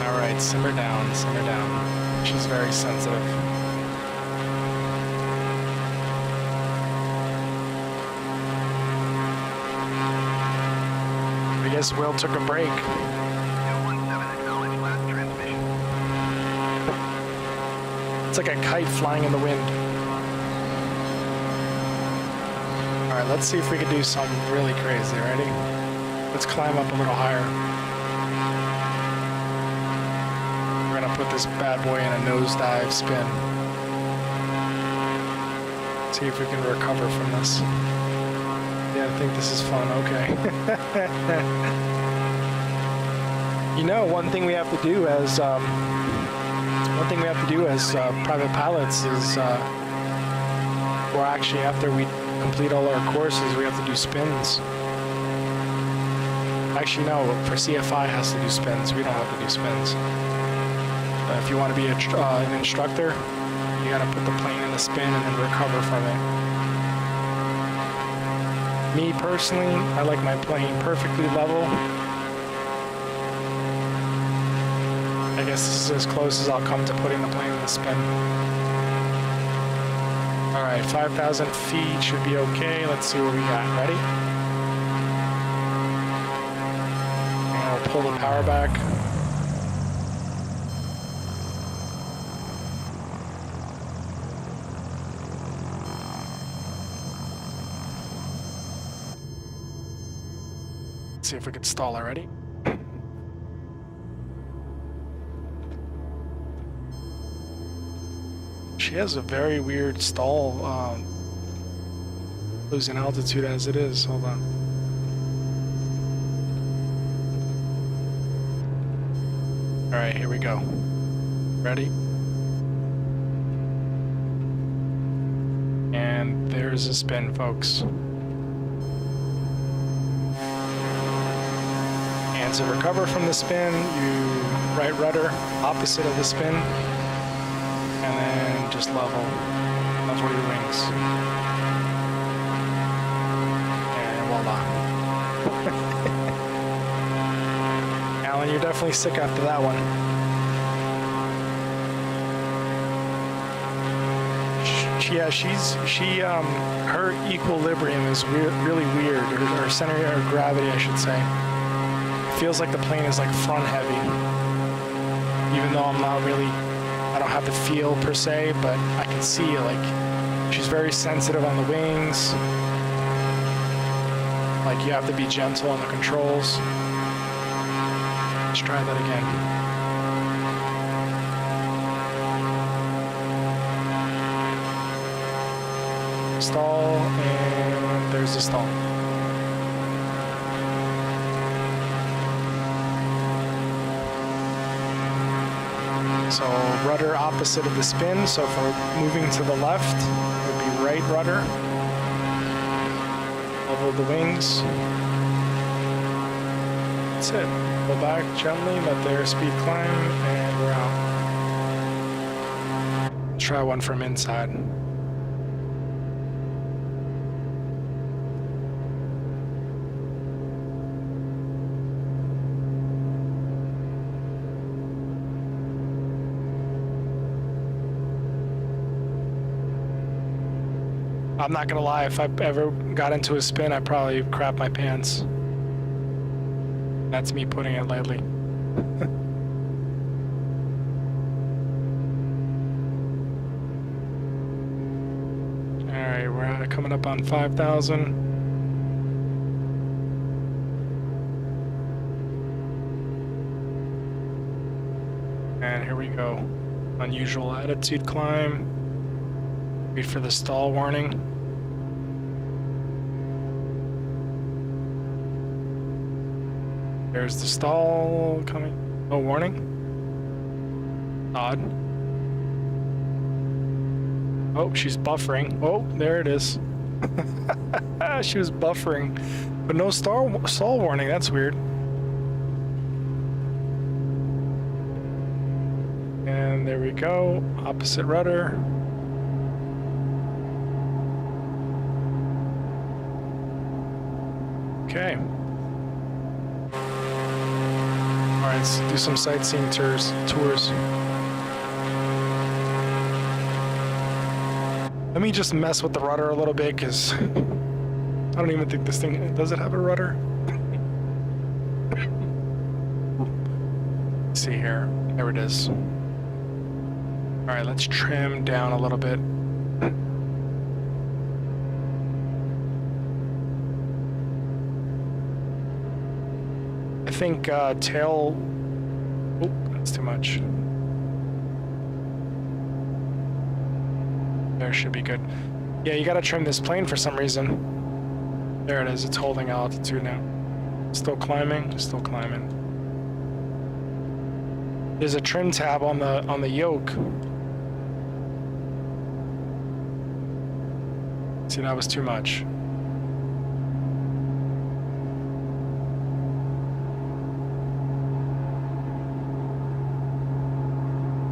Alright, simmer down, simmer down. She's very sensitive. I guess Will took a break. It's like a kite flying in the wind. Alright, let's see if we can do something really crazy. Ready? Let's climb up a little higher. We're gonna put this bad boy in a nosedive spin. See if we can recover from this. Yeah, I think this is fun. Okay. You know, one thing we have to do as private pilots is, or actually after we complete all our courses, we have to do spins. Actually, no, for CFI has to do spins. We don't have to do spins. If you want to be an instructor, you gotta put the plane in a spin and then recover from it. Me personally, I like my plane perfectly level. I guess this is as close as I'll come to putting the plane in the spin. Alright, 5,000 feet should be okay. Let's see what we got. Ready? And we'll pull the power back. Let's see if we can stall already. She has a very weird stall, losing altitude as it is. Hold on. Alright, here we go. Ready? And there's a spin, folks. And to recover from the spin, you right rudder, opposite of the spin, and then just level your wings. And voila. Alan, you're definitely sick after that one. Her equilibrium is really weird, or her center of gravity, I should say. It feels like the plane is like front heavy, even though I don't have the feel per se, but I can see like she's very sensitive on the wings. Like you have to be gentle on the controls. Let's try that again. Stall, and there's the stall. So rudder opposite of the spin, so if we're moving to the left, it would be right rudder. Level the wings. That's it. Go back gently, let the airspeed climb, and we're out. Try one from inside. I'm not gonna lie, if I ever got into a spin, I'd probably crap my pants. That's me putting it lightly. Alright, we're coming up on 5,000. And here we go. Unusual attitude climb. Wait for the stall warning. There's the stall coming. Oh, warning. Odd. Oh, she's buffering. Oh, there it is. She was buffering. But no stall warning. That's weird. And there we go. Opposite rudder. Okay. Alright, let's do some sightseeing tours. Let me just mess with the rudder a little bit, because I don't even think this thing... Does it have a rudder? Let's see here. There it is. Alright, let's trim down a little bit. I think tail... Oh, that's too much. There should be good. Yeah, you gotta trim this plane for some reason. There it is, it's holding altitude now. Still climbing, still climbing. There's a trim tab on the yoke. See, that was too much.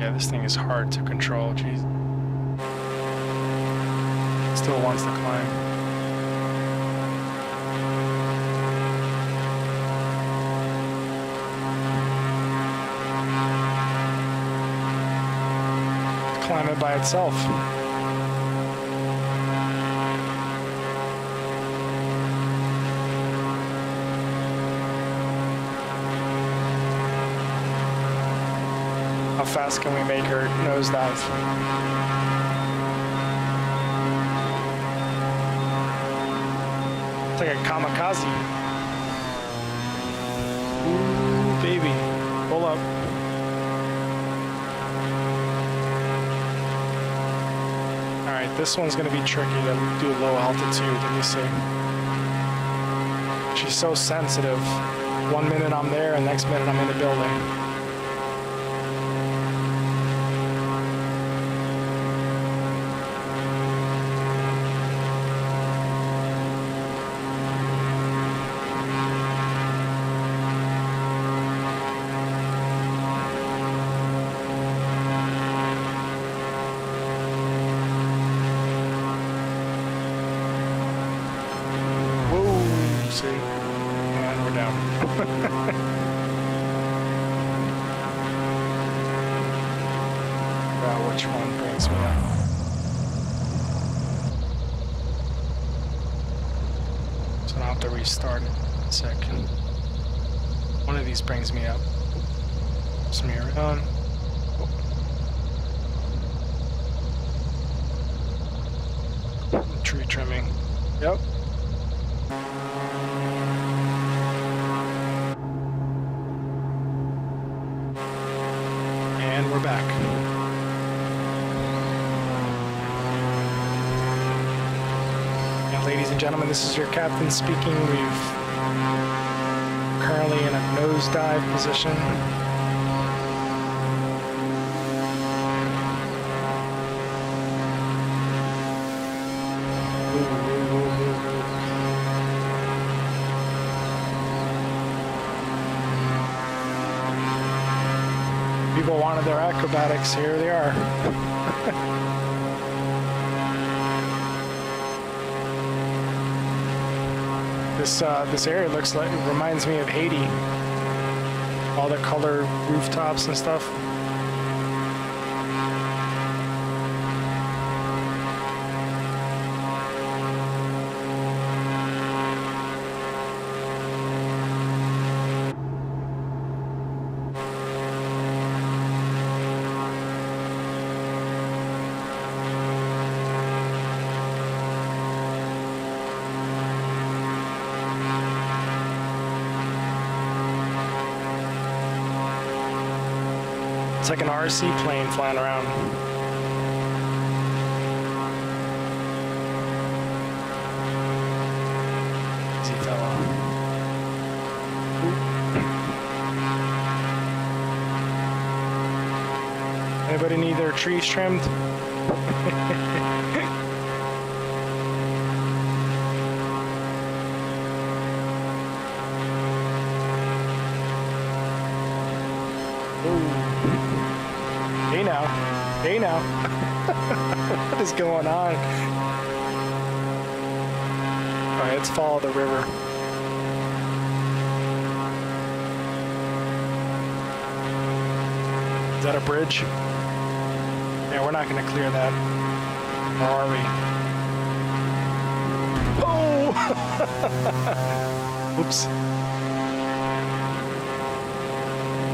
Yeah, this thing is hard to control, jeez. Still wants to climb. It's climbing by itself. How fast can we make her nosedive? It's like a kamikaze. Ooh, baby. Pull up. Alright, this one's gonna be tricky to do low altitude. Let me see. She's so sensitive. 1 minute I'm there, and next minute I'm in the building. See? And we're down. Which one brings me up? So I'll have to restart it in a second. One of these brings me up. Smear it on. Tree trimming. Yep. we're back. And ladies and gentlemen, this is your captain speaking. We've currently in a nosedive position. People wanted their acrobatics, here they are. This area reminds me of Haiti. All the color rooftops and stuff. It's like an RC plane flying around. Easy fellow. Anybody need their trees trimmed? Hey now. Hey now. What is going on? Alright, let's follow the river. Is that a bridge? Yeah, we're not going to clear that. Or are we? Oh! Oops.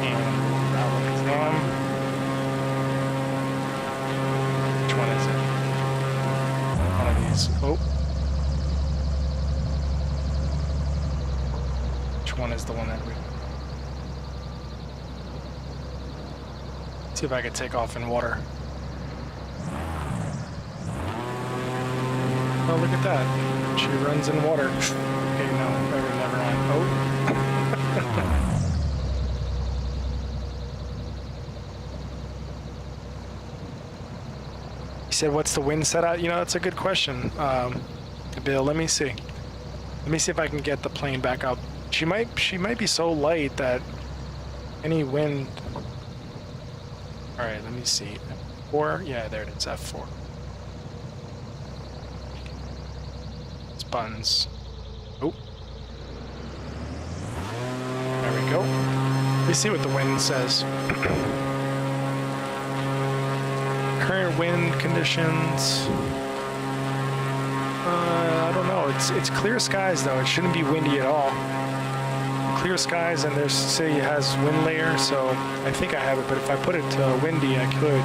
And Bravo Exam. Which one is it? One of these. Oh. Which one is the one that we... See if I can take off in water. Oh, look at that. She runs in water. Okay, no, never mind. Oh. You said, what's the wind set out? You know, that's a good question. Bill, let me see. Let me see if I can get the plane back up. She might be so light that any wind... All right, let me see. F4? Yeah, there it is, F4. It's buttons. Oh. There we go. Let me see what the wind says. Current wind conditions. I don't know. It's clear skies though. It shouldn't be windy at all. Clear skies, and there's say it has wind layer, so I think I have it, but if I put it to windy I could.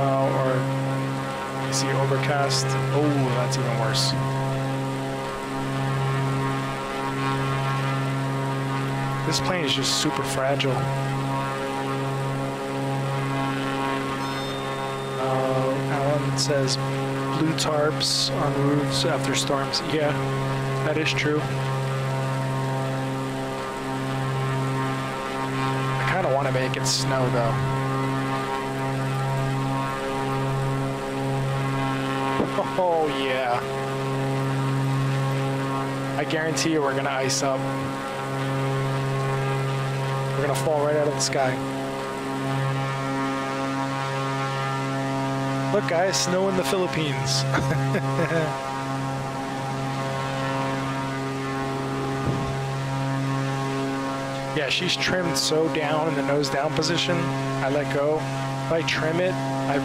Or you see overcast. Oh, that's even worse. This plane is just super fragile. Alan says blue tarps on roofs after storms. Yeah, that is true. I kind of want to make it snow though. Oh yeah. I guarantee you we're gonna ice up. We're gonna fall right out of the sky. Look guys, snow in the Philippines. Yeah, she's trimmed so down in the nose down position. I let go. If I trim it,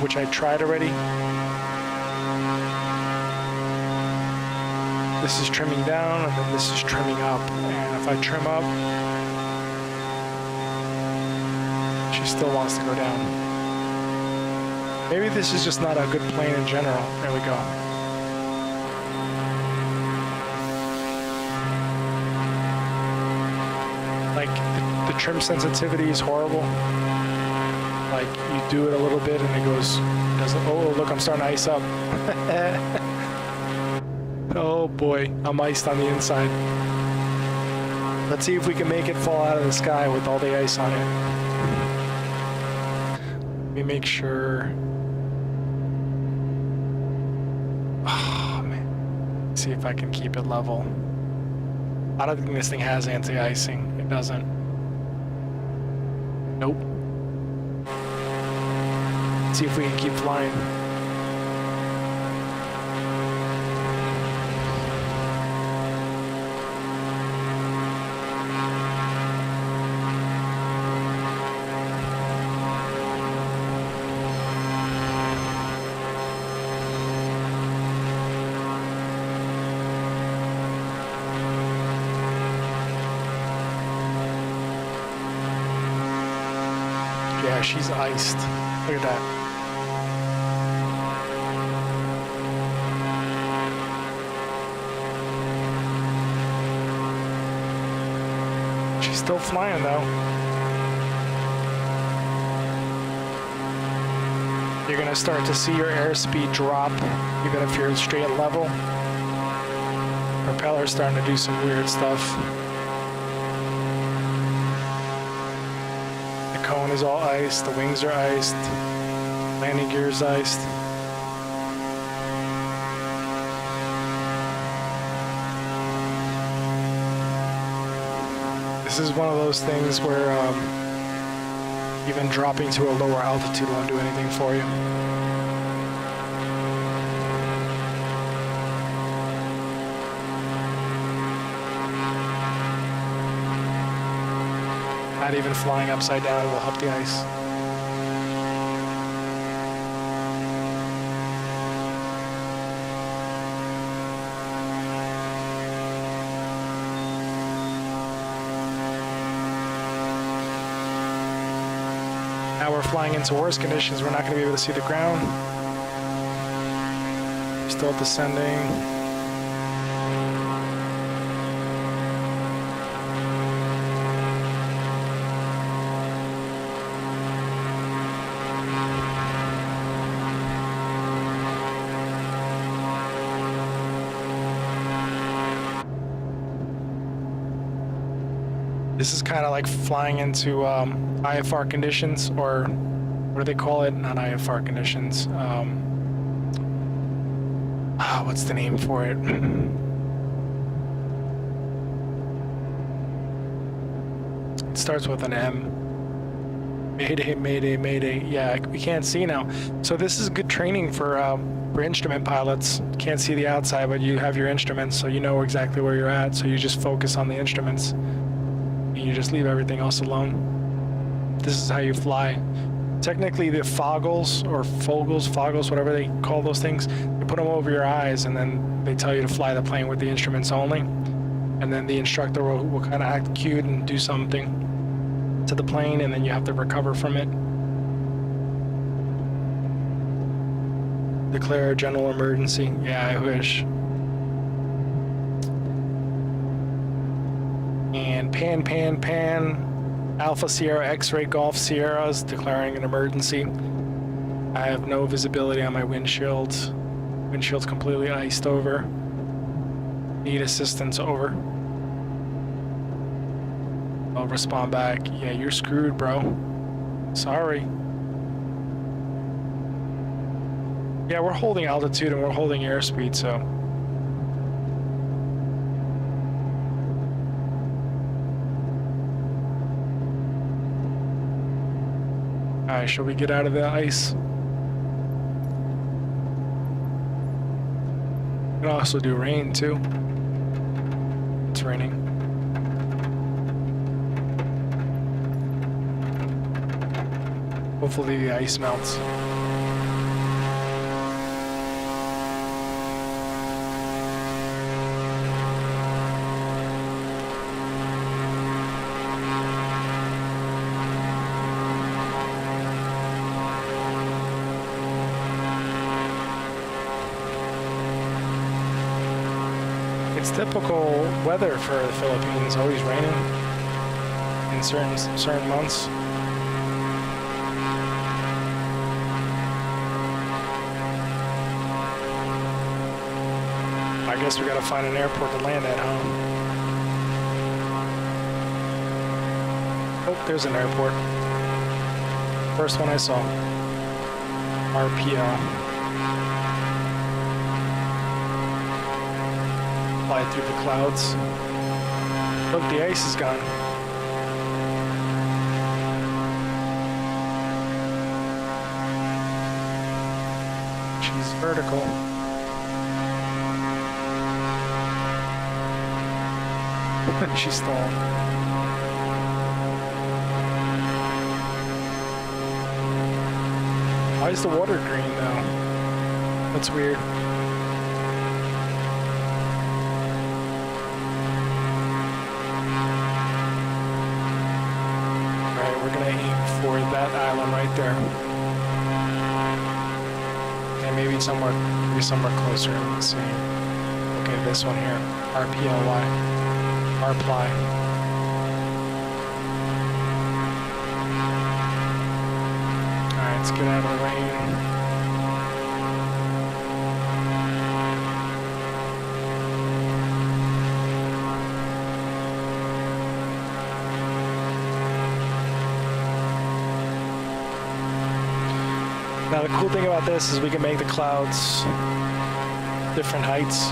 which I tried already. This is trimming down, and then this is trimming up. And if I trim up, she still wants to go down. Maybe this is just not a good plane in general. There we go. Like, the trim sensitivity is horrible. like you do it a little bit and it goes, doesn't, oh, look, I'm starting to ice up. Oh boy, I'm iced on the inside. Let's see if we can make it fall out of the sky with all the ice on it. Let me make sure. Oh man. See if I can keep it level. I don't think this thing has anti-icing. It doesn't. Nope. Let's see if we can keep flying. Yeah, she's iced. Look at that. She's still flying though. You're gonna start to see your airspeed drop, even if you're straight level. Propeller's starting to do some weird stuff. The cone is all iced, the wings are iced, landing gear's iced. This is one of those things where even dropping to a lower altitude won't do anything for you. Not even flying upside down will help the ice. Now we're flying into worse conditions. We're not going to be able to see the ground. Still descending. This is kind of like flying into IFR conditions, or what do they call it? Not IFR conditions. What's the name for it? It starts with an M. Mayday, mayday, mayday. Yeah, we can't see now. So this is good training for instrument pilots. Can't see the outside, but you have your instruments, so you know exactly where you're at. So you just focus on the instruments. You just leave everything else alone. This is how you fly. Technically, the foggles, whatever they call those things, you put them over your eyes, and then they tell you to fly the plane with the instruments only. And then the instructor will kind of act cute and do something to the plane, and then you have to recover from it. Declare a general emergency. Yeah, I wish. And pan, Alpha Sierra X-Ray Golf Sierras declaring an emergency. I have no visibility on my windshield. Windshield's completely iced over. Need assistance, over. I'll respond back. Yeah, you're screwed, bro. Sorry. Yeah, we're holding altitude and we're holding airspeed, so. Alright, shall we get out of the ice? We can also do rain too. It's raining. Hopefully the ice melts. It's typical weather for the Philippines, always raining in certain months. guess we gotta find an airport to land at, huh? Oh, there's an airport. First one I saw. RPL. Fly through the clouds. Look, the ice is gone. She's vertical. She's stalling. Why is the water green now? That's weird. Alright, we're gonna aim for that island right there. Okay, maybe somewhere closer. Let's see. Okay, this one here. RPLY. RPLY. Alright, let's get out of the rain. Now the cool thing about this is we can make the clouds different heights.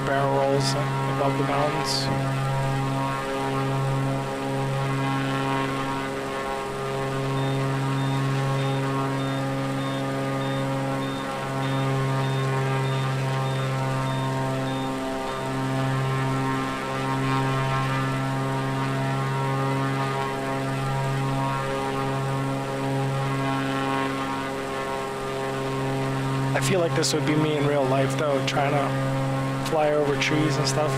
Barrel rolls above the mountains. I feel like this would be me in real life though, trying to fly over trees and stuff.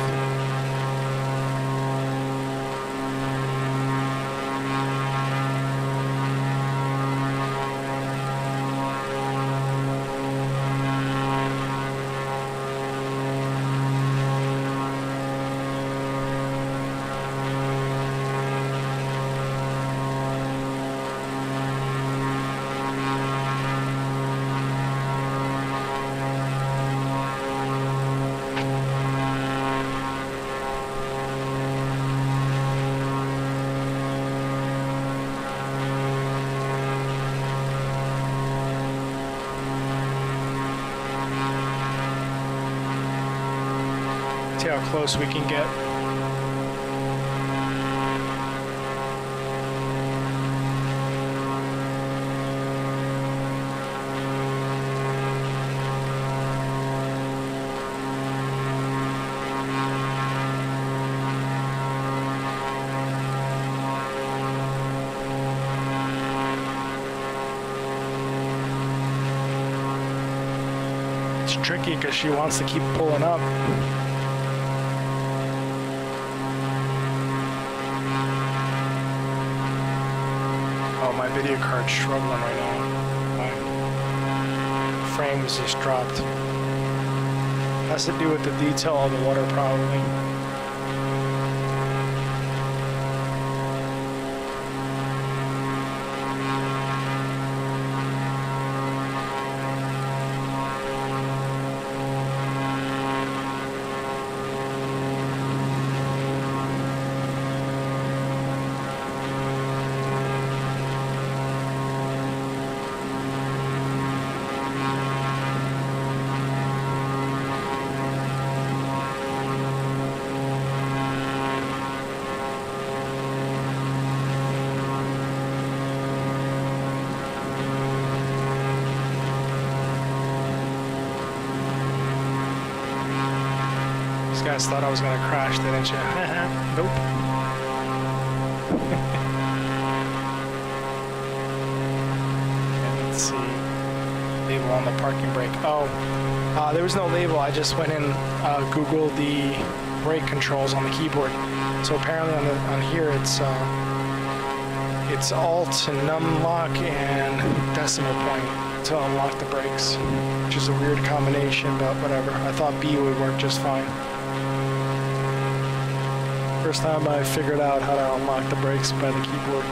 See how close we can get. It's tricky because she wants to keep pulling up. Oh, my video card's struggling right now. My frames just dropped. Has to do with the detail of the water, probably. You guys thought I was gonna crash, didn't you? Nope. And let's see. label on the parking brake. Oh, there was no label. I just went in, Googled the brake controls on the keyboard. So apparently on here it's Alt and num lock and decimal point to unlock the brakes, which is a weird combination, but whatever. I thought B would work just fine. First time I figured out how to unlock the brakes by the keyboard.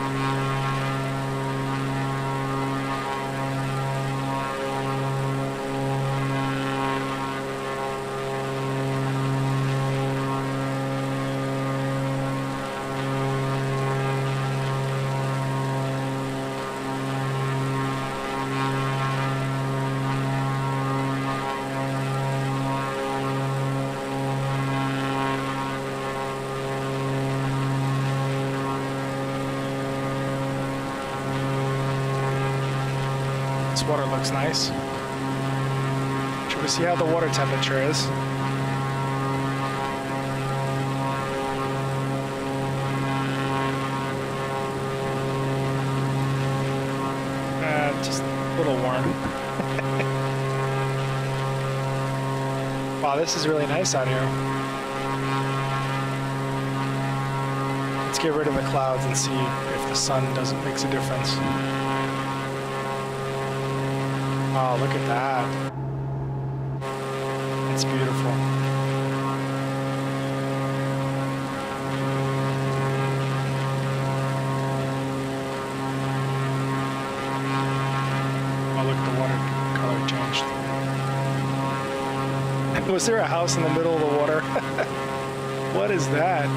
This water looks nice. Should we see how the water temperature is? Just a little warm. Wow, this is really nice out here. Let's get rid of the clouds and see if the sun makes a difference. Oh, look at that. It's beautiful. Oh, look, the water color changed. Was there a house in the middle of the water? What is that?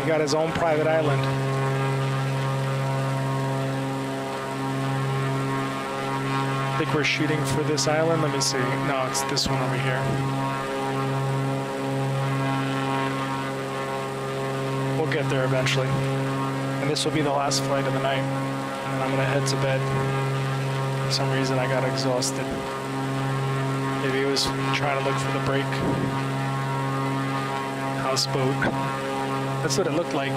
He got his own private island. I think we're shooting for this island. Let me see. No, it's this one over here. We'll get there eventually. And this will be the last flight of the night. And I'm gonna head to bed. For some reason I got exhausted. Maybe he was trying to look for the brake. Houseboat. That's what it looked like.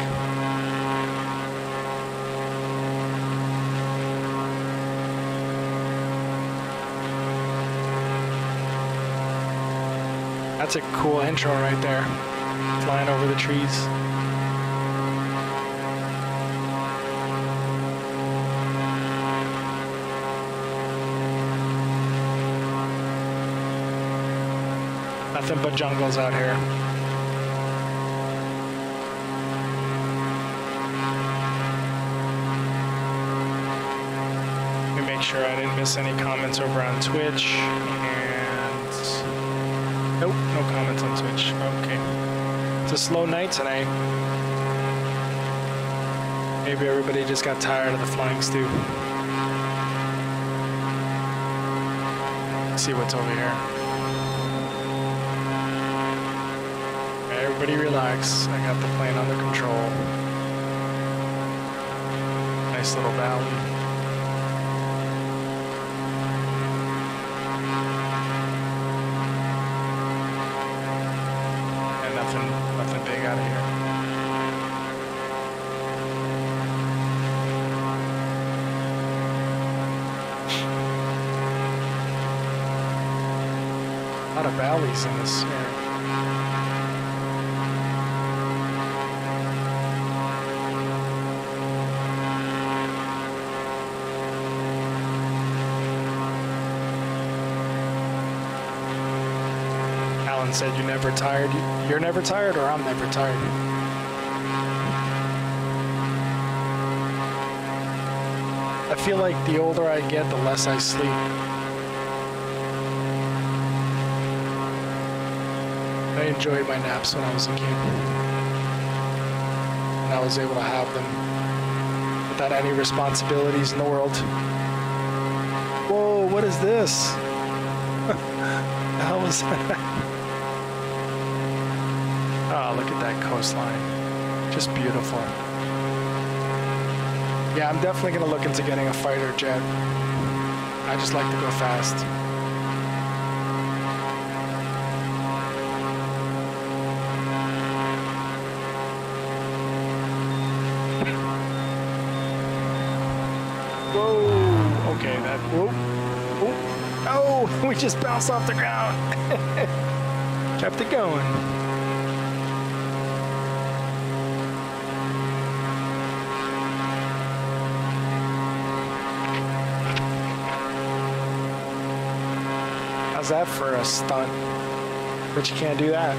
That's a cool intro right there. Flying over the trees. Nothing but jungles out here. Let me make sure I didn't miss any comments over on Twitch. Nope, no comments on Twitch. Okay. It's a slow night tonight. Maybe everybody just got tired of the flying stew. Let's see what's over here. Everybody relax. I got the plane under control. Nice little valley. Nothing big out of here. A lot of valleys in this area. Alan said you're never tired. You're never tired, or I'm never tired. I feel like the older I get, the less I sleep. I enjoyed my naps when I was a kid. And I was able to have them without any responsibilities in the world. Whoa, what is this? The hell was that? Oh, look at that coastline. Just beautiful. Yeah, I'm definitely going to look into getting a fighter jet. I just like to go fast. Whoa! whoa, we just bounced off the ground. Kept it going. How's that for a stunt? But you can't do that.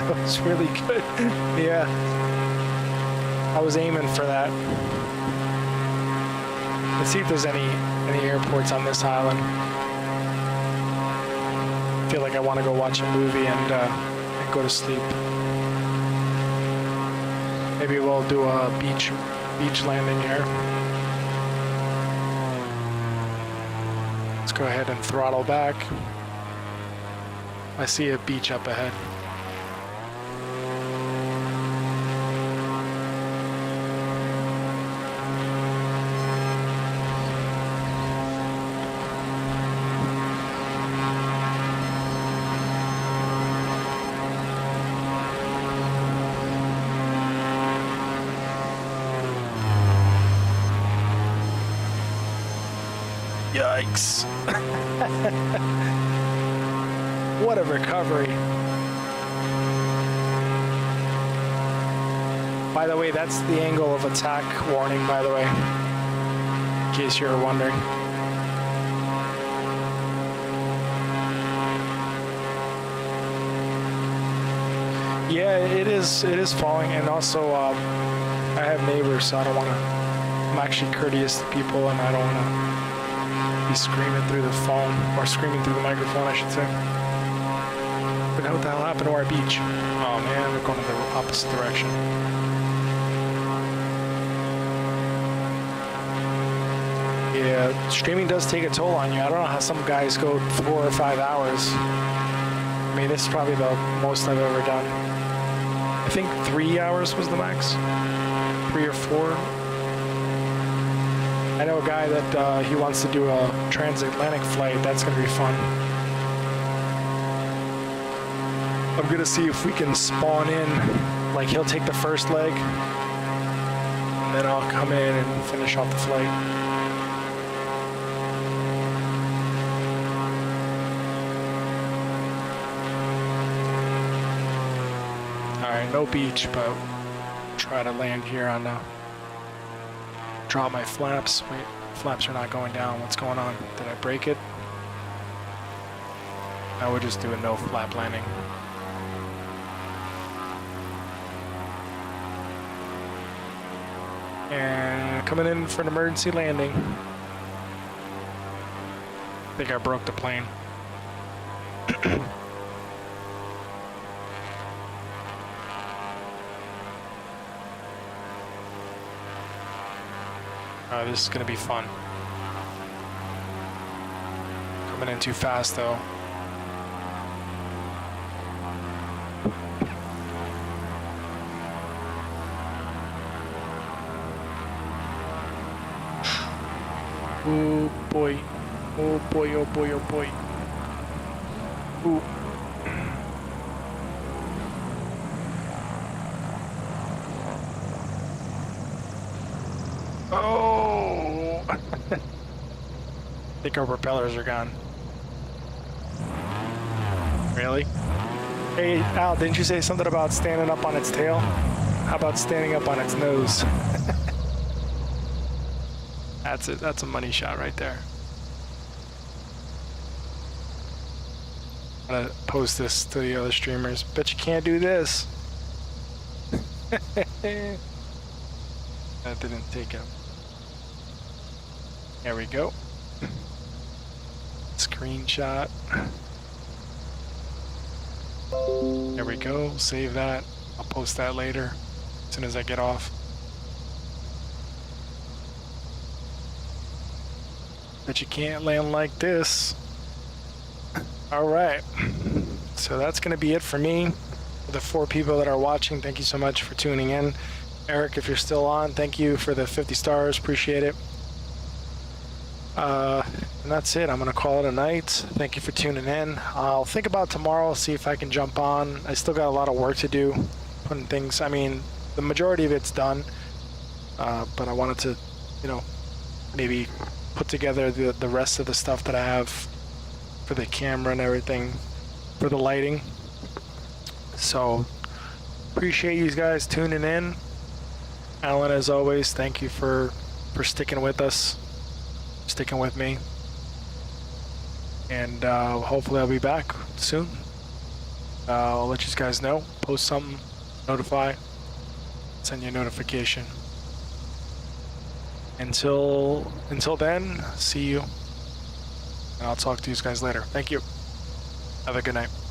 That was really good. Yeah. I was aiming for that. Let's see if there's any airports on this island. I feel like I want to go watch a movie and go to sleep. Maybe we'll do a beach landing here. Let's go ahead and throttle back. I see a beach up ahead. Yikes. What a recovery. By the way, that's the angle of attack warning, by the way, in case you were wondering. Yeah, it is falling, and also I have neighbors, so I don't want to, I'm actually courteous to people, and I don't want to be screaming through the phone, or screaming through the microphone, I should say. But what the hell happened to our beach? Oh man, we're going in the opposite direction. Yeah, streaming does take a toll on you. I don't know how some guys go 4 or 5 hours. I mean, this is probably the most I've ever done. I think 3 hours was the max. 3 or 4. I know a guy that he wants to do a transatlantic flight. That's going to be fun. I'm going to see if we can spawn in. Like, he'll take the first leg, and then I'll come in and finish off the flight. Alright, no beach, but try to land here on the... Drop my flaps. Wait, flaps are not going down. What's going on? Did I break it? I would just do a no flap landing. And coming in for an emergency landing. I think I broke the plane. This is gonna be fun. Coming in too fast though. Oh boy. Oh boy, oh boy, oh boy. Ooh. Oh! I think our propellers are gone. Really? Hey, Al, didn't you say something about standing up on its tail? How about standing up on its nose? That's it. That's a money shot right there. I'm gonna post this to the other streamers. Bet you can't do this. That didn't take him. There we go. Screenshot. There we go. Save that. I'll post that later as soon as I get off. But you can't land like this. All right. So that's going to be it for me. For the 4 people that are watching, thank you so much for tuning in. Eric, if you're still on, thank you for the 50 stars. Appreciate it. And that's it. I'm going to call it a night. Thank you for tuning in. I'll think about tomorrow, see if I can jump on. I still got a lot of work to do. Putting things, I mean, the majority of it's done. But I wanted to, you know, maybe put together the rest of the stuff that I have for the camera and everything, for the lighting. So, appreciate you guys tuning in. Alan, as always, thank you for sticking with us, sticking with me. And hopefully I'll be back soon. I'll let you guys know, post something, notify, send you a notification. Until then, see you. And I'll talk to you guys later. Thank you. Have a good night.